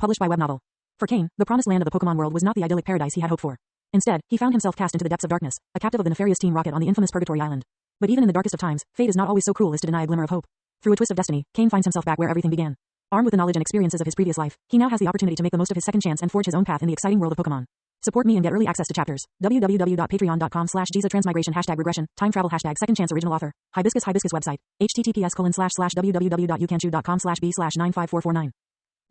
Published by Web Novel. For Cain, the promised land of the Pokemon world was not the idyllic paradise he had hoped for. Instead, he found himself cast into the depths of darkness, a captive of the nefarious Team Rocket on the infamous Purgatory Island. But even in the darkest of times, fate is not always so cruel as to deny a glimmer of hope. Through a twist of destiny, Cain finds himself back where everything began. Armed with the knowledge and experiences of his previous life, he now has the opportunity to make the most of his second chance and forge his own path in the exciting world of Pokemon. Support me and get early access to chapters. www.patreon.com/JizaTransmigration #regression, time travel #second chance original author. Hibiscus website. https://www.ucanshu.com/b/95449.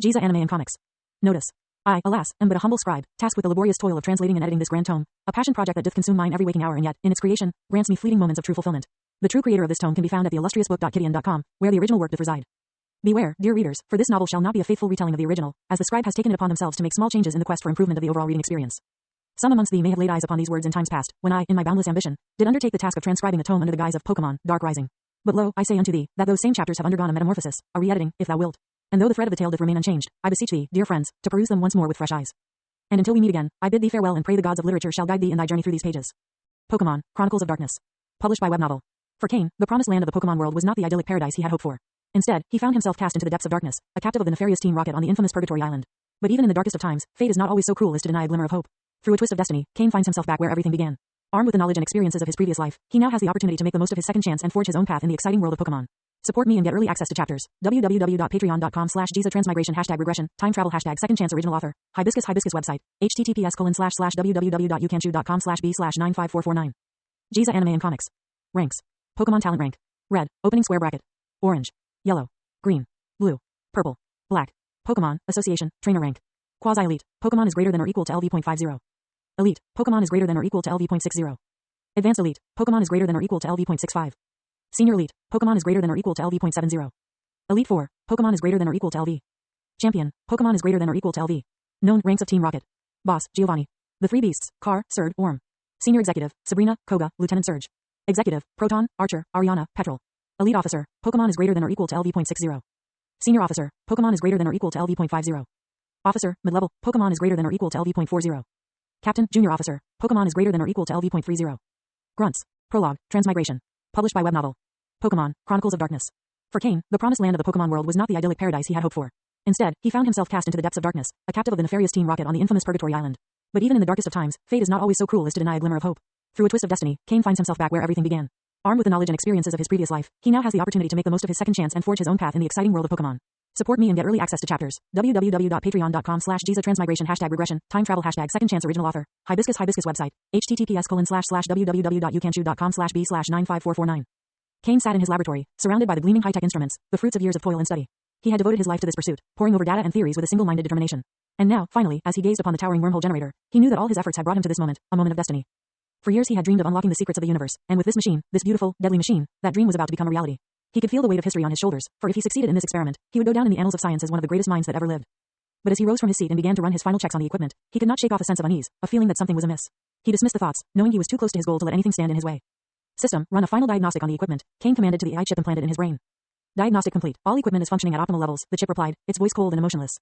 Jiza Anime and Comics. Notice. I, alas, am but a humble scribe, tasked with the laborious toil of translating and editing this grand tome, a passion project that doth consume mine every waking hour and yet, in its creation, grants me fleeting moments of true fulfillment. The true creator of this tome can be found at the illustriousbook.kidian.com, where the original work doth reside. Beware, dear readers, for this novel shall not be a faithful retelling of the original, as the scribe has taken it upon themselves to make small changes in the quest for improvement of the overall reading experience. Some amongst thee may have laid eyes upon these words in times past, when I, in my boundless ambition, did undertake the task of transcribing a tome under the guise of Pokemon, Dark Rising. But lo, I say unto thee, that those same chapters have undergone a metamorphosis, a re-editing, if thou wilt. And though the thread of the tale doth remain unchanged, I beseech thee, dear friends, to peruse them once more with fresh eyes. And until we meet again, I bid thee farewell and pray the gods of literature shall guide thee in thy journey through these pages. Pokemon, Chronicles of Darkness. Published by Web Novel. For Cain, the promised land of the Pokemon world was not the idyllic paradise he had hoped for. Instead, he found himself cast into the depths of darkness, a captive of the nefarious Team Rocket on the infamous Purgatory Island. But even in the darkest of times, fate is not always so cruel as to deny a glimmer of hope. Through a twist of destiny, Cain finds himself back where everything began. Armed with the knowledge and experiences of his previous life, he now has the opportunity to make the most of his second chance and forge his own path in the exciting world of Pokemon. Support me and get early access to chapters. www.patreon.com/JizaTransmigration #regression, time travel #second chance original author. Hibiscus website. https://www.ucanshu.com/b/95449. Jiza Anime and Comics. Ranks. Pokemon Talent Rank. Red, opening square bracket. Orange. Yellow. Green. Blue. Purple. Black. Pokemon, Association, Trainer Rank. Quasi-Elite, Pokemon is greater than or equal to LV.50. Elite, Pokemon is greater than or equal to LV.60. Advanced Elite, Pokemon is greater than or equal to LV.65. Senior Elite, Pokemon is greater than or equal to LV.70. Elite 4, Pokemon is greater than or equal to LV. Champion, Pokemon is greater than or equal to LV. Known ranks of Team Rocket. Boss, Giovanni. The Three Beasts, Car, Surd, Orm. Senior Executive, Sabrina, Koga, Lieutenant Surge. Executive, Proton, Archer, Ariana, Petrol. Elite Officer, Pokemon is greater than or equal to LV.60. Senior Officer, Pokemon is greater than or equal to LV.50. Officer, Mid-Level, Pokemon is greater than or equal to LV.40. Captain, Junior Officer, Pokemon is greater than or equal to LV.30. Grunts. Prologue, Transmigration. Published by Web Novel. Pokemon, Chronicles of Darkness. For Cain, the promised land of the Pokemon world was not the idyllic paradise he had hoped for. Instead, he found himself cast into the depths of darkness, a captive of the nefarious Team Rocket on the infamous Purgatory Island. But even in the darkest of times, fate is not always so cruel as to deny a glimmer of hope. Through a twist of destiny, Cain finds himself back where everything began. Armed with the knowledge and experiences of his previous life, he now has the opportunity to make the most of his second chance and forge his own path in the exciting world of Pokemon. Support me and get early access to chapters. www.patreon.com/JizaTransmigration #regression, time travel #second chance original author. Hibiscus website. https://www.ucanshu.com/b/95449. Cain sat in his laboratory, surrounded by the gleaming high-tech instruments, the fruits of years of toil and study. He had devoted his life to this pursuit, poring over data and theories with a single-minded determination. And now, finally, as he gazed upon the towering wormhole generator, he knew that all his efforts had brought him to this moment, a moment of destiny. For years he had dreamed of unlocking the secrets of the universe, and with this machine, this beautiful, deadly machine, that dream was about to become a reality. He could feel the weight of history on his shoulders, for if he succeeded in this experiment, he would go down in the annals of science as one of the greatest minds that ever lived. But as he rose from his seat and began to run his final checks on the equipment, he could not shake off a sense of unease, a feeling that something was amiss. He dismissed the thoughts, knowing he was too close to his goal to let anything stand in his way. System, run a final diagnostic on the equipment, Cain commanded to the AI chip implanted in his brain. Diagnostic complete. All equipment is functioning at optimal levels, the chip replied, its voice cold and emotionless.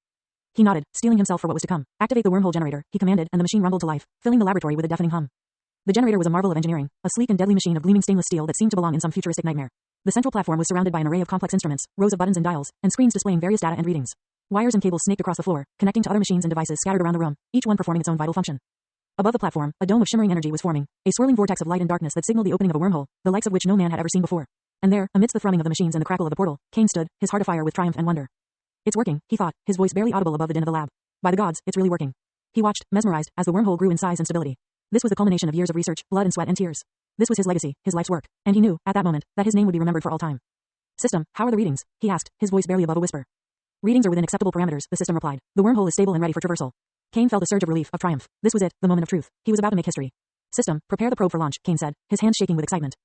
He nodded, steeling himself for what was to come. Activate the wormhole generator, he commanded, and the machine rumbled to life, filling the laboratory with a deafening hum. The generator was a marvel of engineering, a sleek and deadly machine of gleaming stainless steel that seemed to belong in some futuristic nightmare. The central platform was surrounded by an array of complex instruments, rows of buttons and dials, and screens displaying various data and readings. Wires and cables snaked across the floor, connecting to other machines and devices scattered around the room, each one performing its own vital function. Above the platform, a dome of shimmering energy was forming, a swirling vortex of light and darkness that signaled the opening of a wormhole, the likes of which no man had ever seen before. And there, amidst the thrumming of the machines and the crackle of the portal, Cain stood, his heart afire with triumph and wonder. It's working, he thought, his voice barely audible above the din of the lab. By the gods, it's really working. He watched, mesmerized, as the wormhole grew in size and stability. This was the culmination of years of research, blood and sweat and tears. This was his legacy, his life's work, and he knew, at that moment, that his name would be remembered for all time. System, how are the readings? He asked, his voice barely above a whisper. Readings are within acceptable parameters, the system replied. The wormhole is stable and ready for traversal. Cain felt a surge of relief, of triumph. This was it, the moment of truth. He was about to make history. System, prepare the probe for launch, Cain said, his hands shaking with excitement.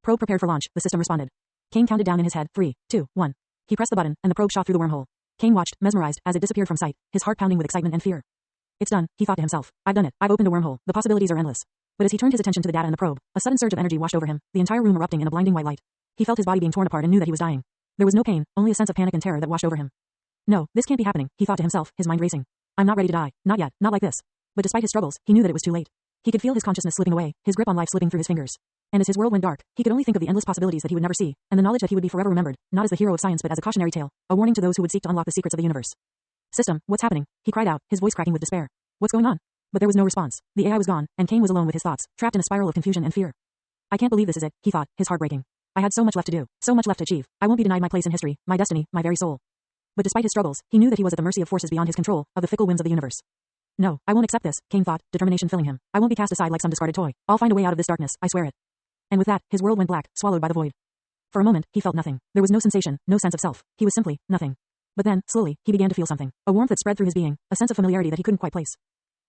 Probe prepared for launch, the system responded. Cain counted down in his head, 3, 2, 1. He pressed the button, and the probe shot through the wormhole. Cain watched, mesmerized, as it disappeared from sight, his heart pounding with excitement and fear. It's done, he thought to himself. I've done it. I've opened a wormhole. The possibilities are endless. But as he turned his attention to the data in the probe, a sudden surge of energy washed over him, the entire room erupting in a blinding white light. He felt his body being torn apart and knew that he was dying. There was no pain, only a sense of panic and terror that washed over him. No, this can't be happening, he thought to himself, his mind racing. I'm not ready to die. Not yet, not like this. But despite his struggles, he knew that it was too late. He could feel his consciousness slipping away, his grip on life slipping through his fingers. And as his world went dark, he could only think of the endless possibilities that he would never see, and the knowledge that he would be forever remembered, not as the hero of science but as a cautionary tale, a warning to those who would seek to unlock the secrets of the universe. System, what's happening? He cried out, his voice cracking with despair. What's going on? But there was no response. The AI was gone, and Kane was alone with his thoughts, trapped in a spiral of confusion and fear. I can't believe this is it, he thought, his heart breaking. I had so much left to do, so much left to achieve. I won't be denied my place in history, my destiny, my very soul. But despite his struggles, he knew that he was at the mercy of forces beyond his control, of the fickle whims of the universe. No, I won't accept this, Kane thought, determination filling him. I won't be cast aside like some discarded toy. I'll find a way out of this darkness, I swear it. And with that, his world went black, swallowed by the void. For a moment, he felt nothing. There was no sensation, no sense of self. He was simply nothing. But then, slowly, he began to feel something. A warmth that spread through his being, a sense of familiarity that he couldn't quite place.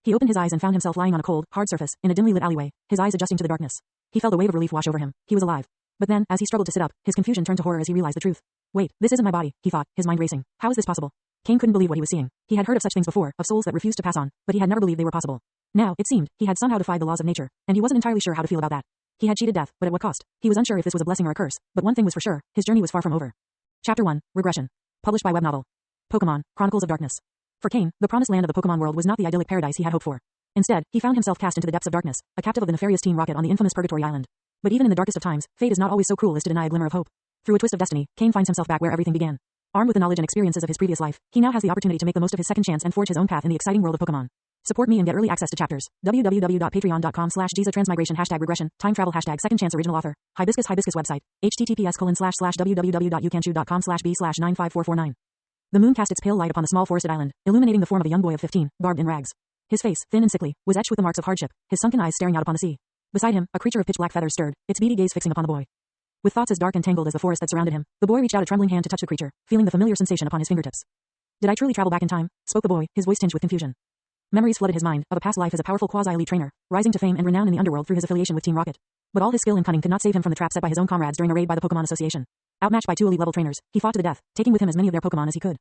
He opened his eyes and found himself lying on a cold, hard surface, in a dimly lit alleyway, his eyes adjusting to the darkness. He felt a wave of relief wash over him. He was alive. But then, as he struggled to sit up, his confusion turned to horror as he realized the truth. Wait, this isn't my body, he thought, his mind racing. How is this possible? Kane couldn't believe what he was seeing. He had heard of such things before, of souls that refused to pass on, but he had never believed they were possible. Now, it seemed, he had somehow defied the laws of nature, and he wasn't entirely sure how to feel about that. He had cheated death, but at what cost? He was unsure if this was a blessing or a curse, but one thing was for sure, his journey was far from over. Chapter 1, Regression. Published by web novel. Pokemon, Chronicles of Darkness. For Kane, the promised land of the Pokemon world was not the idyllic paradise he had hoped for. Instead, he found himself cast into the depths of darkness, a captive of the nefarious Team Rocket on the infamous Purgatory Island. But even in the darkest of times, fate is not always so cruel as to deny a glimmer of hope. Through a twist of destiny, Kane finds himself back where everything began. Armed with the knowledge and experiences of his previous life, he now has the opportunity to make the most of his second chance and forge his own path in the exciting world of Pokemon. Support me and get early access to chapters. www.patreon.com/GizaTransmigration #regression, time travel #second chance original author. Hibiscus website. https://www.youcanchew.com/b/95449. The moon cast its pale light upon the small forested island, illuminating the form of a young boy of 15, garbed in rags. His face, thin and sickly, was etched with the marks of hardship, his sunken eyes staring out upon the sea. Beside him, a creature of pitch black feathers stirred, its beady gaze fixing upon the boy. With thoughts as dark and tangled as the forest that surrounded him, the boy reached out a trembling hand to touch the creature, feeling the familiar sensation upon his fingertips. Did I truly travel back in time? Spoke the boy, his voice tinged with confusion. Memories flooded his mind, of a past life as a powerful quasi-elite trainer, rising to fame and renown in the underworld through his affiliation with Team Rocket. But all his skill and cunning could not save him from the trap set by his own comrades during a raid by the Pokemon Association. Outmatched by 2 elite-level trainers, he fought to the death, taking with him as many of their Pokemon as he could.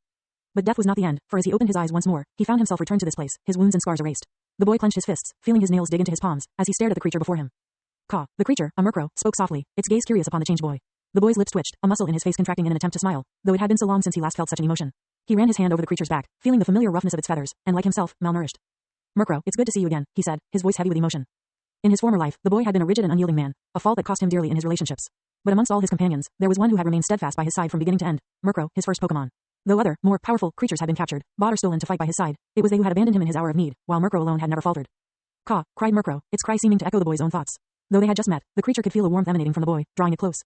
But death was not the end, for as he opened his eyes once more, he found himself returned to this place, his wounds and scars erased. The boy clenched his fists, feeling his nails dig into his palms, as he stared at the creature before him. Caw. The creature, a Murkrow, spoke softly, its gaze curious upon the changed boy. The boy's lips twitched, a muscle in his face contracting in an attempt to smile, though it had been so long since he last felt such an emotion. He ran his hand over the creature's back, feeling the familiar roughness of its feathers, and like himself, malnourished. Murkrow, it's good to see you again, he said, his voice heavy with emotion. In his former life, the boy had been a rigid and unyielding man, a fault that cost him dearly in his relationships. But amongst all his companions, there was one who had remained steadfast by his side from beginning to end, Murkrow, his first Pokemon. Though other, more powerful creatures had been captured, bought or stolen to fight by his side, it was they who had abandoned him in his hour of need, while Murkrow alone had never faltered. Caw, cried Murkrow, its cry seeming to echo the boy's own thoughts. Though they had just met, the creature could feel a warmth emanating from the boy, drawing it close.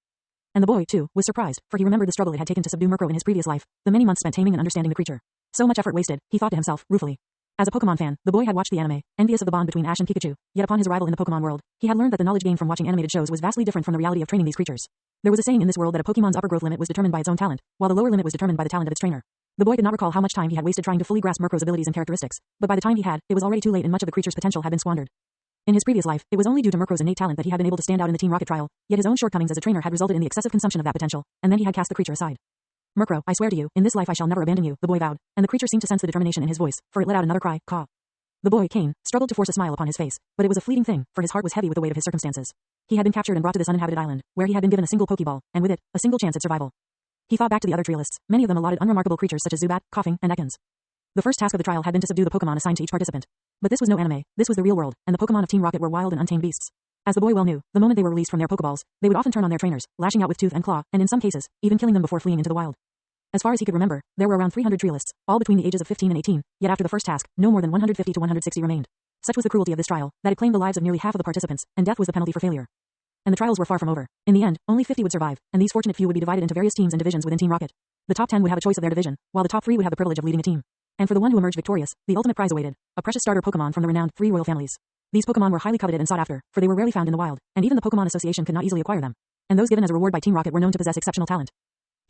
And the boy, too, was surprised, for he remembered the struggle it had taken to subdue Murkrow in his previous life, the many months spent taming and understanding the creature. So much effort wasted, he thought to himself, ruefully. As a Pokemon fan, the boy had watched the anime, envious of the bond between Ash and Pikachu, yet upon his arrival in the Pokemon world, he had learned that the knowledge gained from watching animated shows was vastly different from the reality of training these creatures. There was a saying in this world that a Pokemon's upper growth limit was determined by its own talent, while the lower limit was determined by the talent of its trainer. The boy could not recall how much time he had wasted trying to fully grasp Murkrow's abilities and characteristics, but by the time he had, it was already too late and much of the creature's potential had been squandered. In his previous life, it was only due to Murkrow's innate talent that he had been able to stand out in the Team Rocket trial, yet his own shortcomings as a trainer had resulted in the excessive consumption of that potential, and then he had cast the creature aside. Murkrow, I swear to you, in this life I shall never abandon you, the boy vowed, and the creature seemed to sense the determination in his voice, for it let out another cry, caw. The boy, Kane, struggled to force a smile upon his face, but it was a fleeting thing, for his heart was heavy with the weight of his circumstances. He had been captured and brought to this uninhabited island, where he had been given a single Pokeball, and with it, a single chance at survival. He thought back to the other trialists, many of them allotted unremarkable creatures such as Zubat, Coughing, and Ekans. The first task of the trial had been to subdue the Pokemon assigned to each participant. But this was no anime, this was the real world, and the Pokemon of Team Rocket were wild and untamed beasts. As the boy well knew, the moment they were released from their Pokeballs, they would often turn on their trainers, lashing out with tooth and claw, and in some cases, even killing them before fleeing into the wild. As far as he could remember, there were around 300 trialists, all between the ages of 15 and 18, yet after the first task, no more than 150 to 160 remained. Such was the cruelty of this trial, that it claimed the lives of nearly half of the participants, and death was the penalty for failure. And the trials were far from over. In the end, only 50 would survive, and these fortunate few would be divided into various teams and divisions within Team Rocket. The top 10 would have a choice of their division, while the top 3 would have the privilege of leading a team. And for the one who emerged victorious, the ultimate prize awaited, a precious starter Pokemon from the renowned 3 royal families. These Pokemon were highly coveted and sought after, for they were rarely found in the wild, and even the Pokemon Association could not easily acquire them. And those given as a reward by Team Rocket were known to possess exceptional talent.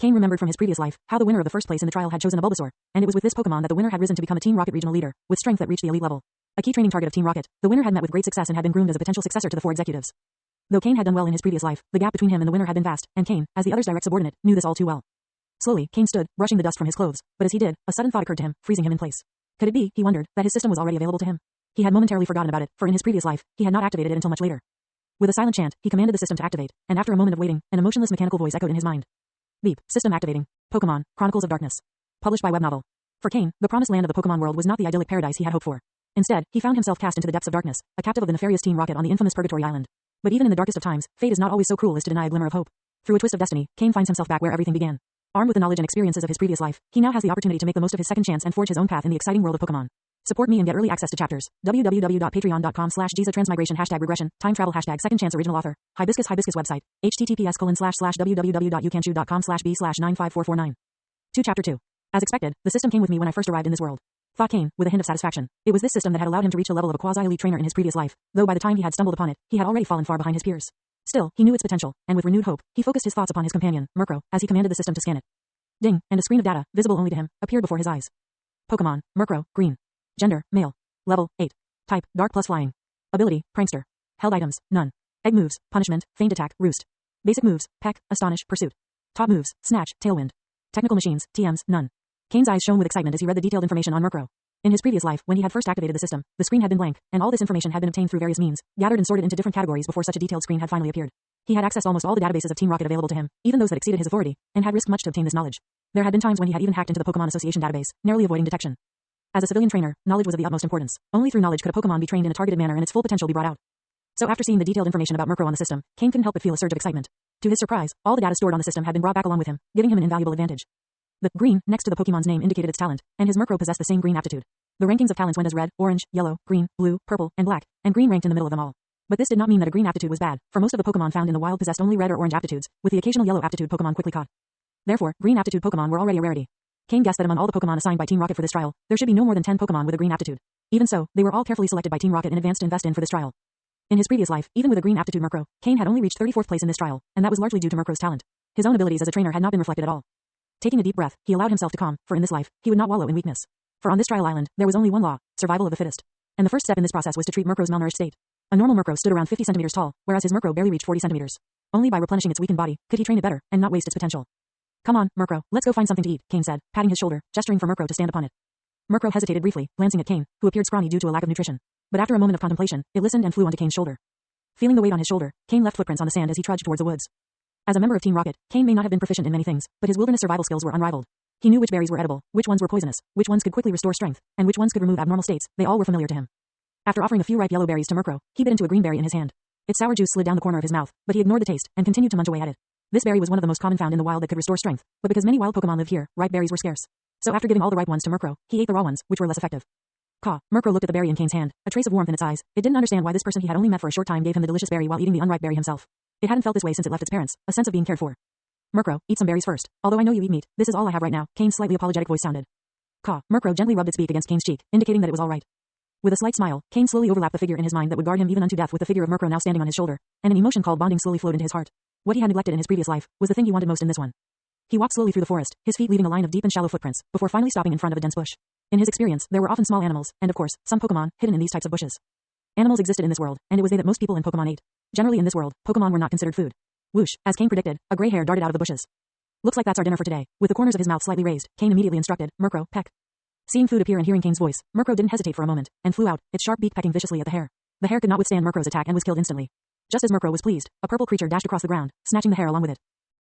Kane remembered from his previous life how the winner of the first place in the trial had chosen a Bulbasaur, and it was with this Pokemon that the winner had risen to become a Team Rocket regional leader, with strength that reached the elite level. A key training target of Team Rocket, the winner had met with great success and had been groomed as a potential successor to the 4 executives. Though Kane had done well in his previous life, the gap between him and the winner had been vast, and Kane, as the other's direct subordinate, knew this all too well. Slowly, Kane stood, brushing the dust from his clothes, but as he did, a sudden thought occurred to him, freezing him in place. Could it be, he wondered, that his system was already available to him? He had momentarily forgotten about it, for in his previous life, he had not activated it until much later. With a silent chant, he commanded the system to activate, and after a moment of waiting, an emotionless mechanical voice echoed in his mind. Beep, system activating. Pokemon, Chronicles of Darkness. Published by web novel. For Kane, the promised land of the Pokemon world was not the idyllic paradise he had hoped for. Instead, he found himself cast into the depths of darkness, a captive of the nefarious Team Rocket on the infamous Purgatory Island. But even in the darkest of times, fate is not always so cruel as to deny a glimmer of hope. Through a twist of destiny, Kane finds himself back where everything began. Armed with the knowledge and experiences of his previous life, he now has the opportunity to make the most of his second chance and forge his own path in the exciting world of Pokemon. Support me and get early access to chapters. www.patreon.com/GizaTransmigration #regression, time travel #second chance original author. Hibiscus website. https://www.youcanchew.com/b/95449. To Chapter 2. As expected, the system came with me when I first arrived in this world. Thought Kane, with a hint of satisfaction. It was this system that had allowed him to reach the level of a quasi-elite trainer in his previous life, though by the time he had stumbled upon it, he had already fallen far behind his peers. Still, he knew its potential, and with renewed hope, he focused his thoughts upon his companion, Murkrow, as he commanded the system to scan it. Ding, and a screen of data, visible only to him, appeared before his eyes. Pokemon, Murkrow, green. Gender, male. Level, 8. Type, dark plus flying. Ability, prankster. Held items, none. Egg moves, punishment, feigned attack, roost. Basic moves, peck, astonish, pursuit. Top moves, snatch, tailwind. Technical machines, TMs, none. Kane's eyes shone with excitement as he read the detailed information on Murkrow. In his previous life, when he had first activated the system, the screen had been blank, and all this information had been obtained through various means, gathered and sorted into different categories before such a detailed screen had finally appeared. He had accessed almost all the databases of Team Rocket available to him, even those that exceeded his authority, and had risked much to obtain this knowledge. There had been times when he had even hacked into the Pokemon Association database, narrowly avoiding detection. As a civilian trainer, knowledge was of the utmost importance. Only through knowledge could a Pokemon be trained in a targeted manner and its full potential be brought out. So after seeing the detailed information about Murkrow on the system, Kane couldn't help but feel a surge of excitement. To his surprise, all the data stored on the system had been brought back along with him, giving him an invaluable advantage. The green next to the Pokemon's name indicated its talent, and his Murkrow possessed the same green aptitude. The rankings of talents went as red, orange, yellow, green, blue, purple, and black, and green ranked in the middle of them all. But this did not mean that a green aptitude was bad, for most of the Pokemon found in the wild possessed only red or orange aptitudes, with the occasional yellow aptitude Pokemon quickly caught. Therefore, green aptitude Pokemon were already a rarity. Kane guessed that among all the Pokemon assigned by Team Rocket for this trial, there should be no more than 10 Pokemon with a green aptitude. Even so, they were all carefully selected by Team Rocket in advance to invest in for this trial. In his previous life, even with a green aptitude Murkrow, Kane had only reached 34th place in this trial, and that was largely due to Murkrow's talent. His own abilities as a trainer had not been reflected at all. Taking a deep breath, he allowed himself to calm, for in this life, he would not wallow in weakness. For on this trial island, there was only one law, survival of the fittest. And the first step in this process was to treat Murkrow's malnourished state. A normal Murkrow stood around 50 centimeters tall, whereas his Murkrow barely reached 40 centimeters. Only by replenishing its weakened body could he train it better and not waste its potential. Come on, Murkrow, let's go find something to eat, Kane said, patting his shoulder, gesturing for Murkrow to stand upon it. Murkrow hesitated briefly, glancing at Kane, who appeared scrawny due to a lack of nutrition. But after a moment of contemplation, it listened and flew onto Kane's shoulder. Feeling the weight on his shoulder, Kane left footprints on the sand as he trudged towards the woods. As a member of Team Rocket, Kane may not have been proficient in many things, but his wilderness survival skills were unrivaled. He knew which berries were edible, which ones were poisonous, which ones could quickly restore strength, and which ones could remove abnormal states. They all were familiar to him. After offering a few ripe yellow berries to Murkrow, he bit into a green berry in his hand. Its sour juice slid down the corner of his mouth, but he ignored the taste and continued to munch away at it. This berry was one of the most common found in the wild that could restore strength, but because many wild Pokemon lived here, ripe berries were scarce. So after giving all the ripe ones to Murkrow, he ate the raw ones, which were less effective. Murkrow looked at the berry in Kane's hand, a trace of warmth in its eyes. It didn't understand why this person he had only met for a short time gave him the delicious berry while eating the unripe berry himself. It hadn't felt this way since it left its parents, a sense of being cared for. Murkrow, eat some berries first. Although I know you eat meat, this is all I have right now, Kane's slightly apologetic voice sounded. Murkrow gently rubbed its beak against Kane's cheek, indicating that it was all right. With a slight smile, Kane slowly overlapped the figure in his mind that would guard him even unto death with the figure of Murkrow now standing on his shoulder, and an emotion called bonding slowly flowed into his heart. What he had neglected in his previous life was the thing he wanted most in this one. He walked slowly through the forest, his feet leaving a line of deep and shallow footprints, before finally stopping in front of a dense bush. In his experience, there were often small animals, and of course, some Pokemon, hidden in these types of bushes. Animals existed in this world, and it was they that most people in Pokemon ate. Generally in this world, Pokemon were not considered food. Whoosh, as Kane predicted, a gray hair darted out of the bushes. Looks like that's our dinner for today. With the corners of his mouth slightly raised, Kane immediately instructed, Murkrow, peck. Seeing food appear and hearing Kane's voice, Murkrow didn't hesitate for a moment, and flew out, its sharp beak pecking viciously at the hare. The hare could not withstand Murkrow's attack and was killed instantly. Just as Murkrow was pleased, a purple creature dashed across the ground, snatching the hare along with it.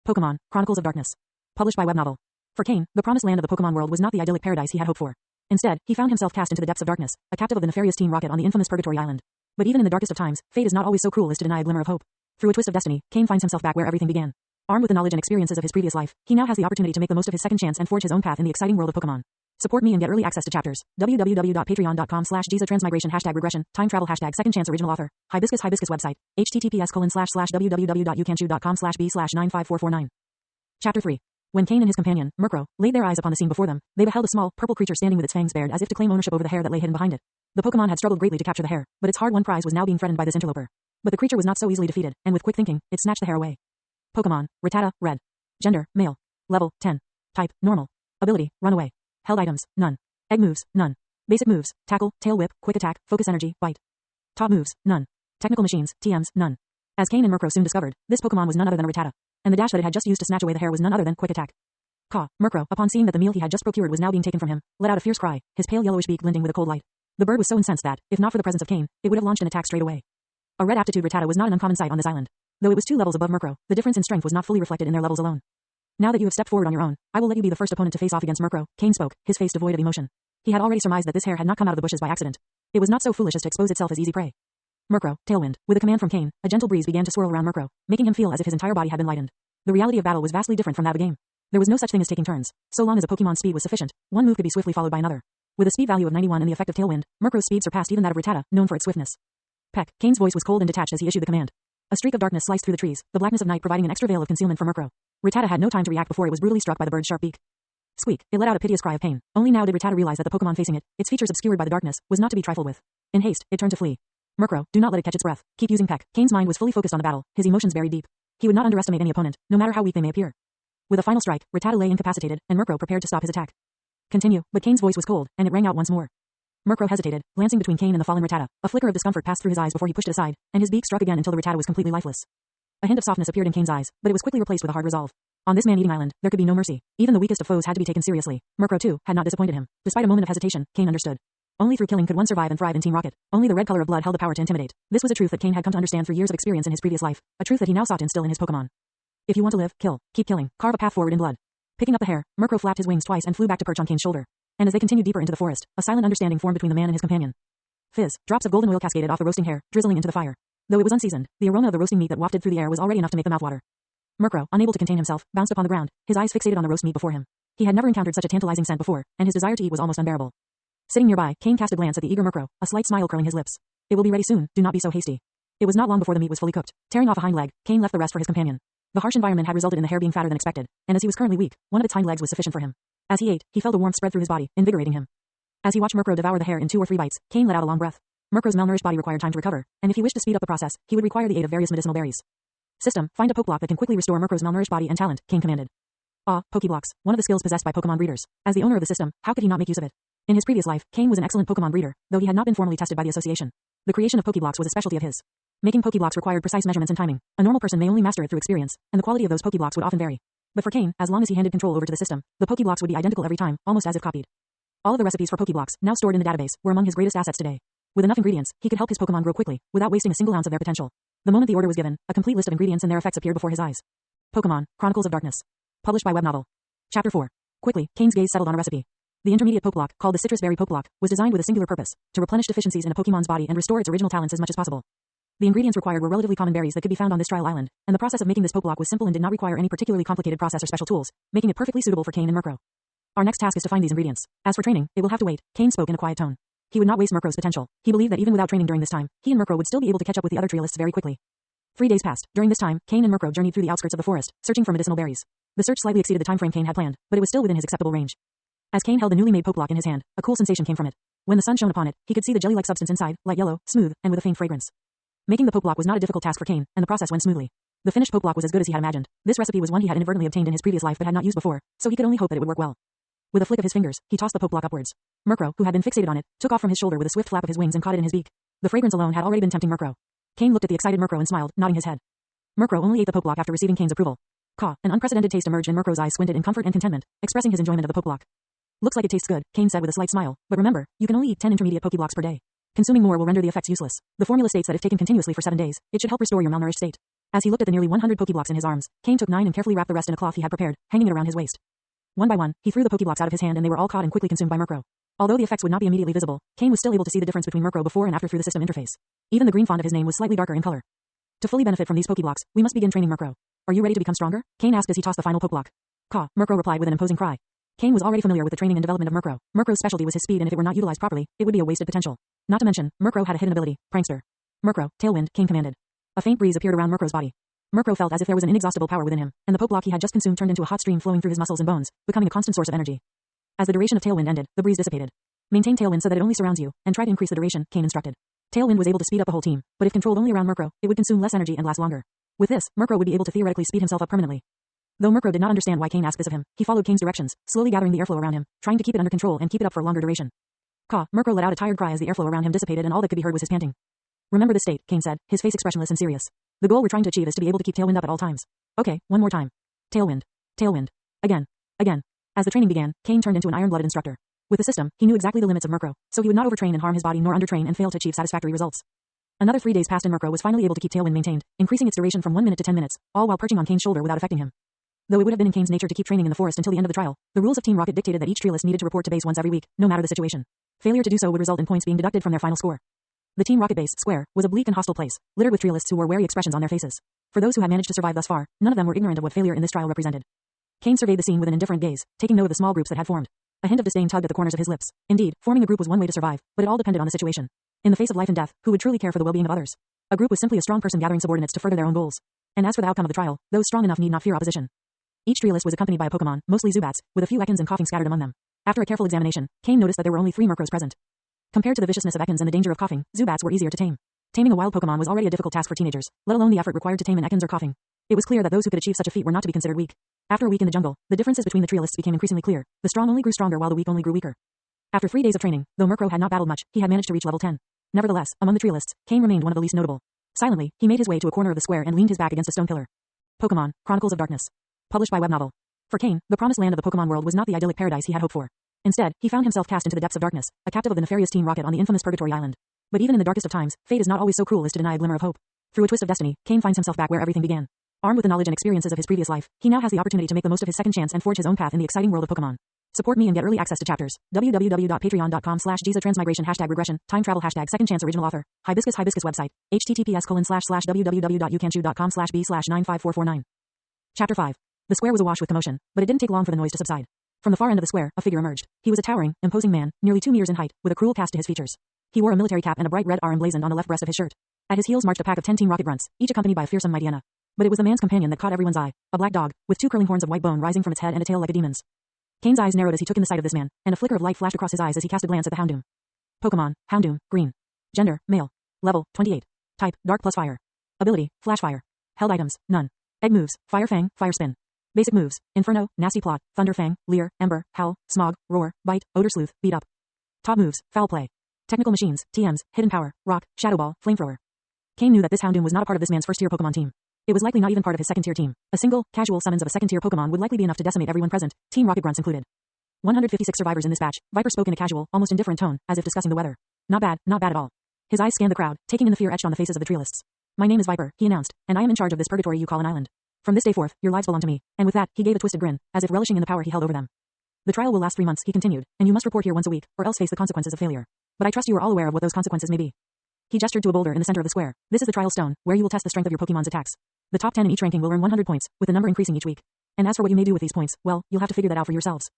Pokemon, Chronicles of Darkness. Published by web novel. For Kane, the promised land of the Pokemon world was not the idyllic paradise he had hoped for. Instead, he found himself cast into the depths of darkness, a captive of the nefarious Team Rocket on the infamous Purgatory Island. But even in the darkest of times, fate is not always so cruel as to deny a glimmer of hope. Through a twist of destiny, Kane finds himself back where everything began. Armed with the knowledge and experiences of his previous life, he now has the opportunity to make the most of his second chance and forge his own path in the exciting world of Pokemon. Support me and get early access to chapters. www.patreon.com/GizaTransmigration #regression, time travel #second chance original author. Hibiscus website. https://www.youcanchew.com/b/95449. Chapter 3. When Kane and his companion, Murkrow, laid their eyes upon the scene before them, they beheld a small, purple creature standing with its fangs bared as if to claim ownership over the hare that lay hidden behind it. The Pokemon had struggled greatly to capture the hare, but its hard-won prize was now being threatened by this interloper. But the creature was not so easily defeated, and with quick thinking, it snatched the hare away. Pokemon, Rattata, red. Gender, male. Level, 10. Type, normal. Ability, runaway. Held items, none. Egg moves, none. Basic moves, tackle, tail whip, quick attack, focus energy, bite. Top moves, none. Technical machines, TMs, none. As Kane and Murkrow soon discovered, this Pokemon was none other than a Rattata, and the dash that it had just used to snatch away the hare was none other than quick attack. Murkrow, upon seeing that the meal he had just procured was now being taken from him, let out a fierce cry, his pale yellowish beak glinting with a cold light. The bird was so incensed that, if not for the presence of Kane, it would have launched an attack straight away. A red aptitude Rattata was not an uncommon sight on this island. Though it was 2 levels above Murkrow, the difference in strength was not fully reflected in their levels alone. Now that you have stepped forward on your own, I will let you be the first opponent to face off against Murkrow, Kane spoke, his face devoid of emotion. He had already surmised that this hare had not come out of the bushes by accident. It was not so foolish as to expose itself as easy prey. Murkrow, tailwind. With a command from Kane, a gentle breeze began to swirl around Murkrow, making him feel as if his entire body had been lightened. The reality of battle was vastly different from that of a game. There was no such thing as taking turns. So long as a Pokemon's speed was sufficient, one move could be swiftly followed by another. With a speed value of 91 and the effect of Tailwind, Murkrow's speed surpassed even that of Rattata, known for its swiftness. Peck. Kane's voice was cold and detached as he issued the command. A streak of darkness sliced through the trees, the blackness of night providing an extra veil of concealment for Murkrow. Rattata had no time to react before it was brutally struck by the bird's sharp beak. Squeak. It let out a piteous cry of pain. Only now did Rattata realize that the Pokemon facing it, its features obscured by the darkness, was not to be trifled with. In haste, it turned to flee. Murkrow, do not let it catch its breath. Keep using Peck. Kane's mind was fully focused on the battle, his emotions buried deep. He would not underestimate any opponent, no matter how weak they may appear. With a final strike, Rattata lay incapacitated, and Murkrow prepared to stop his attack. Continue, but Kane's voice was cold, and it rang out once more. Murkrow hesitated, glancing between Kane and the fallen Rattata. A flicker of discomfort passed through his eyes before he pushed it aside, and his beak struck again until the Rattata was completely lifeless. A hint of softness appeared in Kane's eyes, but it was quickly replaced with a hard resolve. On this man-eating island, there could be no mercy. Even the weakest of foes had to be taken seriously. Murkrow, too, had not disappointed him. Despite a moment of hesitation, Kane understood. Only through killing could one survive and thrive in Team Rocket. Only the red color of blood held the power to intimidate. This was a truth that Kane had come to understand through years of experience in his previous life, a truth that he now sought to instill in his Pokemon. If you want to live, kill. Keep killing. Carve a path forward in blood. Picking up the hair, Murkrow flapped his wings twice and flew back to perch on Kane's shoulder. And as they continued deeper into the forest, a silent understanding formed between the man and his companion. Fizz. Drops of golden oil cascaded off the roasting hair, drizzling into the fire. Though it was unseasoned, the aroma of the roasting meat that wafted through the air was already enough to make the mouth water. Murkrow, unable to contain himself, bounced upon the ground, his eyes fixated on the roast meat before him. He had never encountered such a tantalizing scent before, and his desire to eat was almost unbearable. Sitting nearby, Kane cast a glance at the eager Murkrow, a slight smile curling his lips. It will be ready soon, do not be so hasty. It was not long before the meat was fully cooked. Tearing off a hind leg, Kane left the rest for his companion. The harsh environment had resulted in the hair being fatter than expected, and as he was currently weak, one of its hind legs was sufficient for him. As he ate, he felt a warmth spread through his body, invigorating him. As he watched Murkrow devour the hair in 2 or 3 bites, Kane let out a long breath. Murkrow's malnourished body required time to recover, and if he wished to speed up the process, he would require the aid of various medicinal berries. System, find a Pokeblock that can quickly restore Murkrow's malnourished body and talent, Kane commanded. Pokeblocks, one of the skills possessed by Pokemon breeders. As the owner of the system, how could he not make use of it? In his previous life, Kane was an excellent Pokemon breeder, though he had not been formally tested by the association. The creation of Pokeblocks was a specialty of his. Making Pokeblocks required precise measurements and timing. A normal person may only master it through experience, and the quality of those Pokeblocks would often vary. But for Kane, as long as he handed control over to the system, the Pokeblocks would be identical every time, almost as if copied. All of the recipes for Pokeblocks, now stored in the database, were among his greatest assets today. With enough ingredients, he could help his Pokemon grow quickly, without wasting a single ounce of their potential. The moment the order was given, a complete list of ingredients and their effects appeared before his eyes. Pokemon, Chronicles of Darkness. Published by Web Novel. Chapter 4. Quickly, Kane's gaze settled on a recipe. The intermediate Pokeblock, called the Citrus Berry Pokeblock, was designed with a singular purpose, to replenish deficiencies in a Pokemon's body and restore its original talents as much as possible. The ingredients required were relatively common berries that could be found on this trial island, and the process of making this Pokeblock was simple and did not require any particularly complicated process or special tools, making it perfectly suitable for Kane and Murkrow. Our next task is to find these ingredients. As for training, it will have to wait, Kane spoke in a quiet tone. He would not waste Murkrow's potential. He believed that even without training during this time, he and Murkrow would still be able to catch up with the other trialists very quickly. 3 days passed. During this time, Kane and Murkrow journeyed through the outskirts of the forest, searching for medicinal berries. The search slightly exceeded the time frame Kane had planned, but it was still within his acceptable range. As Kane held the newly made Pokeblock in his hand, a cool sensation came from it. When the sun shone upon it, he could see the jelly-like substance inside, light yellow, smooth, and with a faint fragrance. Making the Pokeblock was not a difficult task for Kane, and the process went smoothly. The finished Pokeblock was as good as he had imagined. This recipe was one he had inadvertently obtained in his previous life but had not used before, so he could only hope that it would work well. With a flick of his fingers, he tossed the Pokeblock upwards. Murkrow, who had been fixated on it, took off from his shoulder with a swift flap of his wings and caught it in his beak. The fragrance alone had already been tempting Murkrow. Kane looked at the excited Murkrow and smiled, nodding his head. Murkrow only ate the Pokeblock after receiving Kane's approval. Caw, an unprecedented taste emerged in Murkrow's eyes, squinted in comfort and contentment, expressing his enjoyment of the Pokeblock. Looks like it tastes good, Kane said with a slight smile, but remember, you can only eat 10 intermediate Pokeblocks per day. Consuming more will render the effects useless. The formula states that if taken continuously for 7 days, it should help restore your malnourished state. As he looked at the nearly 100 Pokeblocks in his arms, Kane took 9 and carefully wrapped the rest in a cloth he had prepared, hanging it around his waist. One by one, he threw the Pokeblocks out of his hand and they were all caught and quickly consumed by Murkrow. Although the effects would not be immediately visible, Kane was still able to see the difference between Murkrow before and after through the system interface. Even the green font of his name was slightly darker in color. To fully benefit from these Pokeblocks, we must begin training Murkrow. Are you ready to become stronger? Kane asked as he tossed the final Pokeblock. Caw, Murkrow replied with an imposing cry. Kane was already familiar with the training and development of Murkrow. Murkrow's specialty was his speed, and if it were not utilized properly, it would be a wasted potential. Not to mention, Murkrow had a hidden ability, Prankster. Murkrow, Tailwind, Kane commanded. A faint breeze appeared around Murkrow's body. Murkrow felt as if there was an inexhaustible power within him, and the Pokeblock he had just consumed turned into a hot stream flowing through his muscles and bones, becoming a constant source of energy. As the duration of Tailwind ended, the breeze dissipated. Maintain Tailwind so that it only surrounds you, and try to increase the duration, Kane instructed. Tailwind was able to speed up the whole team, but if controlled only around Murkrow, it would consume less energy and last longer. With this, Murkrow would be able to theoretically speed himself up permanently. Though Murkrow did not understand why Kane asked this of him, he followed Kane's directions, slowly gathering the airflow around him, trying to keep it under control and keep it up for a longer duration. Caw, Murkrow let out a tired cry as the airflow around him dissipated and all that could be heard was his panting. Remember this state, Kane said, his face expressionless and serious. The goal we're trying to achieve is to be able to keep Tailwind up at all times. Okay, one more time. Tailwind. Tailwind. Again. Again. As the training began, Kane turned into an iron-blooded instructor. With the system, he knew exactly the limits of Murkrow, so he would not overtrain and harm his body nor undertrain and fail to achieve satisfactory results. Another 3 days passed and Murkrow was finally able to keep Tailwind maintained, increasing its duration from 1 minute to 10 minutes, all while perching on Kane's shoulder without affecting him. Though it would have been in Kane's nature to keep training in the forest until the end of the trial, the rules of Team Rocket dictated that each trialist needed to report to base once every week, no matter the situation. Failure to do so would result in points being deducted from their final score. The Team Rocket base, square, was a bleak and hostile place, littered with trialists who wore wary expressions on their faces. For those who had managed to survive thus far, none of them were ignorant of what failure in this trial represented. Kane surveyed the scene with an indifferent gaze, taking note of the small groups that had formed. A hint of disdain tugged at the corners of his lips. Indeed, forming a group was one way to survive, but it all depended on the situation. In the face of life and death, who would truly care for the well-being of others? A group was simply a strong person gathering subordinates to further their own goals. And as for the outcome of the trial, those strong enough need not fear opposition. Each trialist was accompanied by a Pokemon, mostly Zubats, with a few Ekans and coughing scattered among them. After a careful examination, Kane noticed that there were only 3 Murkrows present. Compared to the viciousness of Ekans and the danger of coughing, Zubats were easier to tame. Taming a wild Pokemon was already a difficult task for teenagers, let alone the effort required to tame an Ekans or coughing. It was clear that those who could achieve such a feat were not to be considered weak. After a week in the jungle, the differences between the trialists became increasingly clear. The strong only grew stronger while the weak only grew weaker. After 3 days of training, though Murkrow had not battled much, he had managed to reach level 10. Nevertheless, among the trialists, Kane remained one of the least notable. Silently, he made his way to a corner of the square and leaned his back against a stone pillar. Pokemon, Chronicles of Darkness. Published by web novel. For Kane, the promised land of the Pokemon world was not the idyllic paradise he had hoped for. Instead, he found himself cast into the depths of darkness, a captive of the nefarious Team Rocket on the infamous Purgatory Island. But even in the darkest of times, fate is not always so cruel as to deny a glimmer of hope. Through a twist of destiny, Kane finds himself back where everything began. Armed with the knowledge and experiences of his previous life, he now has the opportunity to make the most of his second chance and forge his own path in the exciting world of Pokemon. Support me and get early access to chapters. www.patreon.com/GizaTransmigration #regression, time travel #second chance original author. Hibiscus website. https://www.youcanchew.com/b/95449. Chapter 5. The square was awash with commotion, but it didn't take long for the noise to subside. From the far end of the square, a figure emerged. He was a towering, imposing man, nearly 2 meters in height, with a cruel cast to his features. He wore a military cap and a bright red R emblazoned on the left breast of his shirt. At his heels marched a pack of 10 Team Rocket grunts, each accompanied by a fearsome Mightyena. But it was the man's companion that caught everyone's eye, a black dog, with 2 curling horns of white bone rising from its head and a tail like a demon's. Kane's eyes narrowed as he took in the sight of this man, and a flicker of light flashed across his eyes as he cast a glance at the Houndoom. Pokemon, Houndoom, green. Gender, male. Level, 28. Type, dark plus fire. Ability, flash fire. Held items, none. Egg moves, Fire Fang, Fire Spin. Basic moves, Inferno, Nasty Plot, Thunder Fang, Leer, Ember, Howl, Smog, Roar, Bite, Odor Sleuth, Beat Up. Top moves, Foul Play. Technical machines, TMs, Hidden Power, Rock, Shadow Ball, Flamethrower. Kane knew that this Houndoom was not a part of this man's first-tier Pokemon team. It was likely not even part of his second-tier team. A single, casual summons of a second-tier Pokemon would likely be enough to decimate everyone present, Team Rocket grunts included. 156 survivors in this batch, Viper spoke in a casual, almost indifferent tone, as if discussing the weather. Not bad at all. His eyes scanned the crowd, taking in the fear etched on the faces of the trialists. My name is Viper, he announced, and I am in charge of this purgatory you call an island. From this day forth, your lives belong to me, and with that, he gave a twisted grin, as if relishing in the power he held over them. The trial will last 3 months, he continued, and you must report here once a week, or else face the consequences of failure. But I trust you are all aware of what those consequences may be. He gestured to a boulder in the center of the square. This is the trial stone, where you will test the strength of your Pokemon's attacks. The top 10 in each ranking will earn 100 points, with the number increasing each week. And as for what you may do with these points, well, you'll have to figure that out for yourselves.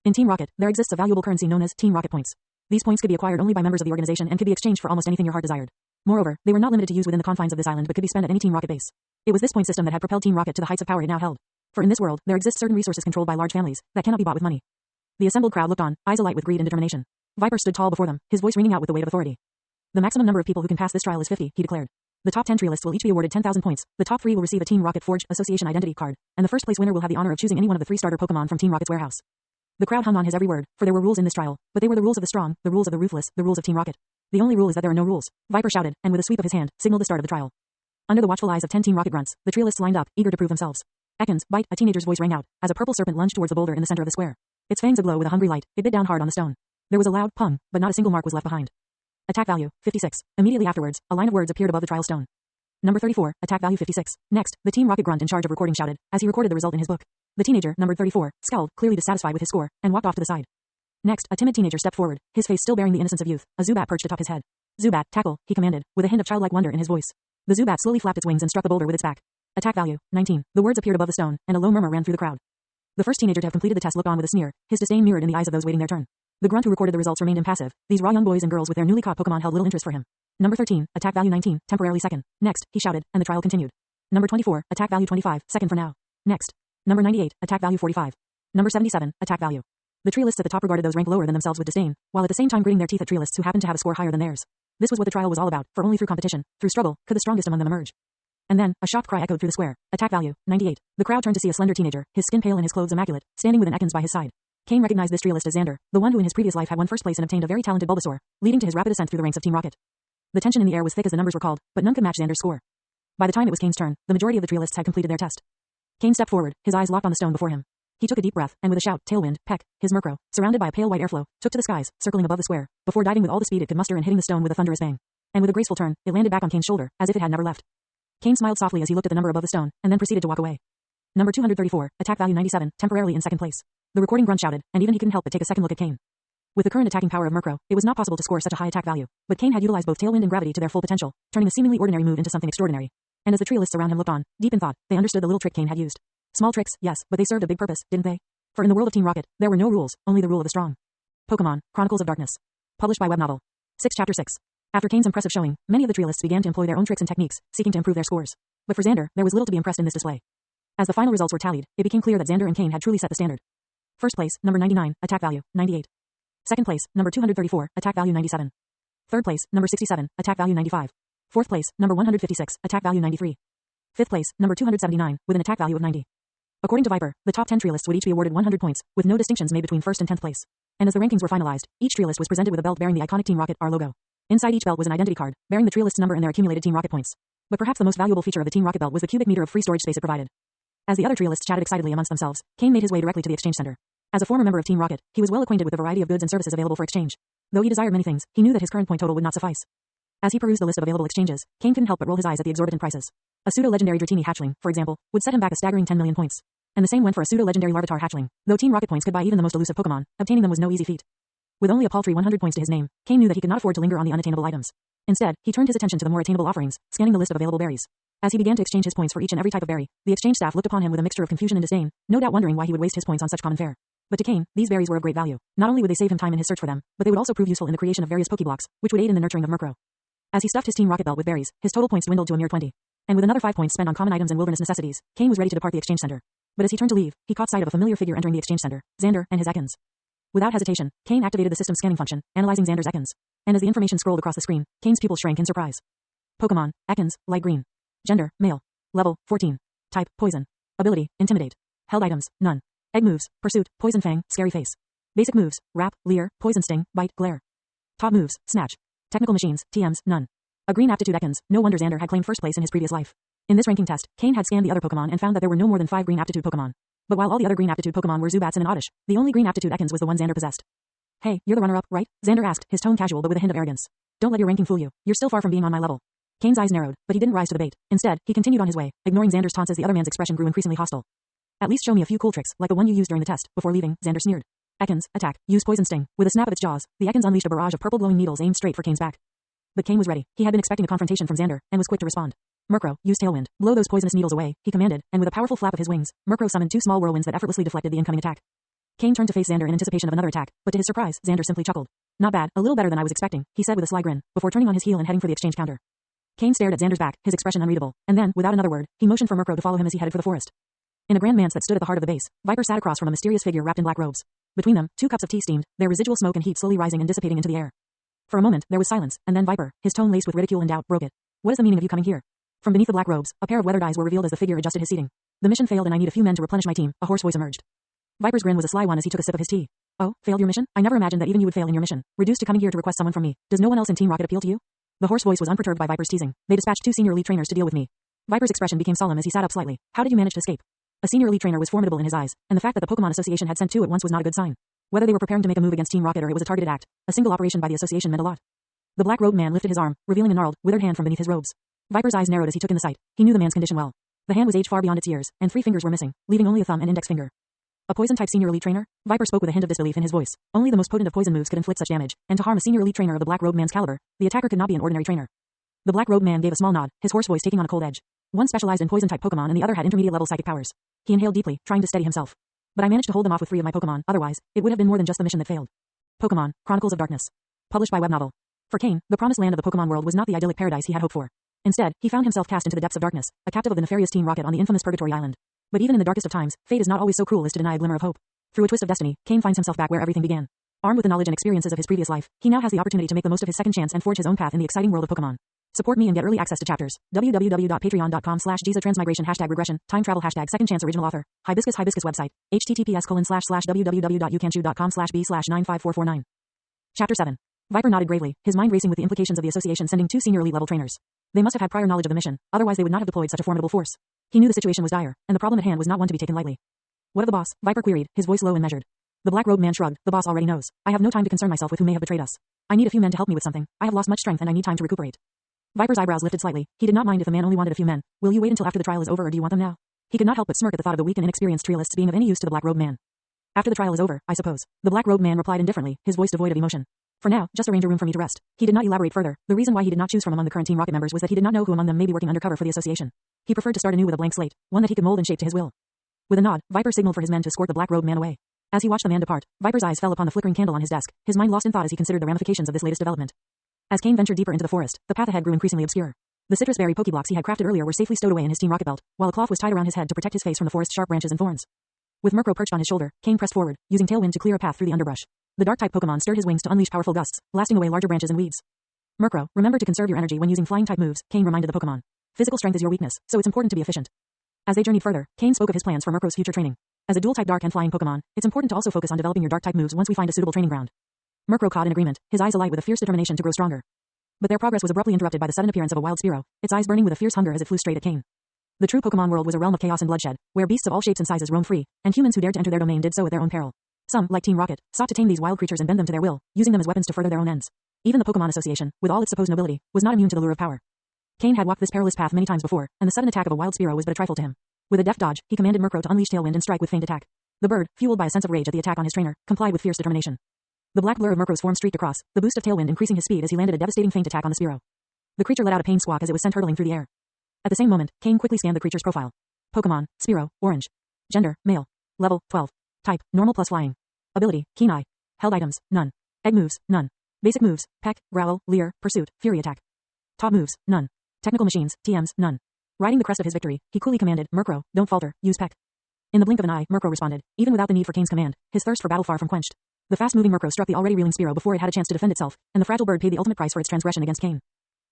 In Team Rocket, there exists a valuable currency known as Team Rocket points. These points could be acquired only by members of the organization and could be exchanged for almost anything your heart desired. Moreover, they were not limited to use within the confines of this island but could be spent at any Team Rocket base. It was this point system that had propelled Team Rocket to the heights of power it now held. For in this world, there exist certain resources controlled by large families that cannot be bought with money. The assembled crowd looked on, eyes alight with greed and determination. Viper stood tall before them, his voice ringing out with the weight of authority. The maximum number of people who can pass this trial is 50, he declared. The top 10 trialists will each be awarded 10,000 points. The top 3 will receive a Team Rocket Forge Association identity card, and the first place winner will have the honor of choosing any one of the 3 starter Pokemon from Team Rocket's warehouse. The crowd hung on his every word, for there were rules in this trial, but they were the rules of the strong, the rules of the ruthless, the rules of Team Rocket. The only rule is that there are no rules, Viper shouted, and with a sweep of his hand, signaled the start of the trial. Under the watchful eyes of 10 Team Rocket grunts, the trialists lined up, eager to prove themselves. Ekans, Bite, a teenager's voice rang out, as a purple serpent lunged towards the boulder in the center of the square. Its fangs aglow with a hungry light, it bit down hard on the stone. There was a loud pung, but not a single mark was left behind. Attack value, 56. Immediately afterwards, a line of words appeared above the trial stone. Number 34, attack value 56. Next, the Team Rocket grunt in charge of recording shouted, as he recorded the result in his book. The teenager, numbered 34, scowled, clearly dissatisfied with his score, and walked off to the side. Next, a timid teenager stepped forward, his face still bearing the innocence of youth. A Zubat perched atop his head. Zubat, tackle, he commanded, with a hint of childlike wonder in his voice. The Zubat slowly flapped its wings and struck the boulder with its back. Attack value, 19. The words appeared above the stone, and a low murmur ran through the crowd. The first teenager to have completed the test looked on with a sneer, his disdain mirrored in the eyes of those waiting their turn. The grunt who recorded the results remained impassive. These raw young boys and girls with their newly caught Pokemon held little interest for him. Number 13, attack value 19, temporarily second. Next, he shouted, and the trial continued. Number 24, attack value 25, second for now. Next. Number 98, attack value 45. Number 77, attack value. The trialists at the top regarded those ranked lower than themselves with disdain, while at the same time gritting their teeth at trialists who happened to have a score higher than theirs. This was what the trial was all about, for only through competition, through struggle, could the strongest among them emerge. And then, a shocked cry echoed through the square. Attack value, 98. The crowd turned to see a slender teenager, his skin pale and his clothes immaculate, standing with an Ekans by his side. Kane recognized this trialist as Xander, the one who in his previous life had won first place and obtained a very talented Bulbasaur, leading to his rapid ascent through the ranks of Team Rocket. The tension in the air was thick as the numbers were called, but none could match Xander's score. By the time it was Kane's turn, the majority of the trialists had completed their test. Kane stepped forward, his eyes locked on the stone before him. He took a deep breath, and with a shout, Tailwind, Peck, his Murkrow, surrounded by a pale white airflow, took to the skies, circling above the square, before diving with all the speed it could muster and hitting the stone with a thunderous bang. And with a graceful turn, it landed back on Kane's shoulder, as if it had never left. Kane smiled softly as he looked at the number above the stone, and then proceeded to walk away. Number 234, attack value 97, temporarily in second place. The recording grunt shouted, and even he couldn't help but take a second look at Kane. With the current attacking power of Murkrow, it was not possible to score such a high attack value, but Kane had utilized both Tailwind and Gravity to their full potential, turning a seemingly ordinary move into something extraordinary. And as the trialists around him looked on, deep in thought, they understood the little trick Kane had used. Small tricks, yes, but they served a big purpose, didn't they? For in the world of Team Rocket, there were no rules, only the rule of the strong. Pokemon, Chronicles of Darkness. Published by Web Novel. 6 Chapter 6. After Kane's impressive showing, many of the trialists began to employ their own tricks and techniques, seeking to improve their scores. But for Xander, there was little to be impressed in this display. As the final results were tallied, it became clear that Xander and Kane had truly set the standard. First place, number 99, attack value, 98. Second place, number 234, attack value 97. Third place, number 67, attack value 95. Fourth place, number 156, attack value 93. Fifth place, number 279, with an attack value of 90. According to Viper, the top 10 trialists would each be awarded 100 points, with no distinctions made between first and 10th place. And as the rankings were finalized, each trialist was presented with a belt bearing the iconic Team Rocket R logo. Inside each belt was an identity card, bearing the trialist's number and their accumulated Team Rocket points. But perhaps the most valuable feature of the Team Rocket belt was the cubic meter of free storage space it provided. As the other trialists chatted excitedly amongst themselves, Kane made his way directly to the exchange center. As a former member of Team Rocket, he was well acquainted with the variety of goods and services available for exchange. Though he desired many things, he knew that his current point total would not suffice. As he perused the list of available exchanges, Kane couldn't help but roll his eyes at the exorbitant prices. A pseudo-legendary Dratini hatchling, for example, would set him back a staggering 10 million points. And the same went for a pseudo-legendary Larvitar hatchling, though Team Rocket points could buy even the most elusive Pokemon, obtaining them was no easy feat. With only a paltry 100 points to his name, Kane knew that he could not afford to linger on the unattainable items. Instead, he turned his attention to the more attainable offerings, scanning the list of available berries. As he began to exchange his points for each and every type of berry, the exchange staff looked upon him with a mixture of confusion and disdain, no doubt wondering why he would waste his points on such common fare. But to Kane, these berries were of great value. Not only would they save him time in his search for them, but they would also prove useful in the creation of various Pokeblocks, which would aid in the nurturing of Murkrow. As he stuffed his Team Rocket belt with berries, his total points dwindled to a mere 20. And with another 5 points spent on common items and wilderness necessities, Kane was ready to depart the exchange center. But as he turned to leave, he caught sight of a familiar figure entering the exchange center, Xander and his Ekans. Without hesitation, Kane activated the system scanning function, analyzing Xander's Ekans. And as the information scrolled across the screen, Kane's pupils shrank in surprise. Pokemon, Ekans, light green. Gender, male. Level, 14. Type, poison. Ability, intimidate. Held items, none. Egg moves, pursuit, poison fang, scary face. Basic moves, wrap, leer, poison sting, bite, glare. Top moves, snatch. Technical machines, TMs, none. A green aptitude Ekans, no wonder Xander had claimed first place in his previous life. In this ranking test, Kane had scanned the other Pokemon and found that there were no more than 5 green aptitude Pokemon. But while all the other green aptitude Pokemon were Zubats and Oddish, the only green aptitude Ekans was the one Xander possessed. Hey, you're the runner-up, right? Xander asked, his tone casual but with a hint of arrogance. Don't let your ranking fool you. You're still far from being on my level. Kane's eyes narrowed, but he didn't rise to the bait. Instead, he continued on his way, ignoring Xander's taunts as the other man's expression grew increasingly hostile. At least show me a few cool tricks, like the one you used during the test. Before leaving, Xander sneered. Ekans, attack, use poison sting. With a snap of its jaws, the Ekans unleashed a barrage of purple glowing needles aimed straight for Kane's back. But Kane was ready. He had been expecting a confrontation from Xander, and was quick to respond. Murkrow, use Tailwind. Blow those poisonous needles away, he commanded, and with a powerful flap of his wings, Murkrow summoned 2 small whirlwinds that effortlessly deflected the incoming attack. Kane turned to face Xander in anticipation of another attack, but to his surprise, Xander simply chuckled. Not bad, a little better than I was expecting, he said with a sly grin, before turning on his heel and heading for the exchange counter. Kane stared at Xander's back, his expression unreadable, and then, without another word, he motioned for Murkrow to follow him as he headed for the forest. In a grand manse that stood at the heart of the base, Viper sat across from a mysterious figure wrapped in black robes. Between them, 2 cups of tea steamed, their residual smoke and heat slowly rising and dissipating into the air. For a moment, there was silence, and then Viper, his tone laced with ridicule and doubt, broke it. What is the meaning of you coming here? From beneath the black robes, a pair of weathered eyes were revealed as the figure adjusted his seating. The mission failed and I need a few men to replenish my team, a hoarse voice emerged. Viper's grin was a sly one as he took a sip of his tea. Oh, failed your mission? I never imagined that even you would fail in your mission. Reduced to coming here to request someone from me. Does no one else in Team Rocket appeal to you? The hoarse voice was unperturbed by Viper's teasing. They dispatched 2 senior elite trainers to deal with me. Viper's expression became solemn as he sat up slightly. How did you manage to escape? A senior elite trainer was formidable in his eyes, and the fact that the Pokemon Association had sent 2 at once was not a good sign. Whether they were preparing to make a move against Team Rocket or it was a targeted act, a single operation by the association meant a lot. The black-robed man lifted his arm, revealing a gnarled, withered hand from beneath his robes. Viper's eyes narrowed as he took in the sight. He knew the man's condition well. The hand was aged far beyond its years, and 3 fingers were missing, leaving only a thumb and index finger. A poison-type senior elite trainer? Viper spoke with a hint of disbelief in his voice. Only the most potent of poison moves could inflict such damage, and to harm a senior elite trainer of the black-robed man's caliber, the attacker could not be an ordinary trainer. The black-robed man gave a small nod, his hoarse voice taking on a cold edge. One specialized in poison-type Pokemon and the other had intermediate-level psychic powers. He inhaled deeply, trying to steady himself. But I managed to hold them off with 3 of my Pokemon, otherwise, it would have been more than just the mission that failed. Pokemon, Chronicles of Darkness. Published by Web Novel. For Kane, the promised land of the Pokemon world was not the idyllic paradise he had hoped for. Instead, he found himself cast into the depths of darkness, a captive of the nefarious Team Rocket on the infamous Purgatory Island. But even in the darkest of times, fate is not always so cruel as to deny a glimmer of hope. Through a twist of destiny, Kane finds himself back where everything began. Armed with the knowledge and experiences of his previous life, he now has the opportunity to make the most of his second chance and forge his own path in the exciting world of Pokemon. Support me and get early access to chapters. www.patreon.com/GizaTransmigration #regression, time travel #second chance original author. Hibiscus website. https://www.youcanchew.com/b/95449. Chapter 7. Viper nodded gravely, his mind racing with the implications of the association sending 2 senior elite level trainers. They must have had prior knowledge of the mission, otherwise they would not have deployed such a formidable force. He knew the situation was dire, and the problem at hand was not one to be taken lightly. What of the boss? Viper queried, his voice low and measured. The black-robed man shrugged. The boss already knows. I have no time to concern myself with who may have betrayed us. I need a few men to help me with something. I have lost much strength and I need time to recuperate. Viper's eyebrows lifted slightly. He did not mind if the man only wanted a few men. Will you wait until after the trial is over or do you want them now? He could not help but smirk at the thought of the weak and inexperienced trialists being of any use to the black-robed man. After the trial is over, I suppose. The black-robed man replied indifferently, his voice devoid of emotion. For now, just arrange a room for me to rest. He did not elaborate further. The reason why he did not choose from among the current Team Rocket members was that he did not know who among them may be working undercover for the association. He preferred to start anew with a blank slate, one that he could mold and shape to his will. With a nod, Viper signaled for his men to escort the black-robed man away. As he watched the man depart, Viper's eyes fell upon the flickering candle on his desk, his mind lost in thought as he considered the ramifications of this latest development. As Kane ventured deeper into the forest, the path ahead grew increasingly obscure. The citrus berry pokeblocks he had crafted earlier were safely stowed away in his steam rocket belt, while a cloth was tied around his head to protect his face from the forest's sharp branches and thorns. With Murkrow perched on his shoulder, Kane pressed forward, using Tailwind to clear a path through the underbrush. The Dark-type Pokemon stirred his wings to unleash powerful gusts, blasting away larger branches and weeds. Murkrow, remember to conserve your energy when using Flying-type moves, Kane reminded the Pokemon. Physical strength is your weakness, so it's important to be efficient. As they journeyed further, Kane spoke of his plans for Murkrow's future training. As a dual-type Dark and Flying Pokemon, it's important to also focus on developing your Dark-type moves once we find a suitable training ground. Murkrow cawed in agreement, his eyes alight with a fierce determination to grow stronger. But their progress was abruptly interrupted by the sudden appearance of a wild Spearow, its eyes burning with a fierce hunger as it flew straight at Kane. The true Pokemon world was a realm of chaos and bloodshed, where beasts of all shapes and sizes roamed free, and humans who dared to enter their domain did so at their own peril. Some, like Team Rocket, sought to tame these wild creatures and bend them to their will, using them as weapons to further their own ends. Even the Pokemon Association, with all its supposed nobility, was not immune to the lure of power. Kane had walked this perilous path many times before, and the sudden attack of a wild Spearow was but a trifle to him. With a deft dodge, he commanded Murkrow to unleash Tailwind and strike with feint attack. The bird, fueled by a sense of rage at the attack on his trainer, complied with fierce determination. The black blur of Murkrow's form streaked across, the boost of Tailwind increasing his speed as he landed a devastating feint attack on the Spearow. The creature let out a pained squawk as it was sent hurtling through the air. At the same moment, Kane quickly scanned the creature's profile. Pokemon, Spearow, orange. Gender, male. Level, 12. Type, normal plus flying. Ability, keen eye. Held items, none. Egg moves, none. Basic moves, peck, growl, leer, pursuit, fury attack. Top moves, none. Technical machines, TMs, none. Riding the crest of his victory, he coolly commanded, Murkrow, don't falter, use peck. In the blink of an eye, Murkrow responded, even without the need for Kane's command, his thirst for battle far from quenched. The fast-moving Murkrow struck the already reeling Spearow before it had a chance to defend itself, and the fragile bird paid the ultimate price for its transgression against Kane.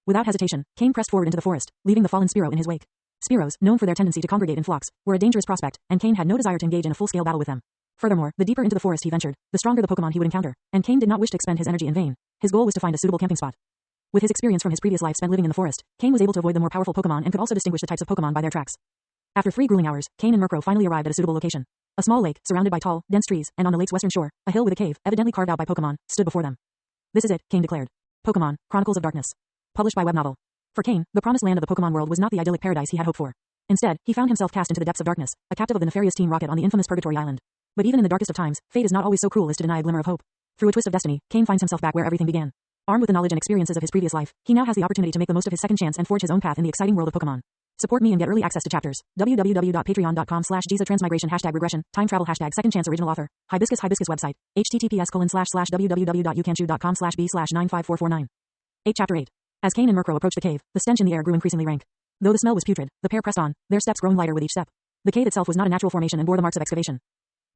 Without hesitation, Kane pressed forward into the forest, leaving the fallen Spearow in his wake. Spearows, known for their tendency to congregate in flocks, were a dangerous prospect, and Kane had no desire to engage in a full-scale battle with them. Furthermore, the deeper into the forest he ventured, the stronger the Pokemon he would encounter, and Kane did not wish to expend his energy in vain. His goal was to find a suitable camping spot. With his experience from his previous life spent living in the forest, Kane was able to avoid the more powerful Pokemon and could also distinguish the types of Pokemon by their tracks. After 3 grueling hours, Kane and Murkrow finally arrived at a suitable location. A small lake, surrounded by tall, dense trees, and on the lake's western shore, a hill with a cave, evidently carved out by Pokemon, stood before them. This is it, Kane declared. Pokemon, Chronicles of Darkness. Published by web novel. For Kane, the promised land of the Pokemon world was not the idyllic paradise he had hoped for. Instead, he found himself cast into the depths of darkness, a captive of the nefarious Team Rocket on the infamous Purgatory Island. But even in the darkest of times, fate is not always so cruel as to deny a glimmer of hope. Through a twist of destiny, Kane finds himself back where everything began. Armed with the knowledge and experiences of his previous life, he now has the opportunity to make the most of his second chance and forge his own path in the exciting world of Pokemon. Support me and get early access to chapters. www.patreon.com/GizaTransmigration #regression, time travel #second chance original author. Hibiscus website. https://www.youcanchew.com/b/95449. Chapter 8. As Kane and Murkrow approached the cave, the stench in the air grew increasingly rank. Though the smell was putrid, the pair pressed on, their steps growing lighter with each step. The cave itself was not a natural formation and bore the marks of excavation.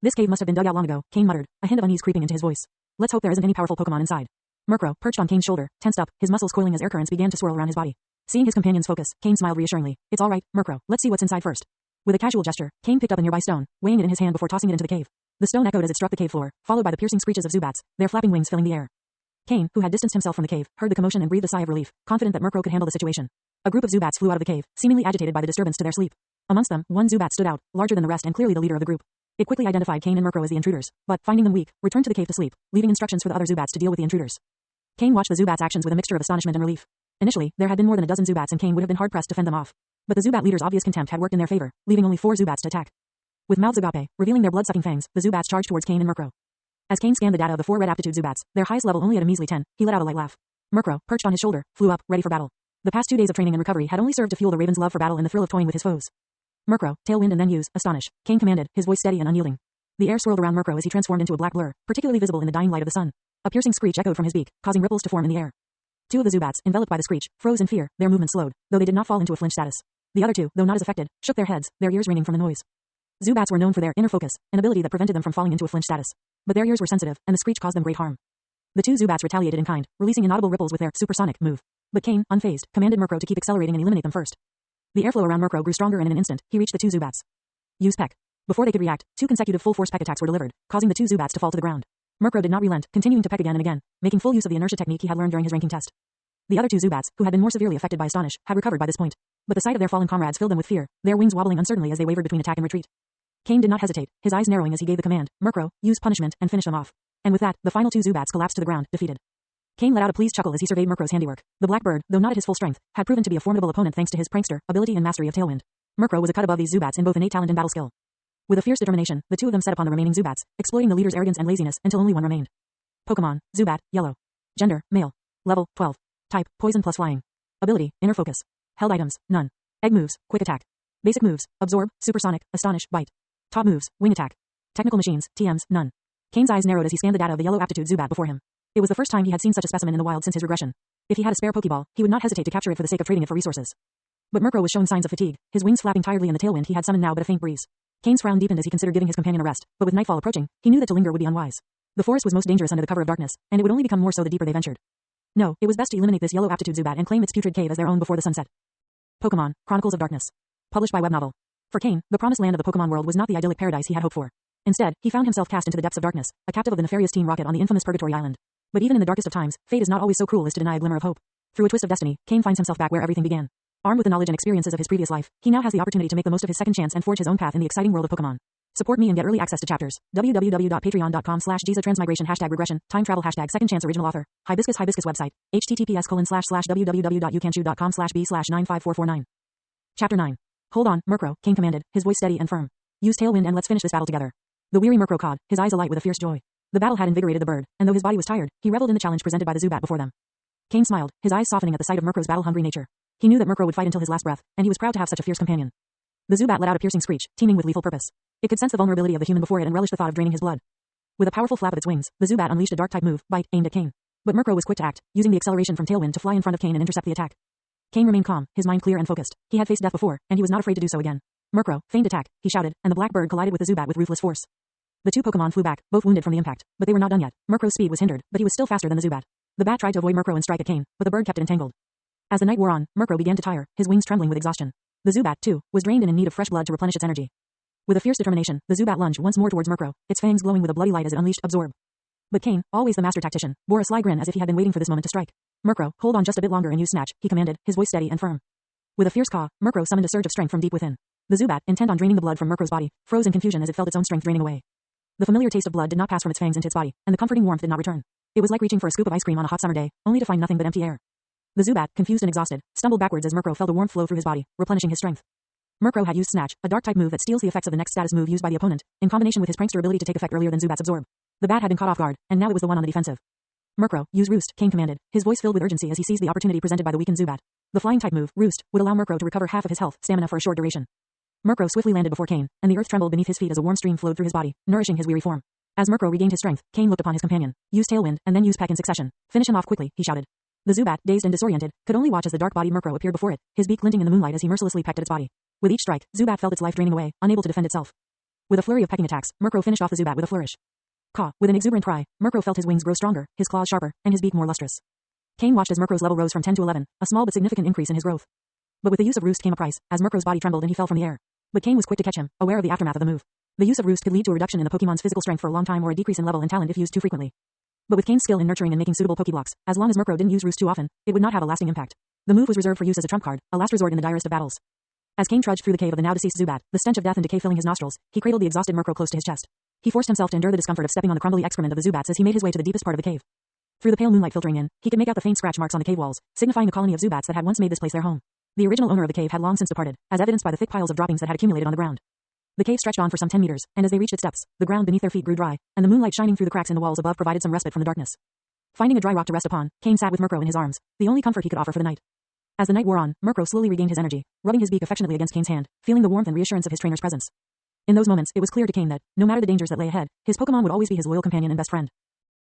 This cave must have been dug out long ago, Kane muttered, a hint of unease creeping into his voice. Let's hope there isn't any powerful Pokemon inside. Murkrow, perched on Kane's shoulder, tensed up, his muscles coiling as air currents began to swirl around his body. Seeing his companion's focus, Kane smiled reassuringly. It's all right, Murkrow, let's see what's inside first. With a casual gesture, Kane picked up a nearby stone, weighing it in his hand before tossing it into the cave. The stone echoed as it struck the cave floor, followed by the piercing screeches of Zubats, their flapping wings filling the air. Kane, who had distanced himself from the cave, heard the commotion and breathed a sigh of relief, confident that Murkrow could handle the situation. A group of Zubats flew out of the cave, seemingly agitated by the disturbance to their sleep. Amongst them, one Zubat stood out, larger than the rest and clearly the leader of the group. It quickly identified Kane and Murkrow as the intruders, but, finding them weak, returned to the cave to sleep, leaving instructions for the other Zubats to deal with the intruders. Kane watched the Zubats' actions with a mixture of astonishment and relief. Initially, there had been more than a dozen Zubats and Kane would have been hard-pressed to fend them off. But the Zubat leader's obvious contempt had worked in their favor, leaving only 4 Zubats to attack. With mouths agape, revealing their blood-sucking fangs, the Zubats charged towards Kane and Murkrow. As Kane scanned the data of the 4 red aptitude Zubats, their highest level only at a measly 10, he let out a light laugh. Murkrow, perched on his shoulder, flew up, ready for battle. The past 2 days of training and recovery had only served to fuel the Raven's love for battle and the thrill of toying with his foes. Murkrow, Tailwind and then use, astonish, Kane commanded, his voice steady and unyielding. The air swirled around Murkrow as he transformed into a black blur, particularly visible in the dying light of the sun. A piercing screech echoed from his beak, causing ripples to form in the air. 2 of the Zubats, enveloped by the screech, froze in fear, their movement slowed, though they did not fall into a flinch status. The other 2, though not as affected, shook their heads, their ears ringing from the noise. Zubats were known for their inner focus, an ability that prevented them from falling into a flinch status. But their ears were sensitive, and the screech caused them great harm. The 2 Zubats retaliated in kind, releasing inaudible ripples with their supersonic move. But Kane, unfazed, commanded Murkrow to keep accelerating and eliminate them first. The airflow around Murkrow grew stronger and in an instant, he reached the 2 Zubats. Use peck. Before they could react, 2 consecutive full-force peck attacks were delivered, causing the 2 Zubats to fall to the ground. Murkrow did not relent, continuing to peck again and again, making full use of the inertia technique he had learned during his ranking test. The other 2 Zubats, who had been more severely affected by Astonish, had recovered by this point. But the sight of their fallen comrades filled them with fear, their wings wobbling uncertainly as they wavered between attack and retreat. Kane did not hesitate, his eyes narrowing as he gave the command, Murkrow, use punishment and finish them off. And with that, the final 2 Zubats collapsed to the ground, defeated. Kane let out a pleased chuckle as he surveyed Murkrow's handiwork. The Blackbird, though not at his full strength, had proven to be a formidable opponent thanks to his prankster ability and mastery of Tailwind. Murkrow was a cut above these Zubats in both innate talent and battle skill. With a fierce determination, the 2 of them set upon the remaining Zubats, exploiting the leader's arrogance and laziness until only one remained. Pokemon, Zubat, yellow. Gender, male. Level, 12. Type, poison plus flying. Ability, inner focus. Held items, none. Egg moves, quick attack. Basic moves, absorb, supersonic, astonish, bite. Top moves, wing attack. Technical machines, TMs, none. Kane's eyes narrowed as he scanned the data of the yellow aptitude Zubat before him. It was the first time he had seen such a specimen in the wild since his regression. If he had a spare Pokeball, he would not hesitate to capture it for the sake of trading it for resources. But Murkrow was showing signs of fatigue, his wings flapping tiredly in the tailwind he had summoned now but a faint breeze. Kane's frown deepened as he considered giving his companion a rest, but with nightfall approaching, he knew that to linger would be unwise. The forest was most dangerous under the cover of darkness, and it would only become more so the deeper they ventured. No, it was best to eliminate this yellow aptitude Zubat and claim its putrid cave as their own before the sun set. Pokemon, Chronicles of Darkness. Published by web novel. For Kane, the promised land of the Pokemon world was not the idyllic paradise he had hoped for. Instead, he found himself cast into the depths of darkness, a captive of the nefarious Team Rocket on the infamous Purgatory Island. But even in the darkest of times, fate is not always so cruel as to deny a glimmer of hope. Through a twist of destiny, Kane finds himself back where everything began. Armed with the knowledge and experiences of his previous life, he now has the opportunity to make the most of his second chance and forge his own path in the exciting world of Pokemon. Support me and get early access to chapters. www.patreon.com/GizaTransmigration #regression time travel #second chance original author. Hibiscus website. https://www.youcanchew.com/b/95449. Chapter 9. Hold on, Murkrow, Kane commanded, his voice steady and firm. Use Tailwind and let's finish this battle together. The weary Murkrow cawed, his eyes alight with a fierce joy. The battle had invigorated the bird, and though his body was tired, he reveled in the challenge presented by the Zubat before them. Kane smiled, his eyes softening at the sight of Murkrow's battle-hungry nature. He knew that Murkrow would fight until his last breath, and he was proud to have such a fierce companion. The Zubat let out a piercing screech, teeming with lethal purpose. It could sense the vulnerability of the human before it and relished the thought of draining his blood. With a powerful flap of its wings, the Zubat unleashed a dark-type move, Bite, aimed at Kane. But Murkrow was quick to act, using the acceleration from Tailwind to fly in front of Kane and intercept the attack. Kane remained calm, his mind clear and focused. He had faced death before, and he was not afraid to do so again. Murkrow, feigned attack, he shouted, and the black bird collided with the Zubat with ruthless force. The two Pokemon flew back, both wounded from the impact, but they were not done yet. Murkrow's speed was hindered, but he was still faster than the Zubat. The bat tried to avoid Murkrow and strike at Kane, but the bird kept it entangled. As the night wore on, Murkrow began to tire, his wings trembling with exhaustion. The Zubat, too, was drained and in need of fresh blood to replenish its energy. With a fierce determination, the Zubat lunged once more towards Murkrow, its fangs glowing with a bloody light as it unleashed Absorb. But Kane, always the master tactician, bore a sly grin as if he had been waiting for this moment to strike. Murkrow, hold on just a bit longer and use Snatch, he commanded, his voice steady and firm. With a fierce caw, Murkrow summoned a surge of strength from deep within. The Zubat, intent on draining the blood from Murkrow's body, froze in confusion as it felt its own strength draining away. The familiar taste of blood did not pass from its fangs into its body, and the comforting warmth did not return. It was like reaching for a scoop of ice cream on a hot summer day, only to find nothing but empty air. The Zubat, confused and exhausted, stumbled backwards as Murkrow felt a warmth flow through his body, replenishing his strength. Murkrow had used Snatch, a dark-type move that steals the effects of the next status move used by the opponent, in combination with his prankster ability to take effect earlier than Zubat's Absorb. The bat had been caught off guard, and now it was the one on the defensive. Murkrow, use Roost, Kane commanded, his voice filled with urgency as he seized the opportunity presented by the weakened Zubat. The flying-type move, Roost, would allow Murkrow to recover half of his health, stamina for a short duration. Murkrow swiftly landed before Kane, and the earth trembled beneath his feet as a warm stream flowed through his body, nourishing his weary form. As Murkrow regained his strength, Kane looked upon his companion. Use Tailwind, and then use Peck in succession. Finish him off quickly, he shouted. The Zubat, dazed and disoriented, could only watch as the dark-bodied Murkrow appeared before it, his beak glinting in the moonlight as he mercilessly pecked at its body. With each strike, Zubat felt its life draining away, unable to defend itself. With a flurry of pecking attacks, Murkrow finished off the Zubat with a flourish. Caw, with an exuberant cry, Murkrow felt his wings grow stronger, his claws sharper, and his beak more lustrous. Kane watched as Murkrow's level rose from 10 to 11, a small but significant increase in his growth. But with the use of Roost came a price, as Murkrow's body trembled and he fell from the air. But Kane was quick to catch him, aware of the aftermath of the move. The use of Roost could lead to a reduction in the Pokemon's physical strength for a long time or a decrease in level and talent if used too frequently. But with Kane's skill in nurturing and making suitable Pokeblocks, as long as Murkrow didn't use Roost too often, it would not have a lasting impact. The move was reserved for use as a trump card, a last resort in the direst of battles. As Kane trudged through the cave of the now deceased Zubat, the stench of death and decay filling his nostrils, he cradled the exhausted Murkrow close to his chest. He forced himself to endure the discomfort of stepping on the crumbly excrement of the Zubats as he made his way to the deepest part of the cave. Through the pale moonlight filtering in, he could make out the faint scratch marks on the cave walls, signifying a colony of Zubats that had once made this place their home. The original owner of the cave had long since departed, as evidenced by the thick piles of droppings that had accumulated on the ground. The cave stretched on for some 10 meters, and as they reached its depths, the ground beneath their feet grew dry, and the moonlight shining through the cracks in the walls above provided some respite from the darkness. Finding a dry rock to rest upon, Kane sat with Murkrow in his arms, the only comfort he could offer for the night. As the night wore on, Murkrow slowly regained his energy, rubbing his beak affectionately against Kane's hand, feeling the warmth and reassurance of his trainer's presence. In those moments, it was clear to Kane that, no matter the dangers that lay ahead, his Pokemon would always be his loyal companion and best friend.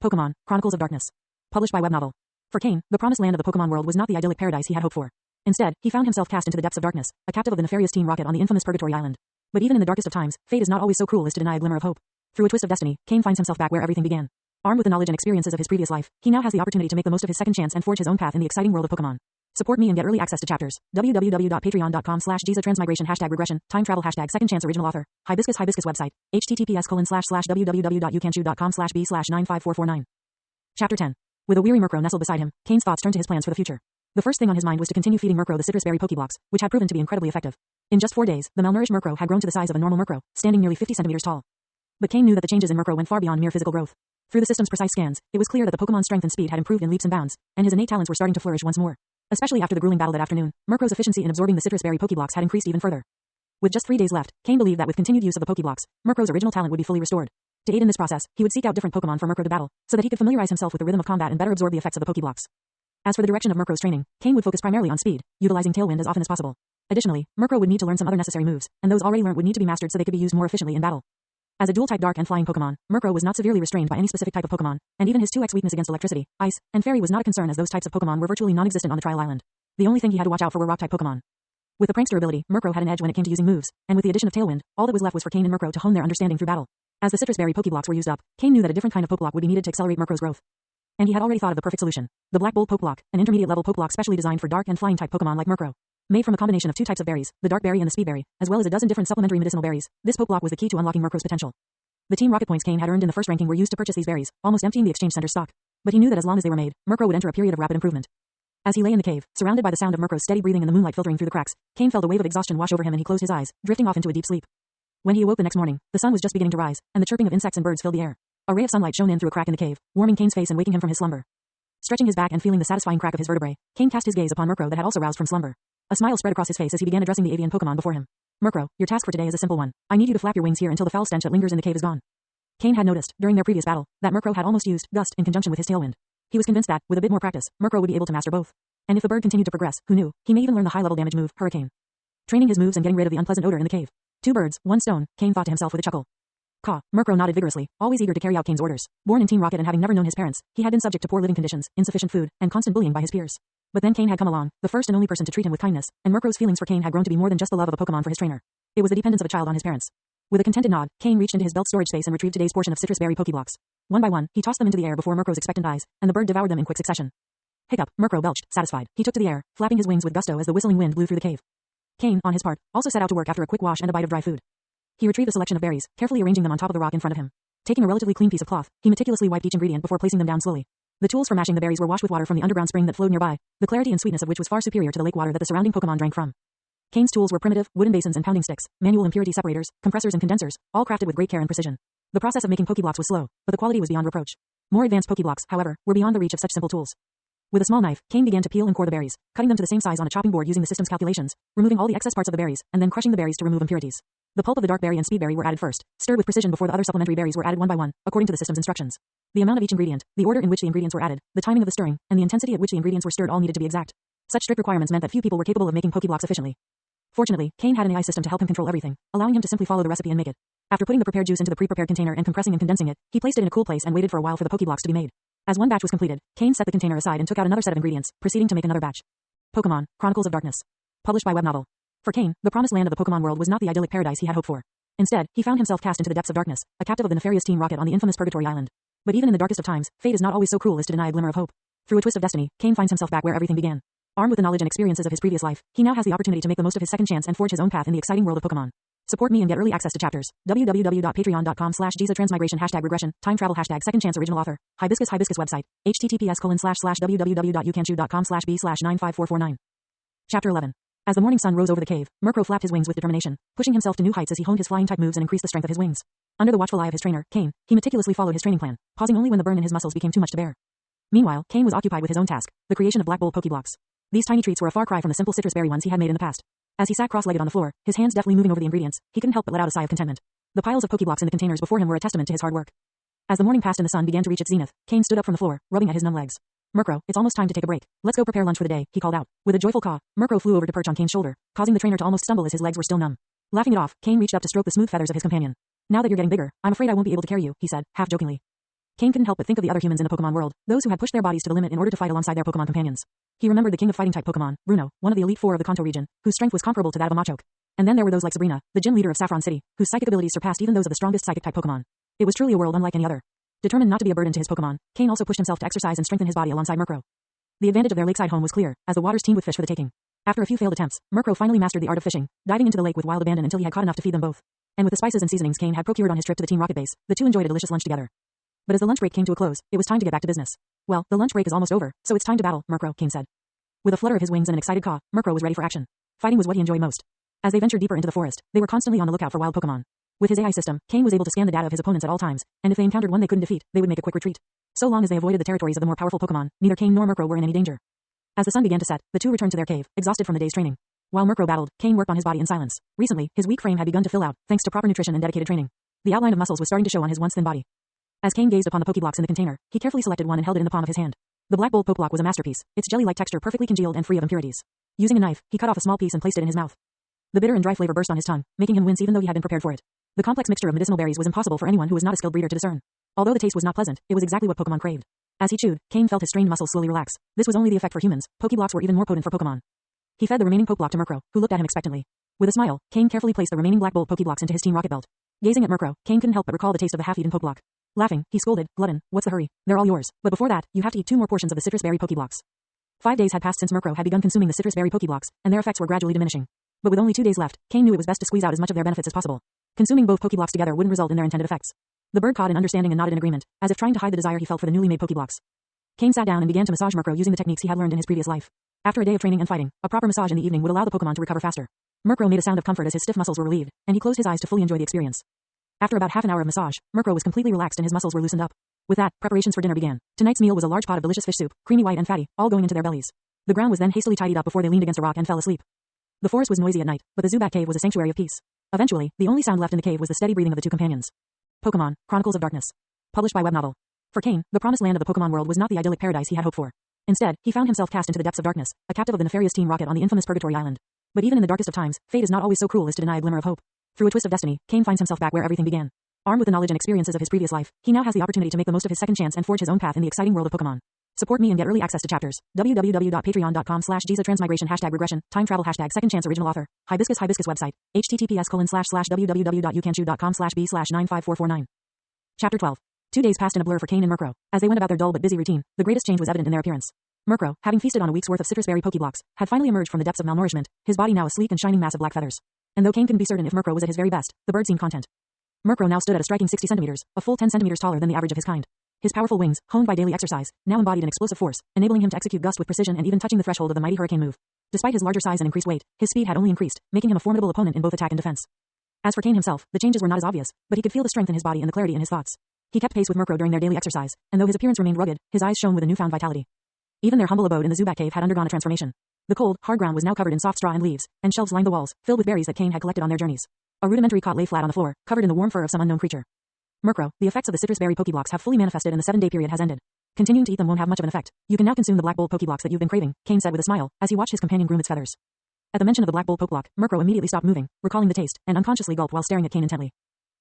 Pokemon, Chronicles of Darkness. Published by web novel. For Kane, the promised land of the Pokemon world was not the idyllic paradise he had hoped for. Instead, he found himself cast into the depths of darkness, a captive of the nefarious Team Rocket on the infamous Purgatory Island. But even in the darkest of times, fate is not always so cruel as to deny a glimmer of hope. Through a twist of destiny, Kane finds himself back where everything began. Armed with the knowledge and experiences of his previous life, he now has the opportunity to make the most of his second chance and forge his own path in the exciting world of Pokemon. Support me and get early access to chapters. www.patreon.com/GizaTransmigration #regression time travel #second chance original author. Hibiscus website. https://www.youcanchew.com/b/95449. Chapter 10. With a weary Murkrow nestled beside him, Kane's thoughts turned to his plans for the future. The first thing on his mind was to continue feeding Murkrow the citrus berry Pokeblocks, which had proven to be incredibly effective. In just 4 days, the malnourished Murkrow had grown to the size of a normal Murkrow, standing nearly 50 centimeters tall. But Kane knew that the changes in Murkrow went far beyond mere physical growth. Through the system's precise scans, it was clear that the Pokemon's strength and speed had improved in leaps and bounds, and his innate talents were starting to flourish once more. Especially after the grueling battle that afternoon, Murkrow's efficiency in absorbing the citrus berry Pokeblocks had increased even further. With just 3 days left, Kane believed that with continued use of the Pokeblocks, Murkrow's original talent would be fully restored. To aid in this process, he would seek out different Pokemon for Murkrow to battle, so that he could familiarize himself with the rhythm of combat and better absorb the effects of the Pokeblocks. As for the direction of Murkrow's training, Kane would focus primarily on speed, utilizing Tailwind as often as possible. Additionally, Murkrow would need to learn some other necessary moves, and those already learned would need to be mastered so they could be used more efficiently in battle. As a dual-type dark and flying Pokemon, Murkrow was not severely restrained by any specific type of Pokemon, and even his 2x weakness against electricity, ice, and fairy was not a concern as those types of Pokemon were virtually non-existent on the trial island. The only thing he had to watch out for were rock-type Pokemon. With the Prankster ability, Murkrow had an edge when it came to using moves, and with the addition of Tailwind, all that was left was for Kane and Murkrow to hone their understanding through battle. As the Citrus Berry Pokeblocks were used up, Kane knew that a different kind of Pokeblock would be needed to accelerate Murkrow's growth. And he had already thought of the perfect solution. The Black Bolt Pokeblock, an intermediate-level Pokeblock specially designed for dark and flying type Pokemon like Murkrow. Made from a combination of two types of berries, the Dark Berry and the Speed Berry, as well as a dozen different supplementary medicinal berries, this Pokeblock was the key to unlocking Murkrow's potential. The Team Rocket points Kane had earned in the first ranking were used to purchase these berries, almost emptying the exchange center's stock. But he knew that as long as they were made, Murkrow would enter a period of rapid improvement. As he lay in the cave, surrounded by the sound of Murkrow's steady breathing and the moonlight filtering through the cracks, Kane felt a wave of exhaustion wash over him and he closed his eyes, drifting off into a deep sleep. When he awoke the next morning, the sun was just beginning to rise, and the chirping of insects and birds filled the air. A ray of sunlight shone in through a crack in the cave, warming Kane's face and waking him from his slumber. Stretching his back and feeling the satisfying crack of his vertebrae, Kane cast his gaze upon Murkrow that had also roused from slumber. A smile spread across his face as he began addressing the avian Pokemon before him. Murkrow, your task for today is a simple one. I need you to flap your wings here until the foul stench that lingers in the cave is gone. Kane had noticed, during their previous battle, that Murkrow had almost used Gust in conjunction with his Tailwind. He was convinced that, with a bit more practice, Murkrow would be able to master both. And if the bird continued to progress, who knew, he may even learn the high-level damage move, Hurricane. Training his moves and getting rid of the unpleasant odor in the cave. 2 birds, 1 stone, Kane thought to himself with a chuckle. Caw, Murkrow nodded vigorously, always eager to carry out Kane's orders. Born in Team Rocket and having never known his parents, he had been subject to poor living conditions, insufficient food, and constant bullying by his peers. But then Kane had come along, the first and only person to treat him with kindness, and Murkrow's feelings for Kane had grown to be more than just the love of a Pokemon for his trainer. It was the dependence of a child on his parents. With a contented nod, Kane reached into his belt storage space and retrieved today's portion of Citrus Berry Pokeblocks. One by one, he tossed them into the air before Murkrow's expectant eyes, and the bird devoured them in quick succession. Hiccup, Murkrow belched, satisfied. He took to the air, flapping his wings with gusto as the whistling wind blew through the cave. Kane, on his part, also set out to work after a quick wash and a bite of dry food. He retrieved a selection of berries, carefully arranging them on top of the rock in front of him. Taking a relatively clean piece of cloth, he meticulously wiped each ingredient before placing them down slowly. The tools for mashing the berries were washed with water from the underground spring that flowed nearby, the clarity and sweetness of which was far superior to the lake water that the surrounding Pokemon drank from. Kane's tools were primitive, wooden basins and pounding sticks, manual impurity separators, compressors and condensers, all crafted with great care and precision. The process of making Pokeblocks was slow, but the quality was beyond reproach. More advanced Pokeblocks, however, were beyond the reach of such simple tools. With a small knife, Kane began to peel and core the berries, cutting them to the same size on a chopping board using the system's calculations, removing all the excess parts of the berries, and then crushing the berries to remove impurities. The pulp of the Dark Berry and Speed Berry were added first, stirred with precision before the other supplementary berries were added one by one, according to the system's instructions. The amount of each ingredient, the order in which the ingredients were added, the timing of the stirring, and the intensity at which the ingredients were stirred all needed to be exact. Such strict requirements meant that few people were capable of making Pokeblocks efficiently. Fortunately, Kane had an AI system to help him control everything, allowing him to simply follow the recipe and make it. After putting the prepared juice into the pre-prepared container and compressing and condensing it, he placed it in a cool place and waited for a while for the Pokeblocks to be made. As one batch was completed, Kane set the container aside and took out another set of ingredients, proceeding to make another batch. Pokemon, Chronicles of Darkness. Published by web novel. For Kane, the promised land of the Pokemon world was not the idyllic paradise he had hoped for. Instead, he found himself cast into the depths of darkness, a captive of the nefarious Team Rocket on the infamous Purgatory Island. But even in the darkest of times, fate is not always so cruel as to deny a glimmer of hope. Through a twist of destiny, Kane finds himself back where everything began. Armed with the knowledge and experiences of his previous life, he now has the opportunity to make the most of his second chance and forge his own path in the exciting world of Pokemon. Support me and get early access to chapters. www.patreon.com/GizaTransmigration #regression, time travel #second chance original author. Hibiscus website. https://www.youcanchew.com/b/95449. Chapter 11. As the morning sun rose over the cave, Murkrow flapped his wings with determination, pushing himself to new heights as he honed his flying type moves and increased the strength of his wings. Under the watchful eye of his trainer, Kane, he meticulously followed his training plan, pausing only when the burn in his muscles became too much to bear. Meanwhile, Kane was occupied with his own task, the creation of Black Bolt Pokeblocks. These tiny treats were a far cry from the simple citrus berry ones he had made in the past. As he sat cross-legged on the floor, his hands deftly moving over the ingredients, he couldn't help but let out a sigh of contentment. The piles of Pokeblocks in the containers before him were a testament to his hard work. As the morning passed and the sun began to reach its zenith, Kane stood up from the floor, rubbing at his numb legs. Murkrow, it's almost time to take a break. Let's go prepare lunch for the day, he called out. With a joyful caw, Murkrow flew over to perch on Kane's shoulder, causing the trainer to almost stumble as his legs were still numb. Laughing it off, Kane reached up to stroke the smooth feathers of his companion. Now that you're getting bigger, I'm afraid I won't be able to carry you, he said, half jokingly. Kane couldn't help but think of the other humans in the Pokemon world, those who had pushed their bodies to the limit in order to fight alongside their Pokemon companions. He remembered the king of fighting-type Pokemon, Bruno, one of the Elite Four of the Kanto region, whose strength was comparable to that of a Machoke. And then there were those like Sabrina, the gym leader of Saffron City, whose psychic abilities surpassed even those of the strongest psychic-type Pokemon. It was truly a world unlike any other. Determined not to be a burden to his Pokemon, Kane also pushed himself to exercise and strengthen his body alongside Murkrow. The advantage of their lakeside home was clear, as the waters teemed with fish for the taking. After a few failed attempts, Murkrow finally mastered the art of fishing, diving into the lake with wild abandon until he had caught enough to feed them both. And with the spices and seasonings Kane had procured on his trip to the Team Rocket base, the two enjoyed a delicious lunch together. But as the lunch break came to a close, it was time to get back to business. Well, the lunch break is almost over, so it's time to battle, Murkrow, Kane said. With a flutter of his wings and an excited caw, Murkrow was ready for action. Fighting was what he enjoyed most. As they ventured deeper into the forest, they were constantly on the lookout for wild Pokemon. With his AI system, Kane was able to scan the data of his opponents at all times, and if they encountered one they couldn't defeat, they would make a quick retreat. So long as they avoided the territories of the more powerful Pokemon, neither Kane nor Murkrow were in any danger. As the sun began to set, the two returned to their cave, exhausted from the day's training. While Murkrow battled, Kane worked on his body in silence. Recently, his weak frame had begun to fill out, thanks to proper nutrition and dedicated training. The outline of muscles was starting to show on his once thin body. As Kane gazed upon the Pokeblocks in the container, he carefully selected one and held it in the palm of his hand. The Black Bolt Pokeblock was a masterpiece, its jelly-like texture perfectly congealed and free of impurities. Using a knife, he cut off a small piece and placed it in his mouth. The bitter and dry flavor burst on his tongue, making him wince even though he had been prepared for it. The complex mixture of medicinal berries was impossible for anyone who was not a skilled breeder to discern. Although the taste was not pleasant, it was exactly what Pokemon craved. As he chewed, Kane felt his strained muscles slowly relax. This was only the effect for humans. Pokeblocks were even more potent for Pokemon. He fed the remaining Pokeblock to Murkrow, who looked at him expectantly. With a smile, Kane carefully placed the remaining Black Bolt Pokeblocks into his Team Rocket belt. Gazing at Murkrow, Kane couldn't help but recall the taste of the half-eaten Pokeblock. Laughing, he scolded, "Glutton, what's the hurry? They're all yours. But before that, you have to eat 2 more portions of the citrus berry Pokeblocks." 5 days had passed since Murkrow had begun consuming the citrus berry Pokeblocks, and their effects were gradually diminishing. But with only 2 days left, Kane knew it was best to squeeze out as much of their benefits as possible. Consuming both Pokeblocks together wouldn't result in their intended effects. The bird caught in understanding and nodded in agreement, as if trying to hide the desire he felt for the newly made Pokeblocks. Kane sat down and began to massage Murkrow using the techniques he had learned in his previous life. After a day of training and fighting, a proper massage in the evening would allow the Pokemon to recover faster. Murkrow made a sound of comfort as his stiff muscles were relieved, and he closed his eyes to fully enjoy the experience. After about half an hour of massage, Murkrow was completely relaxed and his muscles were loosened up. With that, preparations for dinner began. Tonight's meal was a large pot of delicious fish soup, creamy white and fatty, all going into their bellies. The ground was then hastily tidied up before they leaned against a rock and fell asleep. The forest was noisy at night, but the Zubat cave was a sanctuary of peace. Eventually, the only sound left in the cave was the steady breathing of the 2 companions. Pokemon, Chronicles of Darkness. Published by web novel. For Kane, the promised land of the Pokemon world was not the idyllic paradise he had hoped for. Instead, he found himself cast into the depths of darkness, a captive of the nefarious Team Rocket on the infamous Purgatory Island. But even in the darkest of times, fate is not always so cruel as to deny a glimmer of hope. Through a twist of destiny, Kane finds himself back where everything began. Armed with the knowledge and experiences of his previous life, he now has the opportunity to make the most of his second chance and forge his own path in the exciting world of Pokemon. Support me and get early access to chapters. www.patreon.com/GizaTransmigration #regression, time travel #second chance original author. Hibiscus website. https://www.youcanchew.com/b/95449. Chapter 12. 2 days passed in a blur for Kane and Murkrow. As they went about their dull but busy routine, the greatest change was evident in their appearance. Murkrow, having feasted on a week's worth of citrus berry Pokeblocks, had finally emerged from the depths of malnourishment, his body now a sleek and shining mass of black feathers. And though Kane couldn't be certain if Murkrow was at his very best, the bird seemed content. Murkrow now stood at a striking 60 centimeters, a full 10 centimeters taller than the average of his kind. His powerful wings, honed by daily exercise, now embodied an explosive force, enabling him to execute gusts with precision and even touching the threshold of the mighty hurricane move. Despite his larger size and increased weight, his speed had only increased, making him a formidable opponent in both attack and defense. As for Kane himself, the changes were not as obvious, but he could feel the strength in his body and the clarity in his thoughts. He kept pace with Murkrow during their daily exercise, and though his appearance remained rugged, his eyes shone with a newfound vitality. Even their humble abode in the Zubat cave had undergone a transformation. The cold, hard ground was now covered in soft straw and leaves, and shelves lined the walls, filled with berries that Kane had collected on their journeys. A rudimentary cot lay flat on the floor, covered in the warm fur of some unknown creature. Murkrow, the effects of the citrus berry Pokeblocks have fully manifested and the 7-day period has ended. Continuing to eat them won't have much of an effect. You can now consume the Black Bolt Pokeblocks that you've been craving, Kane said with a smile, as he watched his companion groom its feathers. At the mention of the Black Bolt Pokeblock, Murkrow immediately stopped moving, recalling the taste, and unconsciously gulped while staring at Kane intently.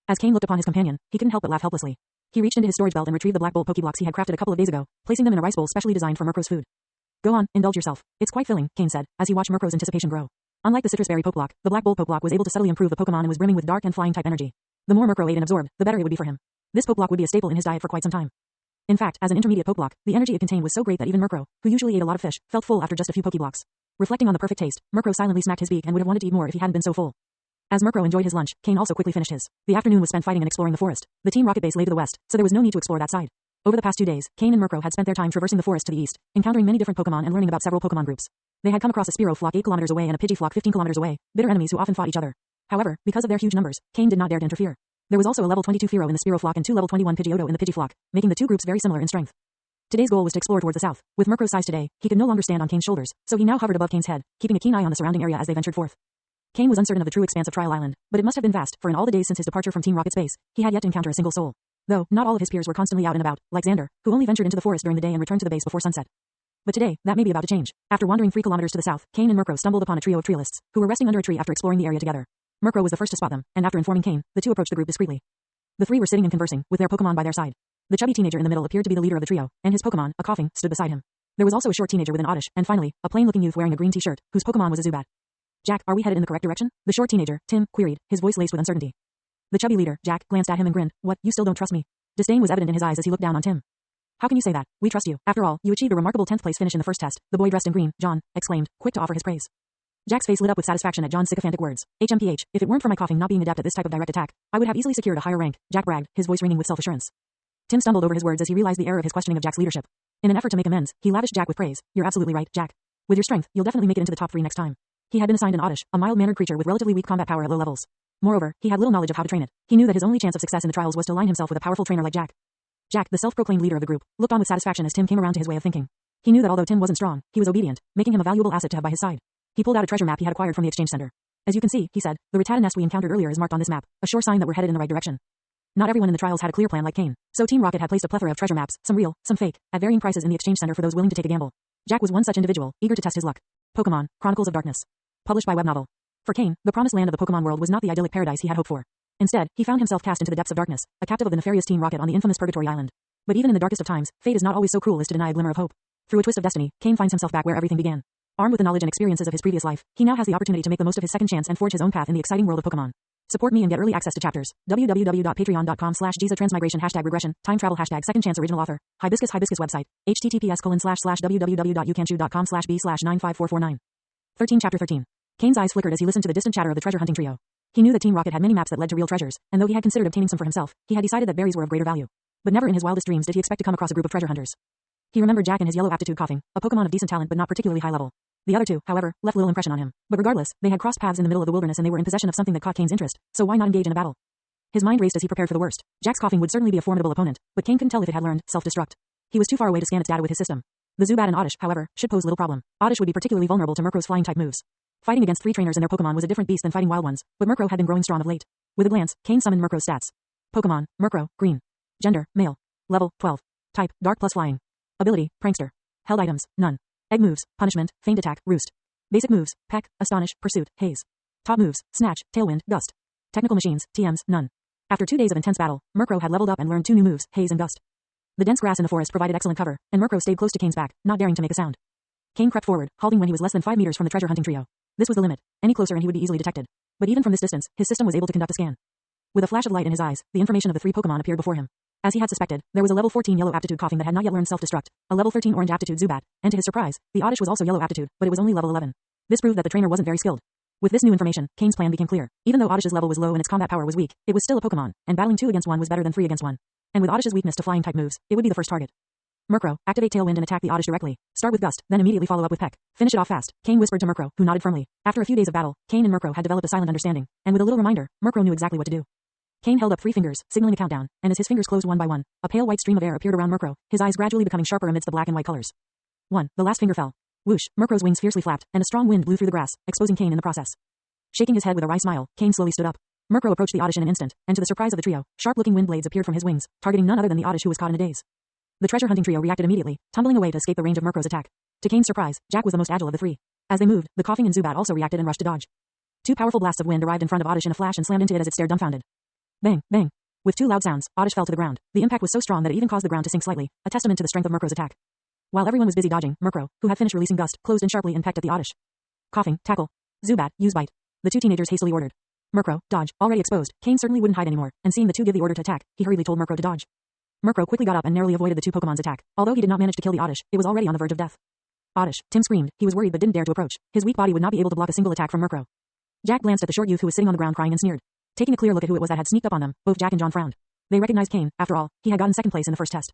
As Kane looked upon his companion, he couldn't help but laugh helplessly. He reached into his storage belt and retrieved the Black Bolt Pokeblocks he had crafted a couple of days ago, placing them in a rice bowl specially designed for Murkrow's food. Go on, indulge yourself. It's quite filling, Kane said, as he watched Murkrow's anticipation grow. Unlike the citrus berry Pokeblock, the Black Bolt Pokeblock was able to subtly improve the Pokemon and was brimming with dark and flying type energy. The more Murkrow ate and absorbed, the better it would be for him. This Pokeblock would be a staple in his diet for quite some time. In fact, as an intermediate Pokeblock, the energy it contained was so great that even Murkrow, who usually ate a lot of fish, felt full after just a few Pokeblocks. Reflecting on the perfect taste, Murkrow silently smacked his beak and would have wanted to eat more if he hadn't been so full. As Murkrow enjoyed his lunch, Kane also quickly finished his. The afternoon was spent fighting and exploring the forest. The Team Rocket base lay to the west, so there was no need to explore that side. Over the past 2 days, Kane and Murkrow had spent their time traversing the forest to the east, encountering many different Pokemon and learning about several Pokemon groups. They had come across a Spearow flock 8 kilometers away and a Pidgey flock 15 kilometers away, bitter enemies who often fought each other. However, because of their huge numbers, Kane did not dare to interfere. There was also a level 22 Fearow in the Spearow flock and 2 level 21 Pidgeotto in the Pidgey flock, making the two groups very similar in strength. Today's goal was to explore towards the south. With Murkrow's size today, he could no longer stand on Kane's shoulders, so he now hovered above Kane's head, keeping a keen eye on the surrounding area as they ventured forth. Kane was uncertain of the true expanse of Trial Island, but it must have been vast, for in all the days since his departure from Team Rocket's base, he had yet to encounter a single soul. Though, not all of his peers were constantly out and about, like Xander, who only ventured into the forest during the day and returned to the base before sunset. But today, that may be about to change. After wandering 3 kilometers to the south, Kane and Murkrow stumbled upon a trio of treelists, who were resting under a tree after exploring the area together. Murkrow was the first to spot them, and after informing Kane, the two approached the group discreetly. The three were sitting and conversing, with their Pokemon by their side. The chubby teenager in the middle appeared to be the leader of the trio, and his Pokemon, a coughing, stood beside him. There was also a short teenager with an oddish, and finally, a plain-looking youth wearing a green t-shirt, whose Pokemon was a Zubat. Jack, are we headed in the correct direction? The short teenager, Tim, queried, his voice laced with uncertainty. The chubby leader, Jack, glanced at him and grinned. What, you still don't trust me? Disdain was evident in his eyes as he looked down on Tim. How can you say that? We trust you. After all, you achieved a remarkable 10th place finish in the first test. The boy dressed in green, John, exclaimed, quick to offer his praise. Jack's face lit up with satisfaction at John's sycophantic words. HMPH, if it weren't for my coughing not being adept at this type of direct attack, I would have easily secured a higher rank, Jack bragged, his voice ringing with self-assurance. Tim stumbled over his words as he realized the error of his questioning of Jack's leadership. In an effort to make amends, he lavished Jack with praise. You're absolutely right, Jack. With your strength, you'll definitely make it into the top 3 next time. He had been assigned an oddish, a mild-mannered creature with relatively weak combat power at low levels. Moreover, he had little knowledge of how to train it. He knew that his only chance of success in the trials was to align himself with a powerful trainer like Jack. Jack, the self-proclaimed leader of the group, looked on with satisfaction as Tim came around to his way of thinking. He knew that although Tim wasn't strong, he was obedient, making him a valuable asset to have by his side. He pulled out a treasure map he had acquired from the exchange center. As you can see, he said, the Rattata nest we encountered earlier is marked on this map, a sure sign that we're headed in the right direction. Not everyone in the trials had a clear plan like Kane, so Team Rocket had placed a plethora of treasure maps, some real, some fake, at varying prices in the exchange center for those willing to take a gamble. Jack was one such individual, eager to test his luck. Pokemon, Chronicles of Darkness. Published by web novel. For Kane, the promised land of the Pokemon world was not the idyllic paradise he had hoped for. Instead, he found himself cast into the depths of darkness, a captive of the nefarious Team Rocket on the infamous Purgatory Island. But even in the darkest of times, fate is not always so cruel as to deny a glimmer of hope. Through a twist of destiny, Kane finds himself back where everything began. Armed with the knowledge and experiences of his previous life, he now has the opportunity to make the most of his second chance and forge his own path in the exciting world of Pokemon. Support me and get early access to chapters. www.patreon.com/GizaTransmigration #regression, time travel #second chance original author. Hibiscus website. https://www.youcanchew.com/b/95449. 13 Chapter 13. Kane's eyes flickered as he listened to the distant chatter of the treasure hunting trio. He knew that Team Rocket had many maps that led to real treasures, and though he had considered obtaining some for himself, he had decided that berries were of greater value. But never in his wildest dreams did he expect to come across a group of treasure hunters. He remembered Jack and his yellow aptitude coughing, a Pokemon of decent talent but not particularly high level. The other two, however, left little impression on him. But regardless, they had crossed paths in the middle of the wilderness and they were in possession of something that caught Kane's interest, so why not engage in a battle? His mind raced as he prepared for the worst. Jack's coughing would certainly be a formidable opponent, but Kane couldn't tell if it had learned self-destruct. He was too far away to scan its data with his system. The Zubat and Oddish, however, should pose little problem. Oddish would be particularly vulnerable to Murkrow's flying-type moves. Fighting against 3 trainers and their Pokemon was a different beast than fighting wild ones, but Murkrow had been growing strong of late. With a glance, Kane summoned Murkrow's stats. Pokemon, Murkrow, green. Gender, male. Level, 12. Type, dark plus flying. Ability, prankster. Held items, none. Egg moves, punishment, feigned attack, roost. Basic moves, peck, astonish, pursuit, haze. Top moves, snatch, tailwind, gust. Technical machines, TMs, none. After 2 days of intense battle, Murkrow had leveled up and learned 2 new moves, haze and gust. The dense grass in the forest provided excellent cover, and Murkrow stayed close to Kane's back, not daring to make a sound. Kane crept forward, halting when he was less than 5 meters from the treasure hunting trio. This was the limit. Any closer and he would be easily detected. But even from this distance, his system was able to conduct a scan. With a flash of light in his eyes, the information of the 3 Pokemon appeared before him. As he had suspected, there was a level 14 yellow aptitude coughing that had not yet learned self-destruct, a level 13 orange aptitude Zubat, and to his surprise, the Oddish was also yellow aptitude, but it was only level 11. This proved that the trainer wasn't very skilled. With this new information, Kane's plan became clear. Even though Oddish's level was low and its combat power was weak, it was still a Pokemon, and battling 2 against 1 was better than 3 against 1. And with Oddish's weakness to flying-type moves, it would be the first target. Murkrow, activate Tailwind and attack the Oddish directly. Start with Gust, then immediately follow up with Peck. Finish it off fast, Kane whispered to Murkrow, who nodded firmly. After a few days of battle, Kane and Murkrow had developed a silent understanding, and with a little reminder, Murkrow knew exactly what to do. Kane held up 3 fingers, signaling a countdown, and as his fingers closed one by one, a pale white stream of air appeared around Murkrow, his eyes gradually becoming sharper amidst the black and white colors. 1. The last finger fell. Whoosh, Murkrow's wings fiercely flapped, and a strong wind blew through the grass, exposing Kane in the process. Shaking his head with a wry smile, Kane slowly stood up. Murkrow approached the Oddish in an instant, and to the surprise of the trio, sharp-looking wind blades appeared from his wings, targeting none other than the Oddish who was caught in a daze. The treasure hunting trio reacted immediately, tumbling away to escape the range of Murkrow's attack. To Kane's surprise, Jack was the most agile of the 3. As they moved, the coughing and Zubat also reacted and rushed to dodge. 2 powerful blasts of wind arrived in front of Oddish in a flash and slammed into it as it stared dumbfounded. Bang, bang. With 2 loud sounds, Oddish fell to the ground. The impact was so strong that it even caused the ground to sink slightly, a testament to the strength of Murkrow's attack. While everyone was busy dodging, Murkrow, who had finished releasing Gust, closed in sharply and pecked at the Oddish. Coughing, tackle. Zubat, use bite. The 2 teenagers hastily ordered. Murkrow, dodge. Already exposed, Kane certainly wouldn't hide anymore, and seeing the 2 give the order to attack, he hurriedly told Murkrow to dodge. Murkrow quickly got up and narrowly avoided the 2 Pokemon's attack. Although he did not manage to kill the Oddish, it was already on the verge of death. Oddish, Tim screamed. He was worried but didn't dare to approach. His weak body would not be able to block a single attack from Murkrow. Jack glanced at the short youth who was sitting on the ground crying and sneered. Taking a clear look at who it was that had sneaked up on them, both Jack and John frowned. They recognized Kane. After all, he had gotten second place in the first test.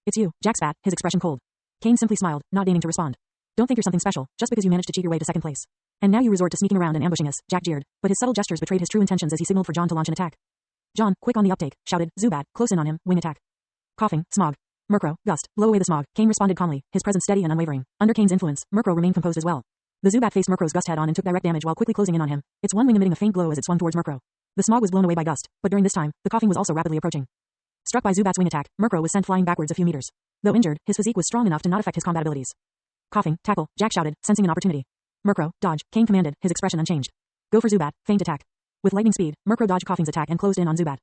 It's you, Jack spat, his expression cold. Kane simply smiled, not deigning to respond. Don't think you're something special, just because you managed to cheat your way to second place. And now you resort to sneaking around and ambushing us, Jack jeered, but his subtle gestures betrayed his true intentions as he signaled for John to launch an attack. John, quick on the uptake, shouted, Zubat, close in on him, wing attack. Coughing, smog. Murkrow, Gust, blow away the smog. Kane responded calmly, his presence steady and unwavering. Under Kane's influence, Murkrow remained composed as well. The Zubat faced Murkrow's Gust head on and took direct damage while quickly closing in on him, its one wing emitting a faint glow as it swung towards Murkrow. The smog was blown away by Gust, but during this time, the coughing was also rapidly approaching. Struck by Zubat's wing attack, Murkrow was sent flying backwards a few meters. Though injured, his physique was strong enough to not affect his combat abilities. Coughing, tackle, Jack shouted, sensing an opportunity. Murkrow, dodge, Kane commanded, his expression unchanged. Go for Zubat, feigned attack. With lightning speed, Murkrow dodged Coughing's attack and closed in on Zubat.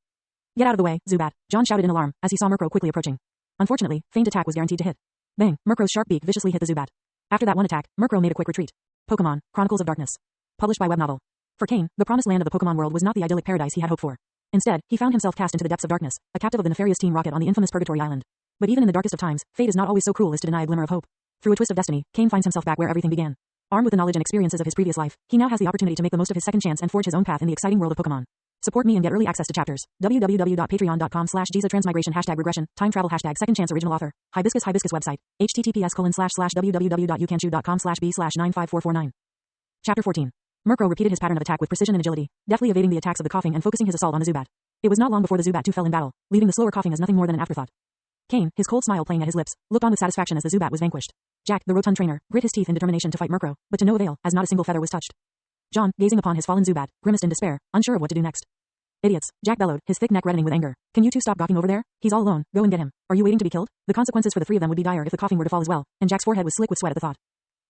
Get out of the way, Zubat, John shouted in alarm as he saw Murkrow quickly approaching. Unfortunately, feigned attack was guaranteed to hit. Bang, Murkrow's sharp beak viciously hit the Zubat. After that one attack, Murkrow made a quick retreat. Pokemon, Chronicles of Darkness. Published by web novel. For Kane, the promised land of the Pokemon world was not the idyllic paradise he had hoped for. Instead, he found himself cast into the depths of darkness, a captive of the nefarious Team Rocket on the infamous Purgatory Island. But even in the darkest of times, fate is not always so cruel as to deny a glimmer of hope. Through a twist of destiny, Kane finds himself back where everything began. Armed with the knowledge and experiences of his previous life, he now has the opportunity to make the most of his second chance and forge his own path in the exciting world of Pokemon. Support me and get early access to chapters. www.patreon.com/GizaTransmigration #regression, time travel #second chance original author. Hibiscus website. https://www.youcanchew.com/b/95449. Chapter 14. Murkrow repeated his pattern of attack with precision and agility, deftly evading the attacks of the coughing and focusing his assault on the Zubat. It was not long before the Zubat too fell in battle, leaving the slower coughing as nothing more than an afterthought. Kane, his cold smile playing at his lips, looked on with satisfaction as the Zubat was vanquished. Jack, the rotund trainer, grit his teeth in determination to fight Murkrow, but to no avail, as not a single feather was touched. John, gazing upon his fallen Zubat, grimaced in despair, unsure of what to do next. Idiots, Jack bellowed, his thick neck reddening with anger. Can you two stop gawking over there? He's all alone, go and get him. Are you waiting to be killed? The consequences for the 3 of them would be dire if the coughing were to fall as well, and Jack's forehead was slick with sweat at the thought.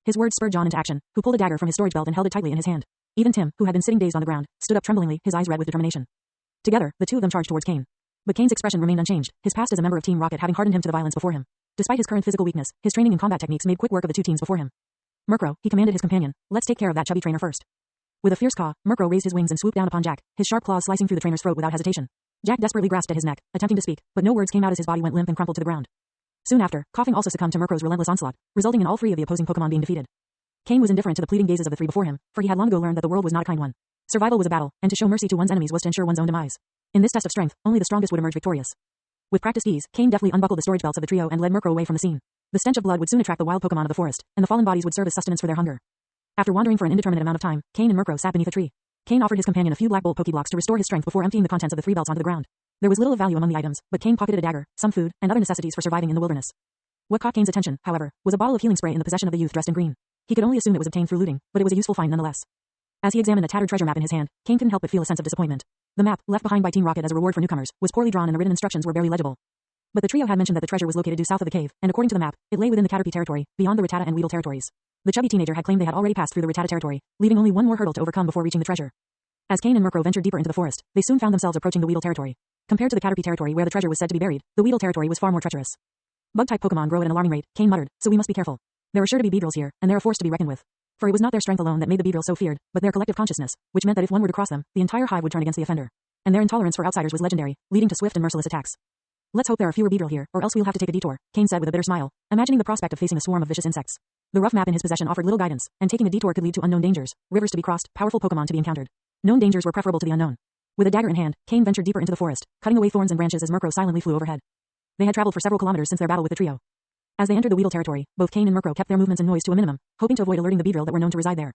His words spurred John into action, who pulled a dagger from his storage belt and held it tightly in his hand. Even Tim, who had been sitting dazed on the ground, stood up tremblingly, his eyes red with determination. Together, the two of them charged towards Kane. But Kane's expression remained unchanged, his past as a member of Team Rocket having hardened him to the violence before him. Despite his current physical weakness, his training in combat techniques made quick work of the two teens before him. Murkrow, he commanded his companion, let's take care of that chubby trainer first. With a fierce caw, Murkrow raised his wings and swooped down upon Jack, his sharp claws slicing through the trainer's throat without hesitation. Jack desperately grasped at his neck, attempting to speak, but no words came out as his body went limp and crumpled to the ground. Soon after, Coughing also succumbed to Murkrow's relentless onslaught, resulting in all three of the opposing Pokémon being defeated. Kane was indifferent to the pleading gazes of the three before him, for he had long ago learned that the world was not a kind one. Survival was a battle, and to show mercy to one's enemies was to ensure one's own demise. In this test of strength, only the strongest would emerge victorious. With practiced ease, Kane deftly unbuckled the storage belts of the trio and led Murkrow away from the scene. The stench of blood would soon attract the wild Pokémon of the forest, and the fallen bodies would serve as sustenance for their hunger. After wandering for an indeterminate amount of time, Kane and Murkrow sat beneath a tree. Kane offered his companion a few Black Bolt Pokéblocks to restore his strength before emptying the contents of the three belts onto the ground. There was little of value among the items, but Kane pocketed a dagger, some food, and other necessities for surviving in the wilderness. What caught Kane's attention, however, was a bottle of healing spray in the possession of a youth dressed in green. He could only assume it was obtained through looting, but it was a useful find nonetheless. As he examined the tattered treasure map in his hand, Kane couldn't help but feel a sense of disappointment. The map, left behind by Team Rocket as a reward for newcomers, was poorly drawn and the written instructions were barely legible. But the trio had mentioned that the treasure was located due south of the cave, and according to the map, it lay within the Caterpie territory, beyond the Rattata and Weedle territories. The chubby teenager had claimed they had already passed through the Rattata territory, leaving only one more hurdle to overcome before reaching the treasure. As Kane and Murkrow ventured deeper into the forest, they soon found themselves approaching the Weedle territory. Compared to the Caterpie territory where the treasure was said to be buried, the Weedle territory was far more treacherous. Bug-type Pokémon grow at an alarming rate, Kane muttered, so we must be careful. There are sure to be Beedrills here, and they're a force to be reckoned with. For it was not their strength alone that made the Beedrill so feared, but their collective consciousness, which meant that if one were to cross them, the entire hive would turn against the offender. And their intolerance for outsiders was legendary, leading to swift and merciless attacks. Let's hope there are fewer Beedrill here, or else we'll have to take a detour, Kane said with a bitter smile, imagining the prospect of facing a swarm of vicious insects. The rough map in his possession offered little guidance, and taking a detour could lead to unknown dangers, rivers to be crossed, powerful Pokémon to be encountered. Known dangers were preferable to the unknown. With a dagger in hand, Kane ventured deeper into the forest, cutting away thorns and branches as Murkrow silently flew overhead. They had traveled for several kilometers since their battle with the trio. As they entered the Weedle territory, both Kane and Murkrow kept their movements and noise to a minimum, hoping to avoid alerting the Beedrill that were known to reside there.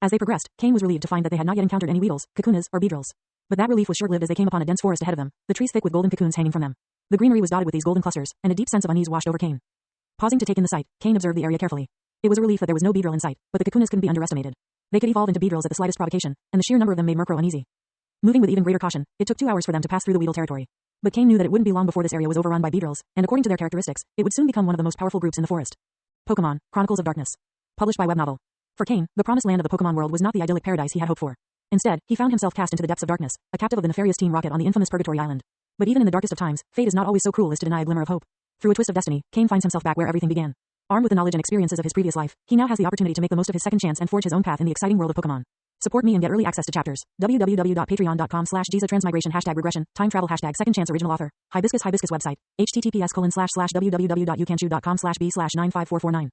As they progressed, Kane was relieved to find that they had not yet encountered any Weedles, Kakunas, or Beedrills. But that relief was short-lived as they came upon a dense forest ahead of them, the trees thick with golden cocoons hanging from them. The greenery was dotted with these golden clusters, and a deep sense of unease washed over Kane. Pausing to take in the sight, Kane observed the area carefully. It was a relief that there was no Beedrill in sight, but the Kakunas couldn't be underestimated. They could evolve into Beedrills at the slightest provocation, and the sheer number of them made Murkrow uneasy. Moving with even greater caution, it took 2 hours for them to pass through the Weedle territory. But Kane knew that it wouldn't be long before this area was overrun by Beedrills, and according to their characteristics, it would soon become one of the most powerful groups in the forest. Pokémon, Chronicles of Darkness. Published by web novel. For Kane, the promised land of the Pokémon world was not the idyllic paradise he had hoped for. Instead, he found himself cast into the depths of darkness, a captive of the nefarious Team Rocket on the infamous Purgatory Island. But even in the darkest of times, fate is not always so cruel as to deny a glimmer of hope. Through a twist of destiny, Kane finds himself back where everything began. Armed with the knowledge and experiences of his previous life, he now has the opportunity to make the most of his second chance and forge his own path in the exciting world of Pokémon. Support me and get early access to chapters. www.patreon.com/GizaTransmigration #regression, time travel #second chance original author. Hibiscus website. https://www.youcanchew.com/b/95449.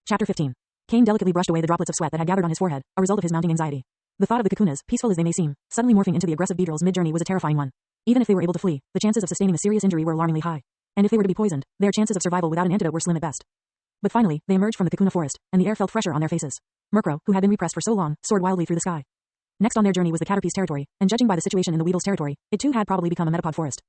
Chapter 15. Kane delicately brushed away the droplets of sweat that had gathered on his forehead, a result of his mounting anxiety. The thought of the Kakunas, peaceful as they may seem, suddenly morphing into the aggressive Beedrills mid-journey was a terrifying one. Even if they were able to flee, the chances of sustaining a serious injury were alarmingly high. And if they were to be poisoned, their chances of survival without an antidote were slim at best. But finally, they emerged from the Kakuna forest, and the air felt fresher on their faces. Murkrow, who had been repressed for so long, soared wildly through the sky. Next on their journey was the Caterpie's territory, and judging by the situation in the Weedle's territory, it too had probably become a Metapod forest.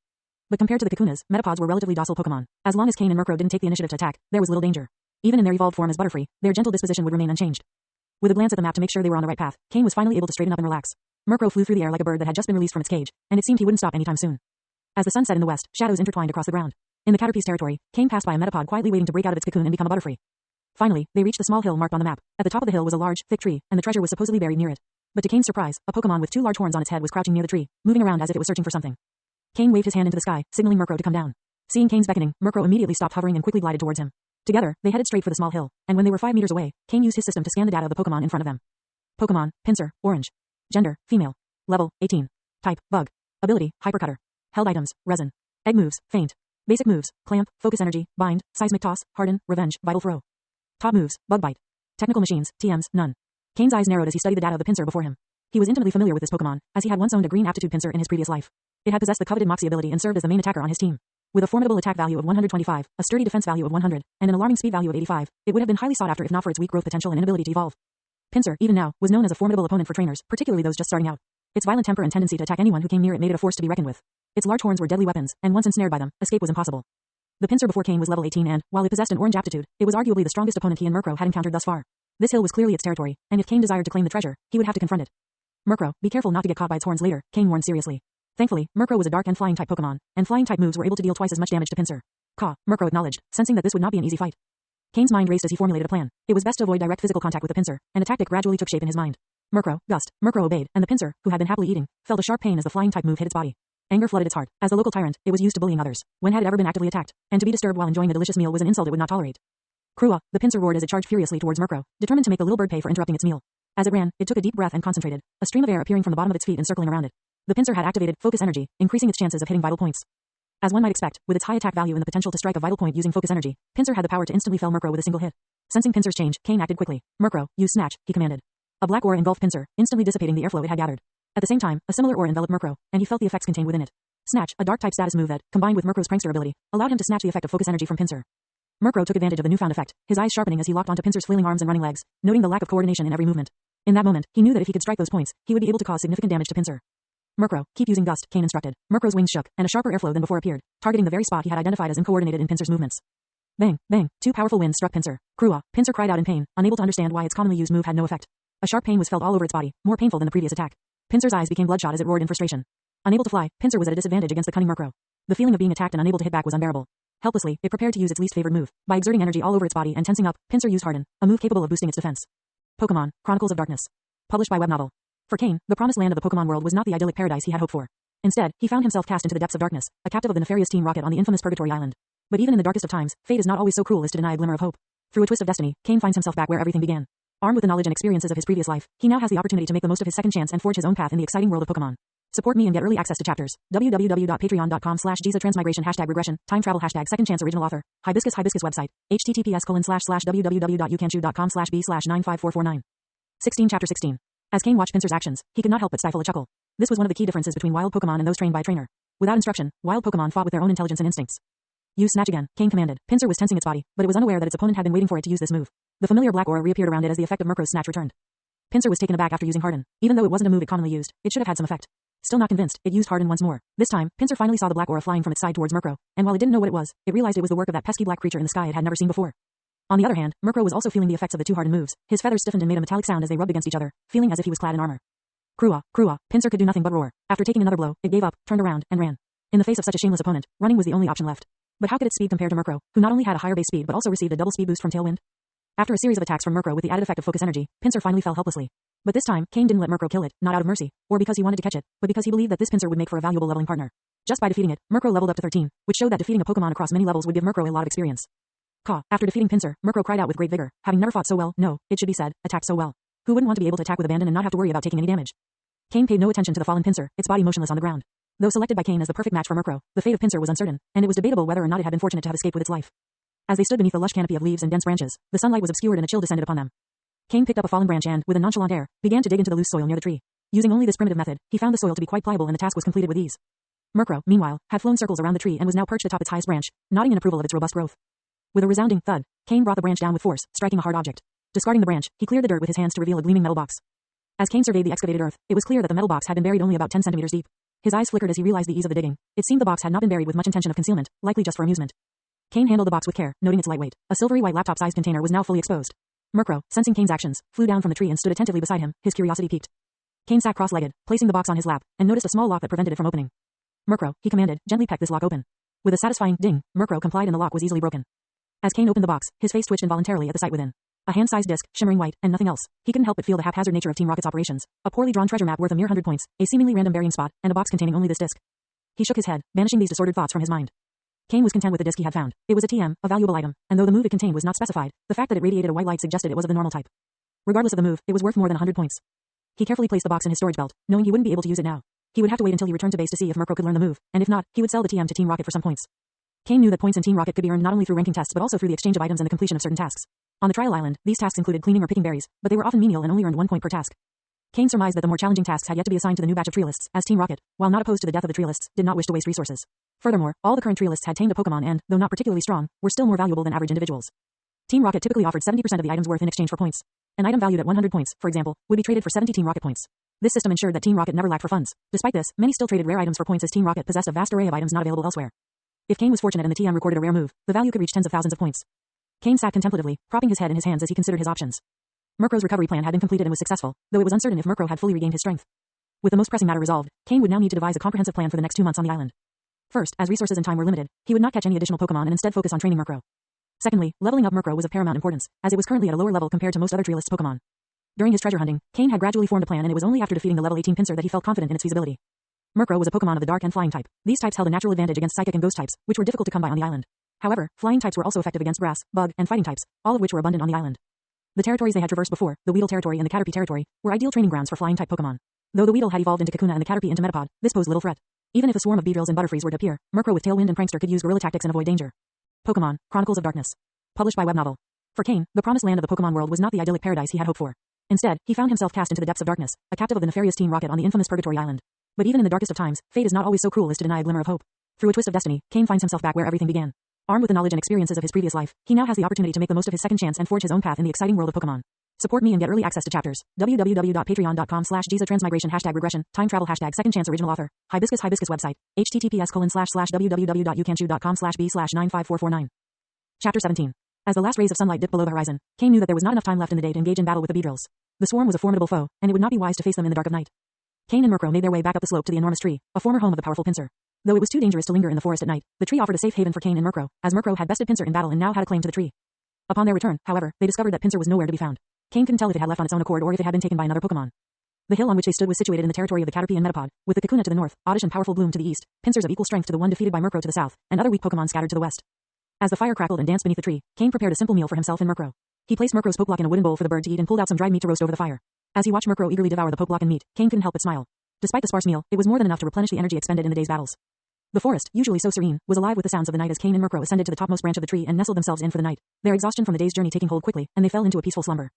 But compared to the Kakunas, Metapods were relatively docile Pokémon. As long as Kane and Murkrow didn't take the initiative to attack, there was little danger. Even in their evolved form as Butterfree, their gentle disposition would remain unchanged. With a glance at the map to make sure they were on the right path, Kane was finally able to straighten up and relax. Murkrow flew through the air like a bird that had just been released from its cage, and it seemed he wouldn't stop anytime soon. As the sun set in the west, shadows intertwined across the ground. In the Caterpie's territory, Kane passed by a Metapod quietly waiting to break out of its cocoon and become a Butterfree. Finally, they reached the small hill marked on the map. At the top of the hill was a large, thick tree, and the treasure was supposedly buried near it. But to Kane's surprise, a Pokémon with 2 large horns on its head was crouching near the tree, moving around as if it was searching for something. Kane waved his hand into the sky, signaling Murkrow to come down. Seeing Kane's beckoning, Murkrow immediately stopped hovering and quickly glided towards him. Together, they headed straight for the small hill, and when they were 5 meters away, Kane used his system to scan the data of the Pokémon in front of them. Pokémon, Pinsir, Orange. Gender, Female. Level, 18. Type, Bug. Ability, Hypercutter. Held items, Resin. Egg moves, Faint. Basic moves, Clamp, Focus Energy, Bind, Seismic Toss, Harden, Revenge, Vital Throw. Top moves, Bug Bite. Technical machines, TMs, none. Kane's eyes narrowed as he studied the data of the Pinsir before him. He was intimately familiar with this Pokémon, as he had once owned a green aptitude Pinsir in his previous life. It had possessed the coveted Moxie ability and served as the main attacker on his team. With a formidable attack value of 125, a sturdy defense value of 100, and an alarming speed value of 85, it would have been highly sought after if not for its weak growth potential and inability to evolve. Pinsir, even now, was known as a formidable opponent for trainers, particularly those just starting out. Its violent temper and tendency to attack anyone who came near it made it a force to be reckoned with. Its large horns were deadly weapons, and once ensnared by them, escape was impossible. The Pinsir before Kane was level 18 and, while it possessed an orange aptitude, it was arguably the strongest opponent he and Murkrow had encountered thus far. This hill was clearly its territory, and if Kane desired to claim the treasure, he would have to confront it. Murkrow, be careful not to get caught by its horns later, Kane warned seriously. Thankfully, Murkrow was a dark and flying type Pokémon, and flying type moves were able to deal twice as much damage to Pinsir. Caw, Murkrow acknowledged, sensing that this would not be an easy fight. Kane's mind raced as he formulated a plan. It was best to avoid direct physical contact with the pincer, and a tactic gradually took shape in his mind. Murkrow, Gust. Murkrow obeyed, and the pincer, who had been happily eating, felt a sharp pain as the flying type move hit its body. Anger flooded its heart. As the local tyrant, it was used to bullying others. When had it ever been actively attacked? And to be disturbed while enjoying a delicious meal was an insult it would not tolerate. Krua, the pincer roared as it charged furiously towards Murkrow, determined to make the little bird pay for interrupting its meal. As it ran, it took a deep breath and concentrated, a stream of air appearing from the bottom of its feet and circling around it. The pincer had activated focus energy, increasing its chances of hitting vital points. As one might expect, with its high attack value and the potential to strike a vital point using focus energy, pincer had the power to instantly fell Murkrow with a single hit. Sensing pincer's change, Kane acted quickly. Murkrow, use snatch, he commanded. A black aura engulfed pincer, instantly dissipating the airflow it had gathered. At the same time, a similar aura enveloped Murkrow, and he felt the effects contained within it. Snatch, a dark type status move that, combined with Murkrow's prankster ability, allowed him to snatch the effect of focus energy from pincer. Murkrow took advantage of the newfound effect, his eyes sharpening as he locked onto pincer's flailing arms and running legs, noting the lack of coordination in every movement. In that moment, he knew that if he could strike those points, he would be able to cause significant damage to pincer. Murkrow, keep using Gust, Kane instructed. Murkrow's wings shook, and a sharper airflow than before appeared, targeting the very spot he had identified as uncoordinated in pincer's movements. Bang, bang, two powerful winds struck pincer. Krua, pincer cried out in pain, unable to understand why its commonly used move had no effect. A sharp pain was felt all over its body, more painful than the previous attack. Pincer's eyes became bloodshot as it roared in frustration. Unable to fly, pincer was at a disadvantage against the cunning Murkrow. The feeling of being attacked and unable to hit back was unbearable. Helplessly, it prepared to use its least favored move. By exerting energy all over its body and tensing up, pincer used Harden, a move capable of boosting its defense. Pokemon, Chronicles of Darkness. Published by web novel. For Kane, the promised land of the Pokemon world was not the idyllic paradise he had hoped for. Instead, he found himself cast into the depths of darkness, a captive of the nefarious Team Rocket on the infamous Purgatory Island. But even in the darkest of times, fate is not always so cruel as to deny a glimmer of hope. Through a twist of destiny, Kane finds himself back where everything began. Armed with the knowledge and experiences of his previous life, he now has the opportunity to make the most of his second chance and forge his own path in the exciting world of Pokemon. Support me and get early access to chapters. www.patreon.com/GizaTransmigration #regression time travel #second chance original author. Hibiscus website. https://www.youcanchew.com/b/95449. 16 Chapter 16. As Kane watched pincer's actions, he could not help but stifle a chuckle. This was one of the key differences between wild Pokemon and those trained by a trainer. Without instruction, wild Pokemon fought with their own intelligence and instincts. Use Snatch again, Kane commanded. Pincer was tensing its body, but it was unaware that its opponent had been waiting for it to use this move. The familiar black aura reappeared around it as the effect of Murkrow's Snatch returned. Pincer was taken aback after using Harden. Even though it wasn't a move it commonly used, it should have had some effect. Still not convinced, it used Harden once more. This time, Pincer finally saw the black aura flying from its side towards Murkrow, and while it didn't know what it was, it realized it was the work of that pesky black creature in the sky it had never seen before. On the other hand, Murkrow was also feeling the effects of the two Harden moves. His feathers stiffened and made a metallic sound as they rubbed against each other, feeling as if he was clad in armor. Krua, Krua, Pincer could do nothing but roar. After taking another blow, it gave up, turned around, and ran. In the face of such a shameless opponent, running was the only option left. But how could its speed compare to Murkrow, who not only had a higher base speed but also received a double speed boost from Tailwind? After a series of attacks from Murkrow with the added effect of focus energy, Pincer finally fell helplessly. But this time, Kane didn't let Murkrow kill it, not out of mercy, or because he wanted to catch it, but because he believed that this Pincer would make for a valuable leveling partner. Just by defeating it, Murkrow leveled up to 13, which showed that defeating a Pokemon across many levels would give Murkrow a lot of experience. Caw. After defeating Pincer, Murkrow cried out with great vigor, having never fought so well, no, it should be said, attacked so well. Who wouldn't want to be able to attack with abandon and not have to worry about taking any damage? Kane paid no attention to the fallen Pincer, its body motionless on the ground. Though selected by Kane as the perfect match for Murkrow, the fate of Pincer was uncertain, and it was debatable whether or not it had been fortunate to have escaped with its life. As they stood beneath the lush canopy of leaves and dense branches, the sunlight was obscured and a chill descended upon them. Kane picked up a fallen branch and, with a nonchalant air, began to dig into the loose soil near the tree. Using only this primitive method, he found the soil to be quite pliable and the task was completed with ease. Murkrow, meanwhile, had flown circles around the tree and was now perched atop its highest branch, nodding in approval of its robust growth. With a resounding thud, Kane brought the branch down with force, striking a hard object. Discarding the branch, he cleared the dirt with his hands to reveal a gleaming metal box. As Kane surveyed the excavated earth, it was clear that the metal box had been buried only about 10 centimeters deep. His eyes flickered as he realized the ease of the digging. It seemed the box had not been buried with much intention of concealment, likely just for amusement. Kane handled the box with care, noting its lightweight. A silvery white laptop-sized container was now fully exposed. Murkrow, sensing Kane's actions, flew down from the tree and stood attentively beside him, his curiosity piqued. Kane sat cross-legged, placing the box on his lap, and noticed a small lock that prevented it from opening. Murkrow, he commanded, gently peck this lock open. With a satisfying ding, Murkrow complied and the lock was easily broken. As Kane opened the box, his face twitched involuntarily at the sight within. A hand-sized disc, shimmering white, and nothing else. He couldn't help but feel the haphazard nature of Team Rocket's operations. A poorly drawn treasure map worth a mere 100 points, a seemingly random burying spot, and a box containing only this disc. He shook his head, banishing these disordered thoughts from his mind. Kane was content with the disc he had found. It was a TM, a valuable item, and though the move it contained was not specified, the fact that it radiated a white light suggested it was of the normal type. Regardless of the move, it was worth more than 100 points. He carefully placed the box in his storage belt, knowing he wouldn't be able to use it now. He would have to wait until he returned to base to see if Murkrow could learn the move, and if not, he would sell the TM to Team Rocket for some points. Kane knew that points in Team Rocket could be earned not only through ranking tests but also through the exchange of items and the completion of certain tasks. On the trial island, these tasks included cleaning or picking berries, but they were often menial and only earned 1 point per task. Kane surmised that the more challenging tasks had yet to be assigned to the new batch of trialists, as Team Rocket, while not opposed to the death of the trialists, did not wish to waste resources. Furthermore, all the current trialists had tamed a Pokemon and, though not particularly strong, were still more valuable than average individuals. Team Rocket typically offered 70% of the item's worth in exchange for points. An item valued at 100 points, for example, would be traded for 70 Team Rocket points. This system ensured that Team Rocket never lacked for funds. Despite this, many still traded rare items for points as Team Rocket possessed a vast array of items not available elsewhere. If Kane was fortunate and the TM recorded a rare move, the value could reach tens of thousands of points. Kane sat contemplatively, propping his head in his hands as he considered his options. Murkrow's recovery plan had been completed and was successful, though it was uncertain if Murkrow had fully regained his strength. With the most pressing matter resolved, Kane would now need to devise a comprehensive plan for the next 2 months on the island. First, as resources and time were limited, he would not catch any additional Pokemon and instead focus on training Murkrow. Secondly, leveling up Murkrow was of paramount importance, as it was currently at a lower level compared to most other treelists Pokemon. During his treasure hunting, Kane had gradually formed a plan, and it was only after defeating the level 18 Pinsir that he felt confident in its feasibility. Murkrow was a Pokemon of the dark and flying type. These types held a natural advantage against psychic and ghost types, which were difficult to come by on the island. However, flying types were also effective against grass, bug, and fighting types, all of which were abundant on the island. The territories they had traversed before, the Weedle territory and the Caterpie territory, were ideal training grounds for flying-type Pokemon. Though the Weedle had evolved into Kakuna and the Caterpie into Metapod, this posed little threat. Even if a swarm of Beedrills and Butterfrees were to appear, Murkrow with Tailwind and Prankster could use guerrilla tactics and avoid danger. Pokemon, Chronicles of Darkness. Published by web novel. For Kane, the promised land of the Pokemon world was not the idyllic paradise he had hoped for. Instead, he found himself cast into the depths of darkness, a captive of the nefarious Team Rocket on the infamous Purgatory Island. But even in the darkest of times, fate is not always so cruel as to deny a glimmer of hope. Through a twist of destiny, Kane finds himself back where everything began. Armed with the knowledge and experiences of his previous life, he now has the opportunity to make the most of his second chance and forge his own path in the exciting world of Pokemon. Support me and get early access to chapters. www.patreon.com/GizaTransmigration #regression, time travel #second chance original author. Hibiscus website. https://www.youcanchew.com/b/95449. Chapter 17. As the last rays of sunlight dipped below the horizon, Kane knew that there was not enough time left in the day to engage in battle with the Beedrills. The swarm was a formidable foe, and it would not be wise to face them in the dark of night. Kane and Murkrow made their way back up the slope to the enormous tree, a former home of the powerful Pinsir. Though it was too dangerous to linger in the forest at night, the tree offered a safe haven for Kane and Murkrow, as Murkrow had bested Pinsir in battle and now had a claim to the tree. Upon their return, however, they discovered that Pinsir was nowhere to be found. Kane couldn't tell if it had left on its own accord or if it had been taken by another Pokemon. The hill on which they stood was situated in the territory of the Caterpie and Metapod, with the Kakuna to the north, Oddish and powerful Bloom to the east, Pinsirs of equal strength to the one defeated by Murkrow to the south, and other weak Pokemon scattered to the west. As the fire crackled and danced beneath the tree, Kane prepared a simple meal for himself and Murkrow. He placed Murkrow's pokeblock in a wooden bowl for the bird to eat and pulled out some dried meat to roast over the fire. As he watched Murkrow eagerly devour the pokeblock and meat, Kane couldn't help but smile. Despite the sparse meal, it was more than enough to replenish the energy expended in the day's battles. The forest, usually so serene, was alive with the sounds of the night as Kane and Murkrow ascended to the topmost branch of the tree and nestled themselves in for the night, their exhaustion from the day's journey taking hold quickly, and they fell into a peaceful slumber.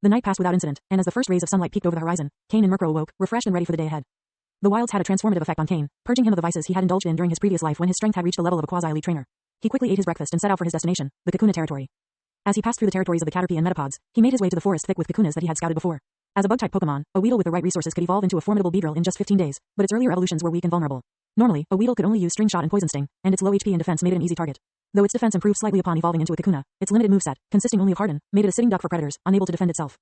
The night passed without incident, and as the first rays of sunlight peeked over the horizon, Kane and Murkrow awoke, refreshed and ready for the day ahead. The wilds had a transformative effect on Kane, purging him of the vices he had indulged in during his previous life when his strength had reached the level of a quasi-elite trainer. He quickly ate his breakfast and set out for his destination, the Kakuna territory. As he passed through the territories of the Caterpie and Metapods, he made his way to the forest thick with Kakunas that he had scouted before. As a bug-type Pokemon, a Weedle with the right resources could evolve into a formidable Beedrill in just 15 days, but its earlier evolutions were weak and vulnerable. Normally, a Weedle could only use String Shot and Poison Sting, and its low HP and defense made it an easy target. Though its defense improved slightly upon evolving into a Kakuna, its limited moveset, consisting only of Harden, made it a sitting duck for predators, unable to defend itself.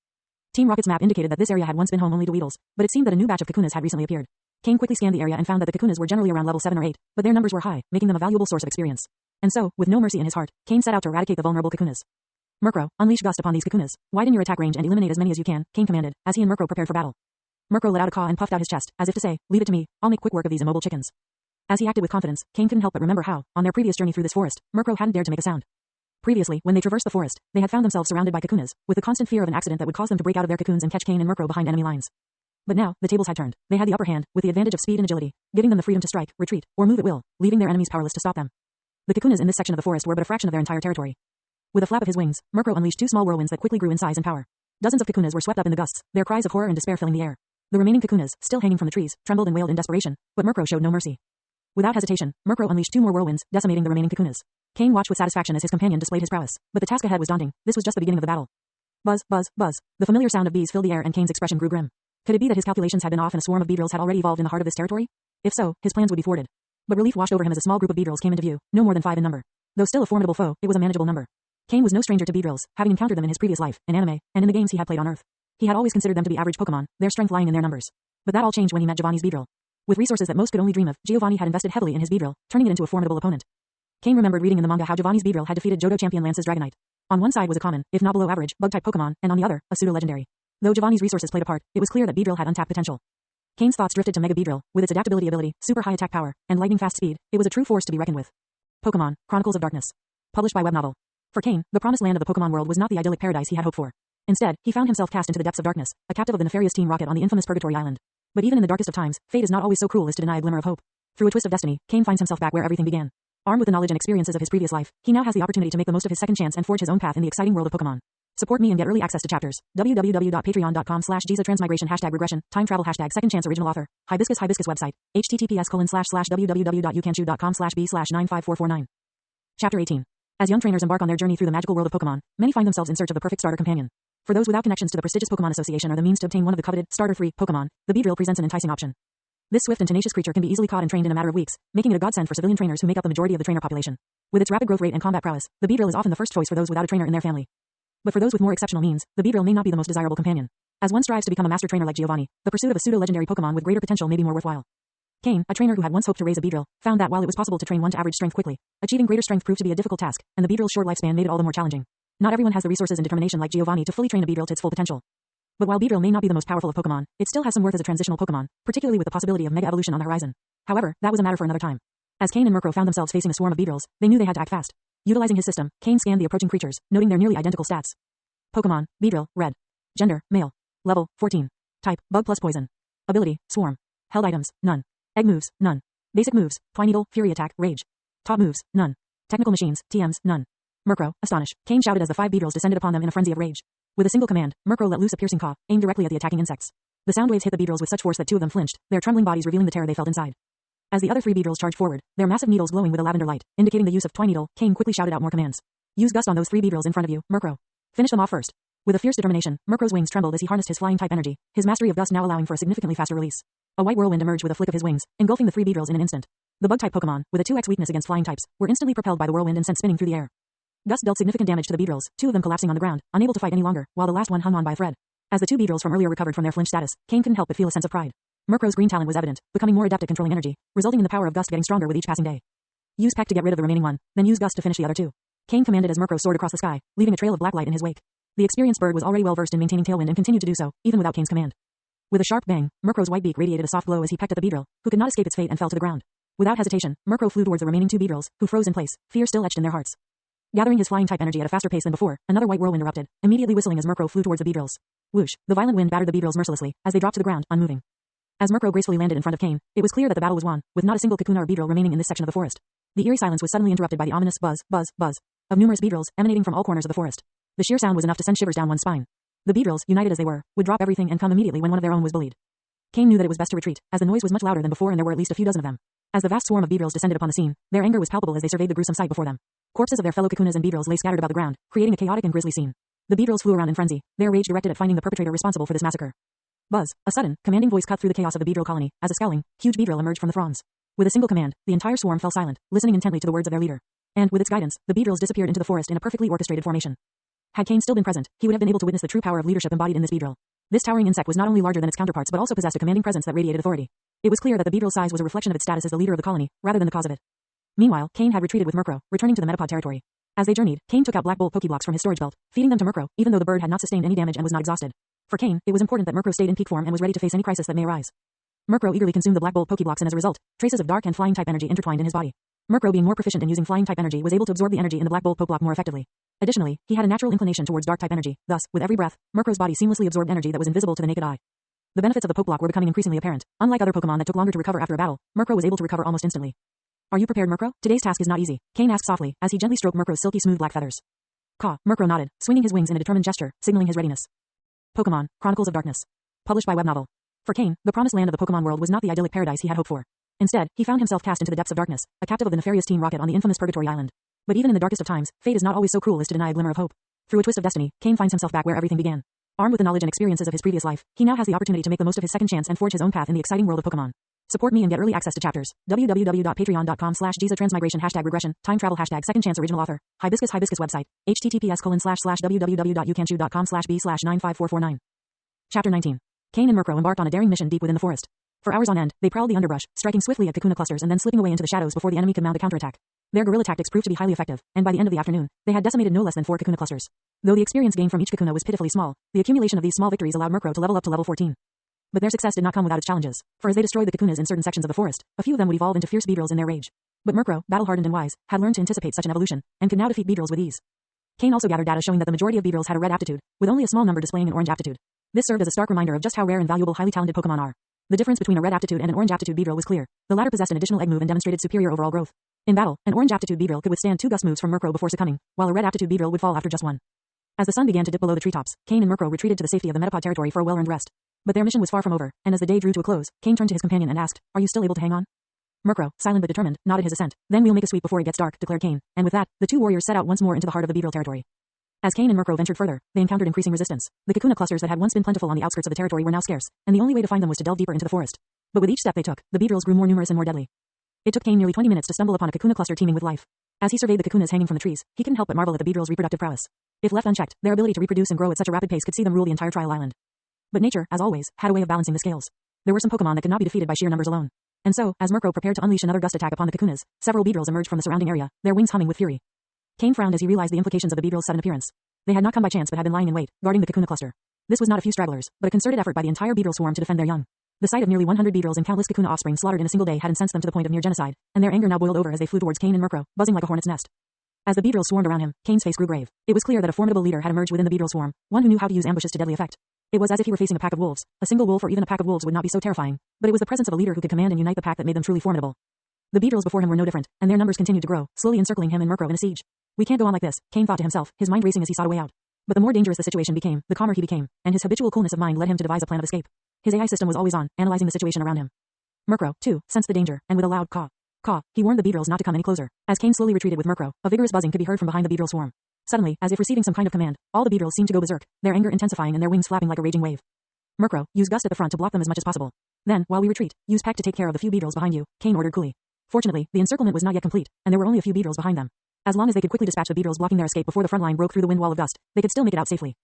Team Rocket's map indicated that this area had once been home only to Weedles, but it seemed that a new batch of Kakunas had recently appeared. Kane quickly scanned the area and found that the Kakunas were generally around level 7 or 8, but their numbers were high, making them a valuable source of experience. And so, with no mercy in his heart, Kane set out to eradicate the vulnerable Kakunas. Murkrow, unleash Gust upon these Kakunas. Widen your attack range and eliminate as many as you can, Kane commanded, as he and Murkrow prepared for battle. Murkrow let out a caw and puffed out his chest, as if to say, leave it to me, I'll make quick work of these immobile chickens. As he acted with confidence, Kane couldn't help but remember how, on their previous journey through this forest, Murkrow hadn't dared to make a sound. Previously, when they traversed the forest, they had found themselves surrounded by Kakunas, with the constant fear of an accident that would cause them to break out of their cocoons and catch Kane and Murkrow behind enemy lines. But now, the tables had turned. They had the upper hand, with the advantage of speed and agility, giving them the freedom to strike, retreat, or move at will, leaving their enemies powerless to stop them. The Kakunas in this section of the forest were but a fraction of their entire territory. With a flap of his wings, Murkrow unleashed two small whirlwinds that quickly grew in size and power. Dozens of Kakunas were swept up in the gusts, their cries of horror and despair filling the air. The remaining Kakunas, still hanging from the trees, trembled and wailed in desperation, but Murkrow showed no mercy. Without hesitation, Murkrow unleashed two more whirlwinds, decimating the remaining Kakunas. Kane watched with satisfaction as his companion displayed his prowess, but the task ahead was daunting. This was just the beginning of the battle. Buzz, buzz, buzz. The familiar sound of bees filled the air and Kane's expression grew grim. Could it be that his calculations had been off and a swarm of Beedrills had already evolved in the heart of this territory? If so, his plans would be thwarted. But relief washed over him as a small group of Beedrills came into view, no more than 5 in number. Though still a formidable foe, it was a manageable number. Kane was no stranger to Beedrills, having encountered them in his previous life, in anime, and in the games he had played on Earth. He had always considered them to be average Pokemon, their strength lying in their numbers. But that all changed when he met Giovanni's Beedrill. With resources that most could only dream of, Giovanni had invested heavily in his Beedrill, turning it into a formidable opponent. Kane remembered reading in the manga how Giovanni's Beedrill had defeated Johto champion Lance's Dragonite. On one side was a common, if not below average, bug-type Pokemon, and on the other, a pseudo-legendary. Though Giovanni's resources played a part, it was clear that Beedrill had untapped potential. Kane's thoughts drifted to Mega Beedrill, with its adaptability ability, super high attack power, and lightning-fast speed. It was a true force to be reckoned with. Pokemon, Chronicles of Darkness. Published by web novel. For Kane, the promised land of the Pokemon world was not the idyllic paradise he had hoped for. Instead, he found himself cast into the depths of darkness, a captive of the nefarious Team Rocket on the infamous Purgatory Island. But even in the darkest of times, fate is not always so cruel as to deny a glimmer of hope. Through a twist of destiny, Kane finds himself back where everything began. Armed with the knowledge and experiences of his previous life, he now has the opportunity to make the most of his second chance and forge his own path in the exciting world of Pokemon. Support me and get early access to chapters. www.patreon.com/GizaTransmigration #regression, time travel #second chance original author. Hibiscus website. https://www.youcanchew.com/b/95449. Chapter 18. As young trainers embark on their journey through the magical world of Pokemon, many find themselves in search of the perfect starter companion. For those without connections to the prestigious Pokemon Association or the means to obtain one of the coveted Starter 3 Pokemon, the Beedrill presents an enticing option. This swift and tenacious creature can be easily caught and trained in a matter of weeks, making it a godsend for civilian trainers who make up the majority of the trainer population. With its rapid growth rate and combat prowess, the Beedrill is often the first choice for those without a trainer in their family. But for those with more exceptional means, the Beedrill may not be the most desirable companion. As one strives to become a master trainer like Giovanni, the pursuit of a pseudo-legendary Pokemon with greater potential may be more worthwhile. Kane, a trainer who had once hoped to raise a beedrill, found that while it was possible to train one to average strength quickly, achieving greater strength proved to be a difficult task, and the beedrill's short lifespan made it all the more challenging. Not everyone has the resources and determination like Giovanni to fully train a beedrill to its full potential. But while beedrill may not be the most powerful of Pokemon, it still has some worth as a transitional Pokemon, particularly with the possibility of mega evolution on the horizon. However, that was a matter for another time. As Kane and Murkrow found themselves facing a swarm of beedrills, they knew they had to act fast. Utilizing his system, Kane scanned the approaching creatures, noting their nearly identical stats. Pokemon, Beedrill, Red. Gender, Male. Level, 14. Type, Bug plus Poison. Ability, Swarm. Held items, none. Egg moves, none. Basic moves, Twineedle, Fury Attack, Rage. Top moves, none. Technical machines, TMs, none. Murkrow, Astonish. Kane shouted as the 5 beedrills descended upon them in a frenzy of rage. With a single command, Murkrow let loose a piercing caw, aimed directly at the attacking insects. The sound waves hit the beedrills with such force that 2 of them flinched, their trembling bodies revealing the terror they felt inside. As the other 3 beedrills charged forward, their massive needles glowing with a lavender light, indicating the use of Twineedle, Kane quickly shouted out more commands. Use Gust on those 3 beedrills in front of you, Murkrow. Finish them off first. With a fierce determination, Murkrow's wings trembled as he harnessed his flying-type energy, his mastery of Gust now allowing for a significantly faster release. A white whirlwind emerged with a flick of his wings, engulfing the 3 beedrills in an instant. The bug-type Pokemon, with a 2x weakness against flying types, were instantly propelled by the whirlwind and sent spinning through the air. Gust dealt significant damage to the beedrills, 2 of them collapsing on the ground, unable to fight any longer, while the last one hung on by a thread. As the 2 beedrills from earlier recovered from their flinch status, Kane couldn't help but feel a sense of pride. Murkrow's green talent was evident, becoming more adept at controlling energy, resulting in the power of Gust getting stronger with each passing day. Use Peck to get rid of the remaining one, then use Gust to finish the other 2. Kane commanded as Murkrow soared across the sky, leaving a trail of black light in his wake. The experienced bird was already well versed in maintaining tailwind and continued to do so, even without Kane's command. With a sharp bang, Murkrow's white beak radiated a soft glow as he pecked at the beedrill, who could not escape its fate and fell to the ground. Without hesitation, Murkrow flew towards the remaining 2 beedrills, who froze in place, fear still etched in their hearts. Gathering his flying-type energy at a faster pace than before, another white whirlwind erupted, immediately whistling as Murkrow flew towards the beedrills. Whoosh! The violent wind battered the beedrills mercilessly, as they dropped to the ground, unmoving. As Murkrow gracefully landed in front of Kane, it was clear that the battle was won, with not a single Kakuna or beedrill remaining in this section of the forest. The eerie silence was suddenly interrupted by the ominous buzz, buzz, buzz of numerous beedrills emanating from all corners of the forest. The sheer sound was enough to send shivers down one's spine. The beedrills, united as they were, would drop everything and come immediately when one of their own was bullied. Kane knew that it was best to retreat, as the noise was much louder than before and there were at least a few dozen of them. As the vast swarm of beedrills descended upon the scene, their anger was palpable as they surveyed the gruesome sight before them. Corpses of their fellow Kakunas and beedrills lay scattered about the ground, creating a chaotic and grisly scene. The beedrills flew around in frenzy, their rage directed at finding the perpetrator responsible for this massacre. Buzz! A sudden, commanding voice cut through the chaos of the beedrill colony, as a scowling, huge beedrill emerged from the throngs. With a single command, the entire swarm fell silent, listening intently to the words of their leader. And, with its guidance, the beedrills disappeared into the forest in a perfectly orchestrated formation. Had Kane still been present, he would have been able to witness the true power of leadership embodied in this beedrill. This towering insect was not only larger than its counterparts but also possessed a commanding presence that radiated authority. It was clear that the beedrill's size was a reflection of its status as the leader of the colony, rather than the cause of it. Meanwhile, Kane had retreated with Murkrow, returning to the Metapod territory. As they journeyed, Kane took out Black Bolt Pokeblocks from his storage belt, feeding them to Murkrow, even though the bird had not sustained any damage and was not exhausted. For Kane, it was important that Murkrow stayed in peak form and was ready to face any crisis that may arise. Murkrow eagerly consumed the Black Bolt Pokeblocks and as a result, traces of dark and flying type energy intertwined in his body. Murkrow, being more proficient in using flying type energy, was able to absorb the energy in the Black Bolt Pokeblock more effectively. Additionally, he had a natural inclination towards dark type energy, thus, with every breath, Murkrow's body seamlessly absorbed energy that was invisible to the naked eye. The benefits of the Pokeblock were becoming increasingly apparent. Unlike other Pokemon that took longer to recover after a battle, Murkrow was able to recover almost instantly. Are you prepared, Murkrow? Today's task is not easy, Kane asked softly, as he gently stroked Murkrow's silky smooth black feathers. Caw, Murkrow nodded, swinging his wings in a determined gesture, signaling his readiness. Pokemon, Chronicles of Darkness. Published by web novel. For Kane, the promised land of the Pokemon world was not the idyllic paradise he had hoped for. Instead, he found himself cast into the depths of darkness, a captive of the nefarious Team Rocket on the infamous Purgatory Island. But even in the darkest of times, fate is not always so cruel as to deny a glimmer of hope. Through a twist of destiny, Kane finds himself back where everything began. Armed with the knowledge and experiences of his previous life, he now has the opportunity to make the most of his second chance and forge his own path in the exciting world of Pokemon. Support me and get early access to chapters. www.patreon.com/GizaTransmigration #regression, time travel #second chance original author. Hibiscus website. https://www.youcanshu.com/b/95449. Chapter 19. Kane and Murkrow embarked on a daring mission deep within the forest. For hours on end, they prowled the underbrush, striking swiftly at Kakuna clusters and then slipping away into the shadows before the enemy could mount a counterattack. Their guerrilla tactics proved to be highly effective, and by the end of the afternoon, they had decimated no less than 4 Kakuna clusters. Though the experience gained from each Kakuna was pitifully small, the accumulation of these small victories allowed Murkrow to level up to level 14. But their success did not come without its challenges, for as they destroyed the Kakunas in certain sections of the forest, a few of them would evolve into fierce beedrills in their rage. But Murkrow, battle-hardened and wise, had learned to anticipate such an evolution, and could now defeat beedrills with ease. Kane also gathered data showing that the majority of beedrills had a red aptitude, with only a small number displaying an orange aptitude. This served as a stark reminder of just how rare and valuable highly talented Pokemon are. The difference between a red aptitude and an orange aptitude beedrill was clear. The latter possessed an additional egg move and demonstrated superior overall growth. In battle, an orange aptitude beedrill could withstand 2 gust moves from Murkrow before succumbing, while a red aptitude beedrill would fall after just 1. As the sun began to dip below the treetops, Kane and Murkrow retreated to the safety of the Metapod territory for a well-earned rest. But their mission was far from over, and as the day drew to a close, Kane turned to his companion and asked, "Are you still able to hang on?" Murkrow, silent but determined, nodded his assent. "Then we'll make a sweep before it gets dark," declared Kane, and with that, the 2 warriors set out once more into the heart of the beedrill territory. As Kane and Murkrow ventured further, they encountered increasing resistance. The Kakuna clusters that had once been plentiful on the outskirts of the territory were now scarce, and the only way to find them was to delve deeper into the forest. But with each step they took, the beedrills grew more numerous and more deadly. It took Kane nearly 20 minutes to stumble upon a Kakuna cluster teeming with life. As he surveyed the Kakunas hanging from the trees, he couldn't help but marvel at the beedrills' reproductive prowess. If left unchecked, their ability to reproduce and grow at such a rapid pace could see them rule the entire Trial Island. But nature, as always, had a way of balancing the scales. There were some Pokemon that could not be defeated by sheer numbers alone. And so, as Murkrow prepared to unleash another gust attack upon the Kakunas, several beetles emerged from the surrounding area, their wings humming with fury. Kane frowned as he realized the implications of the beetles' sudden appearance. They had not come by chance but had been lying in wait, guarding the Kakuna cluster. This was not a few stragglers, but a concerted effort by the entire beetle swarm to defend their young. The sight of nearly 100 beetles and countless Kakuna offspring slaughtered in a single day had incensed them to the point of near genocide, and their anger now boiled over as they flew towards Kane and Murkrow, buzzing like a hornet's nest. As the beetles swarmed around him, Kane's face grew grave. It was clear that a formidable leader had emerged within the beetle swarm, one who knew how to use ambushes to deadly effect. It was as if he were facing a pack of wolves. A single wolf or even a pack of wolves would not be so terrifying, but it was the presence of a leader who could command and unite the pack that made them truly formidable. The beetles before him were no different, and their numbers continued to grow, slowly encircling him and Murkrow in a siege. We can't go on like this, Kane thought to himself, his mind racing as he sought a way out. But the more dangerous the situation became, the calmer he became, and his habitual coolness of mind led him to devise a plan of escape. His AI system was always on, analyzing the situation around him. Murkrow, too, sensed the danger, and with a loud caw, he warned the beetles not to come any closer. As Kane slowly retreated with Murkrow, a vigorous buzzing could be heard from behind the beetle swarm. Suddenly, as if receiving some kind of command, all the beetles seemed to go berserk, their anger intensifying and their wings flapping like a raging wave. Murkrow, use Gust at the front to block them as much as possible. Then, while we retreat, use Peck to take care of the few beetles behind you, Kane ordered coolly. Fortunately, the encirclement was not yet complete, and there were only a few beetles behind them. As long as they could quickly dispatch the beetles blocking their escape before the front line broke through the wind wall of Gust, they could still make it out safely.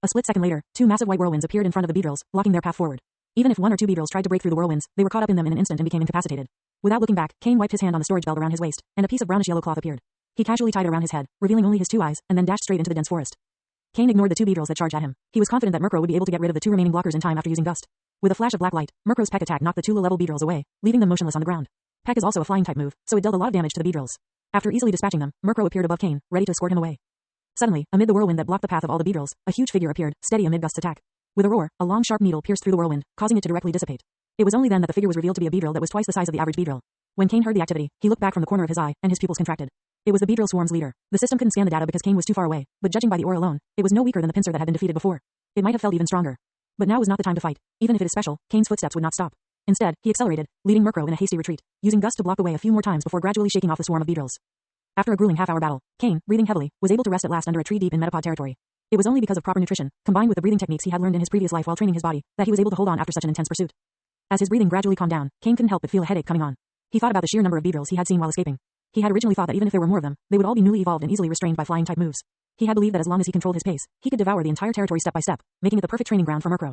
A split second later, two massive white whirlwinds appeared in front of the beetles, blocking their path forward. Even if one or two beetles tried to break through the whirlwinds, they were caught up in them in an instant and became incapacitated. Without looking back, Kane wiped his hand on the storage belt around his waist, and a piece of brownish yellow cloth appeared. He casually tied it around his head, revealing only his two eyes, and then dashed straight into the dense forest. Kane ignored the two beetles that charged at him. He was confident that Murkrow would be able to get rid of the two remaining blockers in time after using Gust. With a flash of black light, Murkrow's Peck attack knocked the two low-level beetles away, leaving them motionless on the ground. Peck is also a flying type move, so it dealt a lot of damage to the beetles. After easily dispatching them, Murkrow appeared above Kane, ready to escort him away. Suddenly, amid the whirlwind that blocked the path of all the beetles, a huge figure appeared, steady amid Gust's attack. With a roar, a long sharp needle pierced through the whirlwind, causing it to directly dissipate. It was only then that the figure was revealed to be a beetle that was twice the size of the average beetle. When Kane heard the activity, he looked back from the corner of his eye, and his pupils contracted. It was the beetle swarm's leader. The system couldn't scan the data because Kane was too far away, but judging by the aura alone, it was no weaker than the pincer that had been defeated before. It might have felt even stronger. But now was not the time to fight. Even if it is special, Kane's footsteps would not stop. Instead, he accelerated, leading Murkrow in a hasty retreat, using Gust to block the way a few more times before gradually shaking off the swarm of beetles. After a grueling half-hour battle, Kane, breathing heavily, was able to rest at last under a tree deep in Metapod territory. It was only because of proper nutrition, combined with the breathing techniques he had learned in his previous life while training his body, that he was able to hold on after such an intense pursuit. As his breathing gradually calmed down, Kane couldn't help but feel a headache coming on. He thought about the sheer number of beetles he had seen while escaping. He had originally thought that even if there were more of them, they would all be newly evolved and easily restrained by flying-type moves. He had believed that as long as he controlled his pace, he could devour the entire territory step by step, making it the perfect training ground for Murkrow.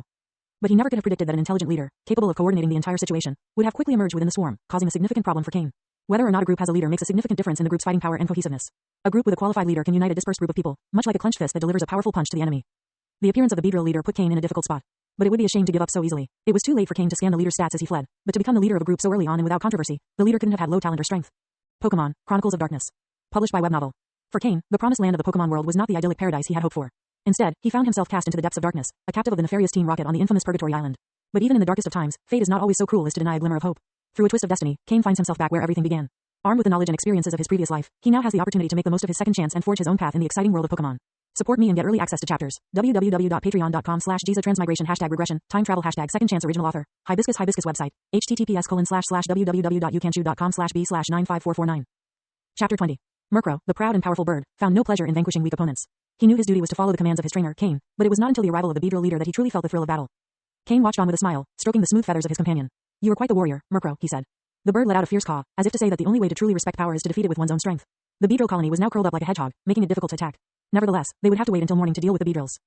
But he never could have predicted that an intelligent leader, capable of coordinating the entire situation, would have quickly emerged within the swarm, causing a significant problem for Kane. Whether or not a group has a leader makes a significant difference in the group's fighting power and cohesiveness. A group with a qualified leader can unite a dispersed group of people, much like a clenched fist that delivers a powerful punch to the enemy. The appearance of the beetle leader put Kane in a difficult spot. But it would be a shame to give up so easily. It was too late for Kane to scan the leader's stats as he fled, but to become the leader of a group so early on and without controversy, the leader couldn't have had low talent or strength. Pokemon, Chronicles of Darkness. Published by web novel. For Kane, the promised land of the Pokemon world was not the idyllic paradise he had hoped for. Instead, he found himself cast into the depths of darkness, a captive of the nefarious Team Rocket on the infamous Purgatory Island. But even in the darkest of times, fate is not always so cruel as to deny a glimmer of hope. Through a twist of destiny, Kane finds himself back where everything began. Armed with the knowledge and experiences of his previous life, he now has the opportunity to make the most of his second chance and forge his own path in the exciting world of Pokemon. Support me and get early access to chapters. www.patreon.com/GizaTransmigration #regression, time travel #second chance original author. Hibiscus website. https://www.youcanshu.com/b/95449. Chapter 20. Murkrow, the proud and powerful bird, found no pleasure in vanquishing weak opponents. He knew his duty was to follow the commands of his trainer, Kane, but it was not until the arrival of the beetle leader that he truly felt the thrill of battle. Kane watched on with a smile, stroking the smooth feathers of his companion. You are quite the warrior, Murkrow, he said. The bird let out a fierce caw, as if to say that the only way to truly respect power is to defeat it with one's own strength. The beetle colony was now curled up like a hedgehog, making it difficult to attack. Nevertheless, they would have to wait until morning to deal with the beetles.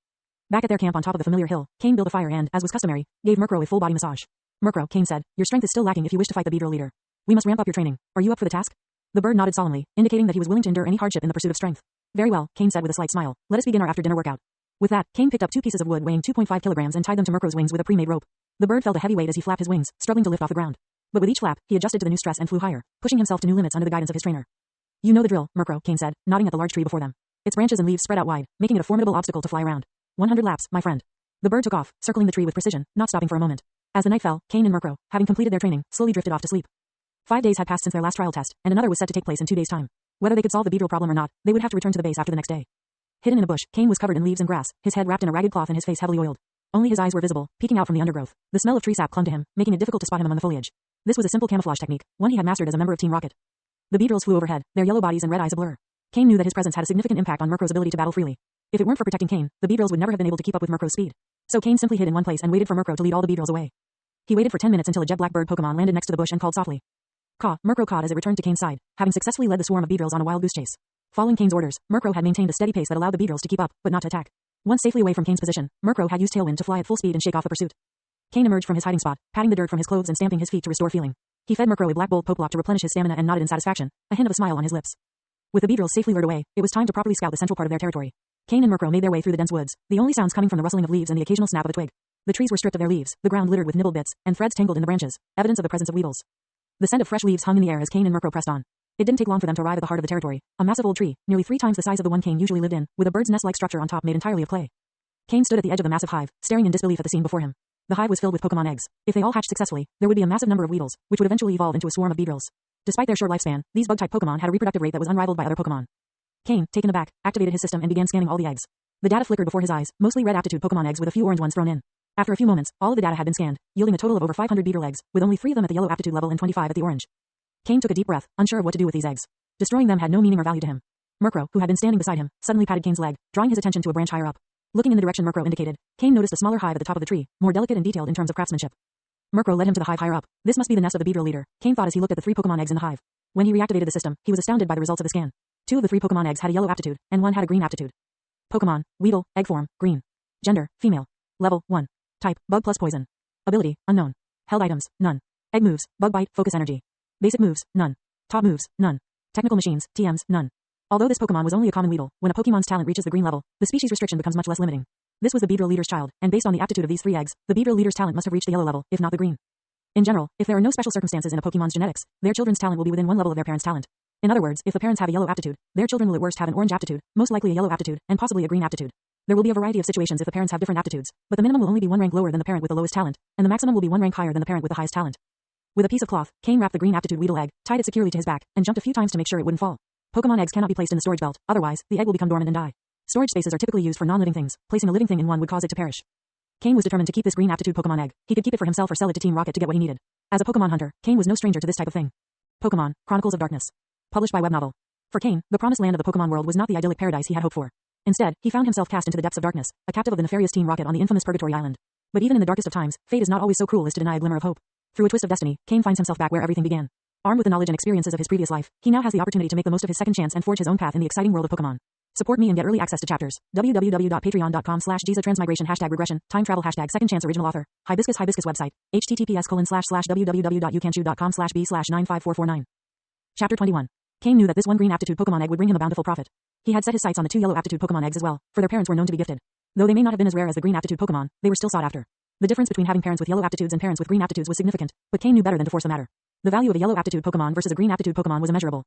Back at their camp on top of the familiar hill, Kane built a fire and, as was customary, gave Murkrow a full body massage. Murkrow, Kane said, your strength is still lacking if you wish to fight the beetle leader. We must ramp up your training. Are you up for the task? The bird nodded solemnly, indicating that he was willing to endure any hardship in the pursuit of strength. Very well, Kane said with a slight smile. Let us begin our after-dinner workout. With that, Kane picked up two pieces of wood weighing 2.5 kilograms and tied them to Murkrow's wings with a pre-made rope. The bird felt a heavy weight as he flapped his wings, struggling to lift off the ground. But with each flap, he adjusted to the new stress and flew higher, pushing himself to new limits under the guidance of his trainer. You know the drill, Murkrow, Kane said, nodding at the large tree before them. Its branches and leaves spread out wide, making it a formidable obstacle to fly around. 100 laps, my friend. The bird took off, circling the tree with precision, not stopping for a moment. As the night fell, Kane and Murkrow, having completed their training, slowly drifted off to sleep. 5 days had passed since their last trial test, and another was set to take place in 2 days' time. Whether they could solve the beetle problem or not, they would have to return to the base after the next day. Hidden in a bush, Kane was covered in leaves and grass, his head wrapped in a ragged cloth and his face heavily oiled. Only his eyes were visible, peeking out from the undergrowth. The smell of tree sap clung to him, making it difficult to spot him among the foliage. This was a simple camouflage technique, one he had mastered as a member of Team Rocket. The beetles flew overhead, their yellow bodies and red eyes a blur. Kane knew that his presence had a significant impact on Murkrow's ability to battle freely. If it weren't for protecting Kane, the beetles would never have been able to keep up with Murkrow's speed. So Kane simply hid in one place and waited for Murkrow to lead all the beetles away. He waited for 10 minutes until a jet blackbird Pokemon landed next to the bush and called softly. Caw, Murkrow cawed as it returned to Kane's side, having successfully led the swarm of beetles on a wild goose chase. Following Kane's orders, Murkrow had maintained a steady pace that allowed the beetles to keep up, but not to attack. Once safely away from Kane's position, Murkrow had used Tailwind to fly at full speed and shake off the pursuit. Kane emerged from his hiding spot, patting the dirt from his clothes and stamping his feet to restore feeling. He fed Murkrow a Black Bolt Poplock to replenish his stamina and nodded in satisfaction, a hint of a smile on his lips. With the Beedrills safely lured away, it was time to properly scout the central part of their territory. Kane and Murkrow made their way through the dense woods, the only sounds coming from the rustling of leaves and the occasional snap of a twig. The trees were stripped of their leaves, the ground littered with nibbled bits, and threads tangled in the branches, evidence of the presence of weevils. The scent of fresh leaves hung in the air as Kane and Murkrow pressed on. It didn't take long for them to arrive at the heart of the territory, a massive old tree, nearly 3 times the size of the one Kane usually lived in, with a bird's nest-like structure on top made entirely of clay. Kane stood at the edge of the massive hive, staring in disbelief at the scene before him. The hive was filled with Pokemon eggs. If they all hatched successfully, there would be a massive number of Weedles, which would eventually evolve into a swarm of Beedrills. Despite their short lifespan, these bug-type Pokemon had a reproductive rate that was unrivaled by other Pokemon. Kane, taken aback, activated his system and began scanning all the eggs. The data flickered before his eyes, mostly red aptitude Pokemon eggs with a few orange ones thrown in. After a few moments, all of the data had been scanned, yielding a total of over 500 Beedrill eggs, with only 3 of them at the yellow aptitude level and 25 at the orange. Kane took a deep breath, unsure of what to do with these eggs. Destroying them had no meaning or value to him. Murkrow, who had been standing beside him, suddenly patted Kane's leg, drawing his attention to a branch higher up. Looking in the direction Murkrow indicated, Kane noticed a smaller hive at the top of the tree, more delicate and detailed in terms of craftsmanship. Murkrow led him to the hive higher up. This must be the nest of the Beedrill leader, Kane thought as he looked at the 3 Pokemon eggs in the hive. When he reactivated the system, he was astounded by the results of the scan. 2 of the 3 Pokemon eggs had a yellow aptitude, and 1 had a green aptitude. Pokemon, Weedle, egg form, green. Gender, female. Level, 1. Type, bug plus poison. Ability, unknown. Held items, none. Egg moves, bug bite, focus energy. Basic moves, none. Top moves, none. Technical machines, TMs, none. Although this Pokemon was only a common Weedle, when a Pokemon's talent reaches the green level, the species restriction becomes much less limiting. This was the Beedrill leader's child, and based on the aptitude of these 3 eggs, the Beedrill leader's talent must have reached the yellow level, if not the green. In general, if there are no special circumstances in a Pokemon's genetics, their children's talent will be within 1 level of their parents' talent. In other words, if the parents have a yellow aptitude, their children will at worst have an orange aptitude, most likely a yellow aptitude, and possibly a green aptitude. There will be a variety of situations if the parents have different aptitudes, but the minimum will only be 1 rank lower than the parent with the lowest talent, and the maximum will be 1 rank higher than the parent with the highest talent. With a piece of cloth, Kane wrapped the green aptitude Weedle egg, tied it securely to his back, and jumped a few times to make sure it wouldn't fall. Pokemon eggs cannot be placed in the storage belt, otherwise, the egg will become dormant and die. Storage spaces are typically used for non-living things. Placing a living thing in one would cause it to perish. Kane was determined to keep this green aptitude Pokemon egg. He could keep it for himself or sell it to Team Rocket to get what he needed. As a Pokemon hunter, Kane was no stranger to this type of thing. Pokemon, Chronicles of Darkness. Published by web novel. For Kane, the promised land of the Pokemon world was not the idyllic paradise he had hoped for. Instead, he found himself cast into the depths of darkness, a captive of the nefarious Team Rocket on the infamous Purgatory Island. But even in the darkest of times, fate is not always so cruel as to deny a glimmer of hope. Through a twist of destiny, Kane finds himself back where everything began. Armed with the knowledge and experiences of his previous life, he now has the opportunity to make the most of his second chance and forge his own path in the exciting world of Pokemon. Support me and get early access to chapters. www.patreon.com/GizaTransmigration #regression, time travel #second chance original author. Hibiscus website. https://www.youcanchew.com/b/95449. Chapter 21. Kane knew that this 1 green aptitude Pokemon egg would bring him a bountiful profit. He had set his sights on the 2 yellow aptitude Pokemon eggs as well, for their parents were known to be gifted. Though they may not have been as rare as the green aptitude Pokemon, they were still sought after. The difference between having parents with yellow aptitudes and parents with green aptitudes was significant, but Kane knew better than to force the matter. The value of a yellow aptitude Pokemon versus a green aptitude Pokemon was immeasurable.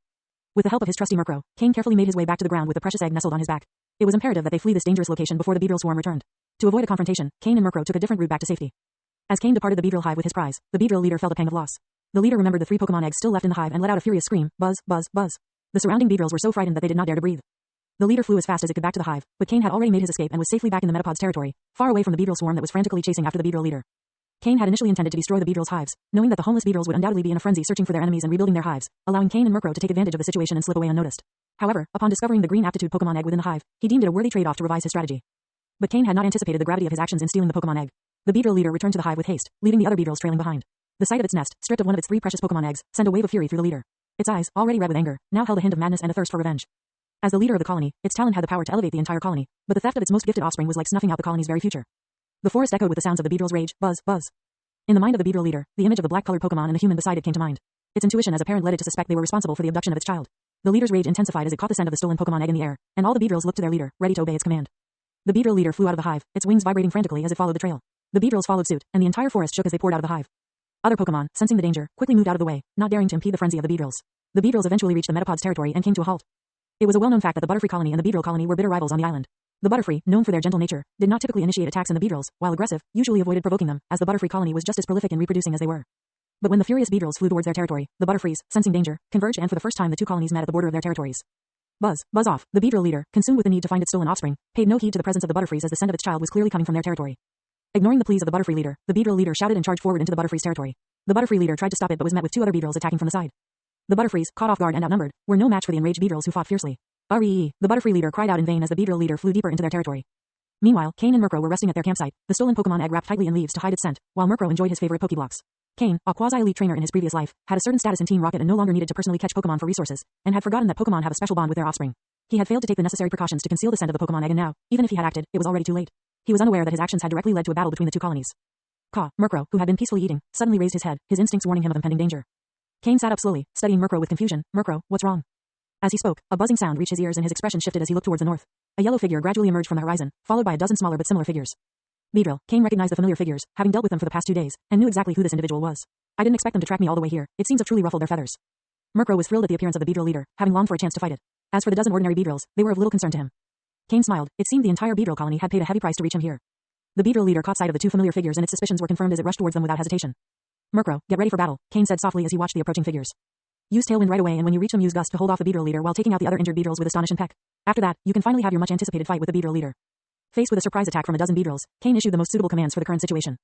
With the help of his trusty Murkrow, Kane carefully made his way back to the ground with the precious egg nestled on his back. It was imperative that they flee this dangerous location before the Beedrill swarm returned. To avoid a confrontation, Kane and Murkrow took a different route back to safety. As Kane departed the Beedrill hive with his prize, the Beedrill leader felt a pang of loss. The leader remembered the 3 Pokemon eggs still left in the hive and let out a furious scream, buzz, buzz, buzz. The surrounding Beedrills were so frightened that they did not dare to breathe. The leader flew as fast as it could back to the hive, but Kane had already made his escape and was safely back in the Metapod's territory, far away from the Beedrill swarm that was frantically chasing after the Beedrill leader. Kane had initially intended to destroy the Beedrill's hives, knowing that the homeless Beedrills would undoubtedly be in a frenzy searching for their enemies and rebuilding their hives, allowing Kane and Murkrow to take advantage of the situation and slip away unnoticed. However, upon discovering the green aptitude Pokemon egg within the hive, he deemed it a worthy trade-off to revise his strategy. But Kane had not anticipated the gravity of his actions in stealing the Pokemon egg. The Beedrill leader returned to the hive with haste, leaving the other Beedrills trailing behind. The sight of its nest, stripped of one of its 3 precious Pokemon eggs, sent a wave of fury through the leader. Its eyes, already red with anger, now held a hint of madness and a thirst for revenge. As the leader of the colony, its talent had the power to elevate the entire colony, but the theft of its most gifted offspring was like snuffing out the colony's very future. The forest echoed with the sounds of the Beedrill's rage, buzz, buzz. In the mind of the Beedrill leader, the image of the black-colored Pokemon and the human beside it came to mind. Its intuition as a parent led it to suspect they were responsible for the abduction of its child. The leader's rage intensified as it caught the scent of the stolen Pokemon egg in the air, and all the Beedrills looked to their leader, ready to obey its command. The Beedrill leader flew out of the hive, its wings vibrating frantically as it followed the trail. The Beedrills followed suit, and the entire forest shook as they poured out of the hive. Other Pokemon, sensing the danger, quickly moved out of the way, not daring to impede the frenzy of the Beedrills. The Beedrills eventually reached the Metapod's territory and came to a halt. It was a well-known fact that the Butterfree colony and the Beedrill colony were bitter rivals on the island. The Butterfree, known for their gentle nature, did not typically initiate attacks in the Beedrills, while aggressive, usually avoided provoking them, as the Butterfree colony was just as prolific in reproducing as they were. But when the furious Beedrills flew towards their territory, the Butterfrees, sensing danger, converged and for the first time the 2 colonies met at the border of their territories. Buzz, buzz off. The Beedrill leader, consumed with the need to find its stolen offspring, paid no heed to the presence of the Butterfrees as the scent of its child was clearly coming from their territory. Ignoring the pleas of the Butterfree leader, the Beedrill leader shouted and charged forward into the Butterfree's territory. The Butterfree leader tried to stop it but was met with 2 other Beedrills attacking from the side. The Butterfrees, caught off guard and outnumbered, were no match for the enraged Beedrills who fought fiercely. "Ree!" The Butterfree leader cried out in vain as the Beedrill leader flew deeper into their territory. Meanwhile, Kane and Murkrow were resting at their campsite, the stolen Pokemon egg wrapped tightly in leaves to hide its scent, while Murkrow enjoyed his favorite Pokeblocks. Kane, a quasi-elite trainer in his previous life, had a certain status in Team Rocket and no longer needed to personally catch Pokemon for resources, and had forgotten that Pokemon have a special bond with their offspring. He had failed to take the necessary precautions to conceal the scent of the Pokemon egg and now, even if he had acted, it was already too late. He was unaware that his actions had directly led to a battle between the 2 colonies. Murkrow, who had been peacefully eating, suddenly raised his head, his instincts warning him of impending danger. Kane sat up slowly, studying Murkrow with confusion. Murkrow, what's wrong? As he spoke, a buzzing sound reached his ears and his expression shifted as he looked towards the north. A yellow figure gradually emerged from the horizon, followed by a dozen smaller but similar figures. Beedrill. Kane recognized the familiar figures, having dealt with them for the past 2 days, and knew exactly who this individual was. I didn't expect them to track me all the way here. It seems to have truly ruffled their feathers. Murkrow was thrilled at the appearance of the Beedrill leader, having longed for a chance to fight it. As for the dozen ordinary Beedrills, they were of little concern to him. Kane smiled. It seemed the entire Beedrill colony had paid a heavy price to reach him here. The Beedrill leader caught sight of the 2 familiar figures and its suspicions were confirmed as it rushed towards them without hesitation. Murkrow, get ready for battle, Kane said softly as he watched the approaching figures. Use Tailwind right away and when you reach them use Gust to hold off the Beedrill leader while taking out the other injured Beedrills with Astonish and Peck. After that, you can finally have your much anticipated fight with the Beedrill leader. Faced with a surprise attack from a dozen Beedrills, Kane issued the most suitable commands for the current situation.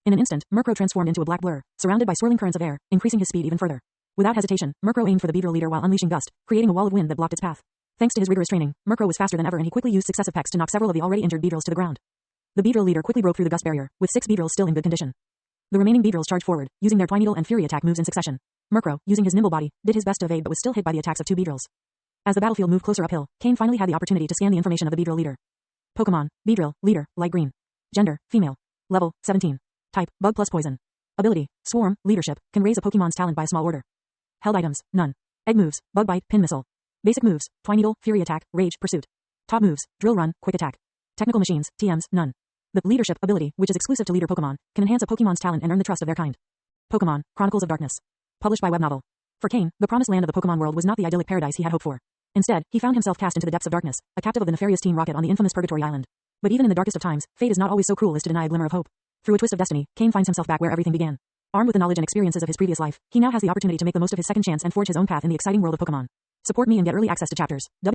In an instant, Murkrow transformed into a black blur, surrounded by swirling currents of air, increasing his speed even further. Without hesitation, Murkrow aimed for the Beedrill leader while unleashing Gust, creating a wall of wind that blocked its path. Thanks to his rigorous training, Murkrow was faster than ever and he quickly used successive pecks to knock several of the already injured Beedrills to the ground. The Beedrill leader quickly broke through the Gust barrier, with 6 Beedrills still in good condition. The remaining Beedrills charged forward, using their Twineedle and Fury attack moves in succession. Murkrow, using his nimble body, did his best to evade but was still hit by the attacks of 2 Beedrills. As the battlefield moved closer uphill, Kane finally had the opportunity to scan the information of the Beedrill leader. Pokemon, Beedrill, leader, light green. Gender, female. Level, 17. Type, bug plus poison. Ability, swarm, leadership, can raise a Pokemon's talent by a small order. Held items, none. Egg moves, bug bite, pin missile. Basic moves, Twineedle, Fury attack, rage, pursuit. Top moves, drill run, quick attack. Technical machines, TMs, none. The leadership ability, which is exclusive to leader Pokemon, can enhance a Pokemon's talent and earn the trust of their kind. Pokemon, Chronicles of Darkness. Published by web novel. For Kane, the promised land of the Pokemon world was not the idyllic paradise he had hoped for. Instead, he found himself cast into the depths of darkness, a captive of the nefarious Team Rocket on the infamous Purgatory Island. But even in the darkest of times, fate is not always so cruel as to deny a glimmer of hope. Through a twist of destiny, Kane finds himself back where everything began. Armed with the knowledge and experiences of his previous life, he now has the opportunity to make the most of his second chance and forge his own path in the exciting world of Pokemon. Support me and get early access to chapters.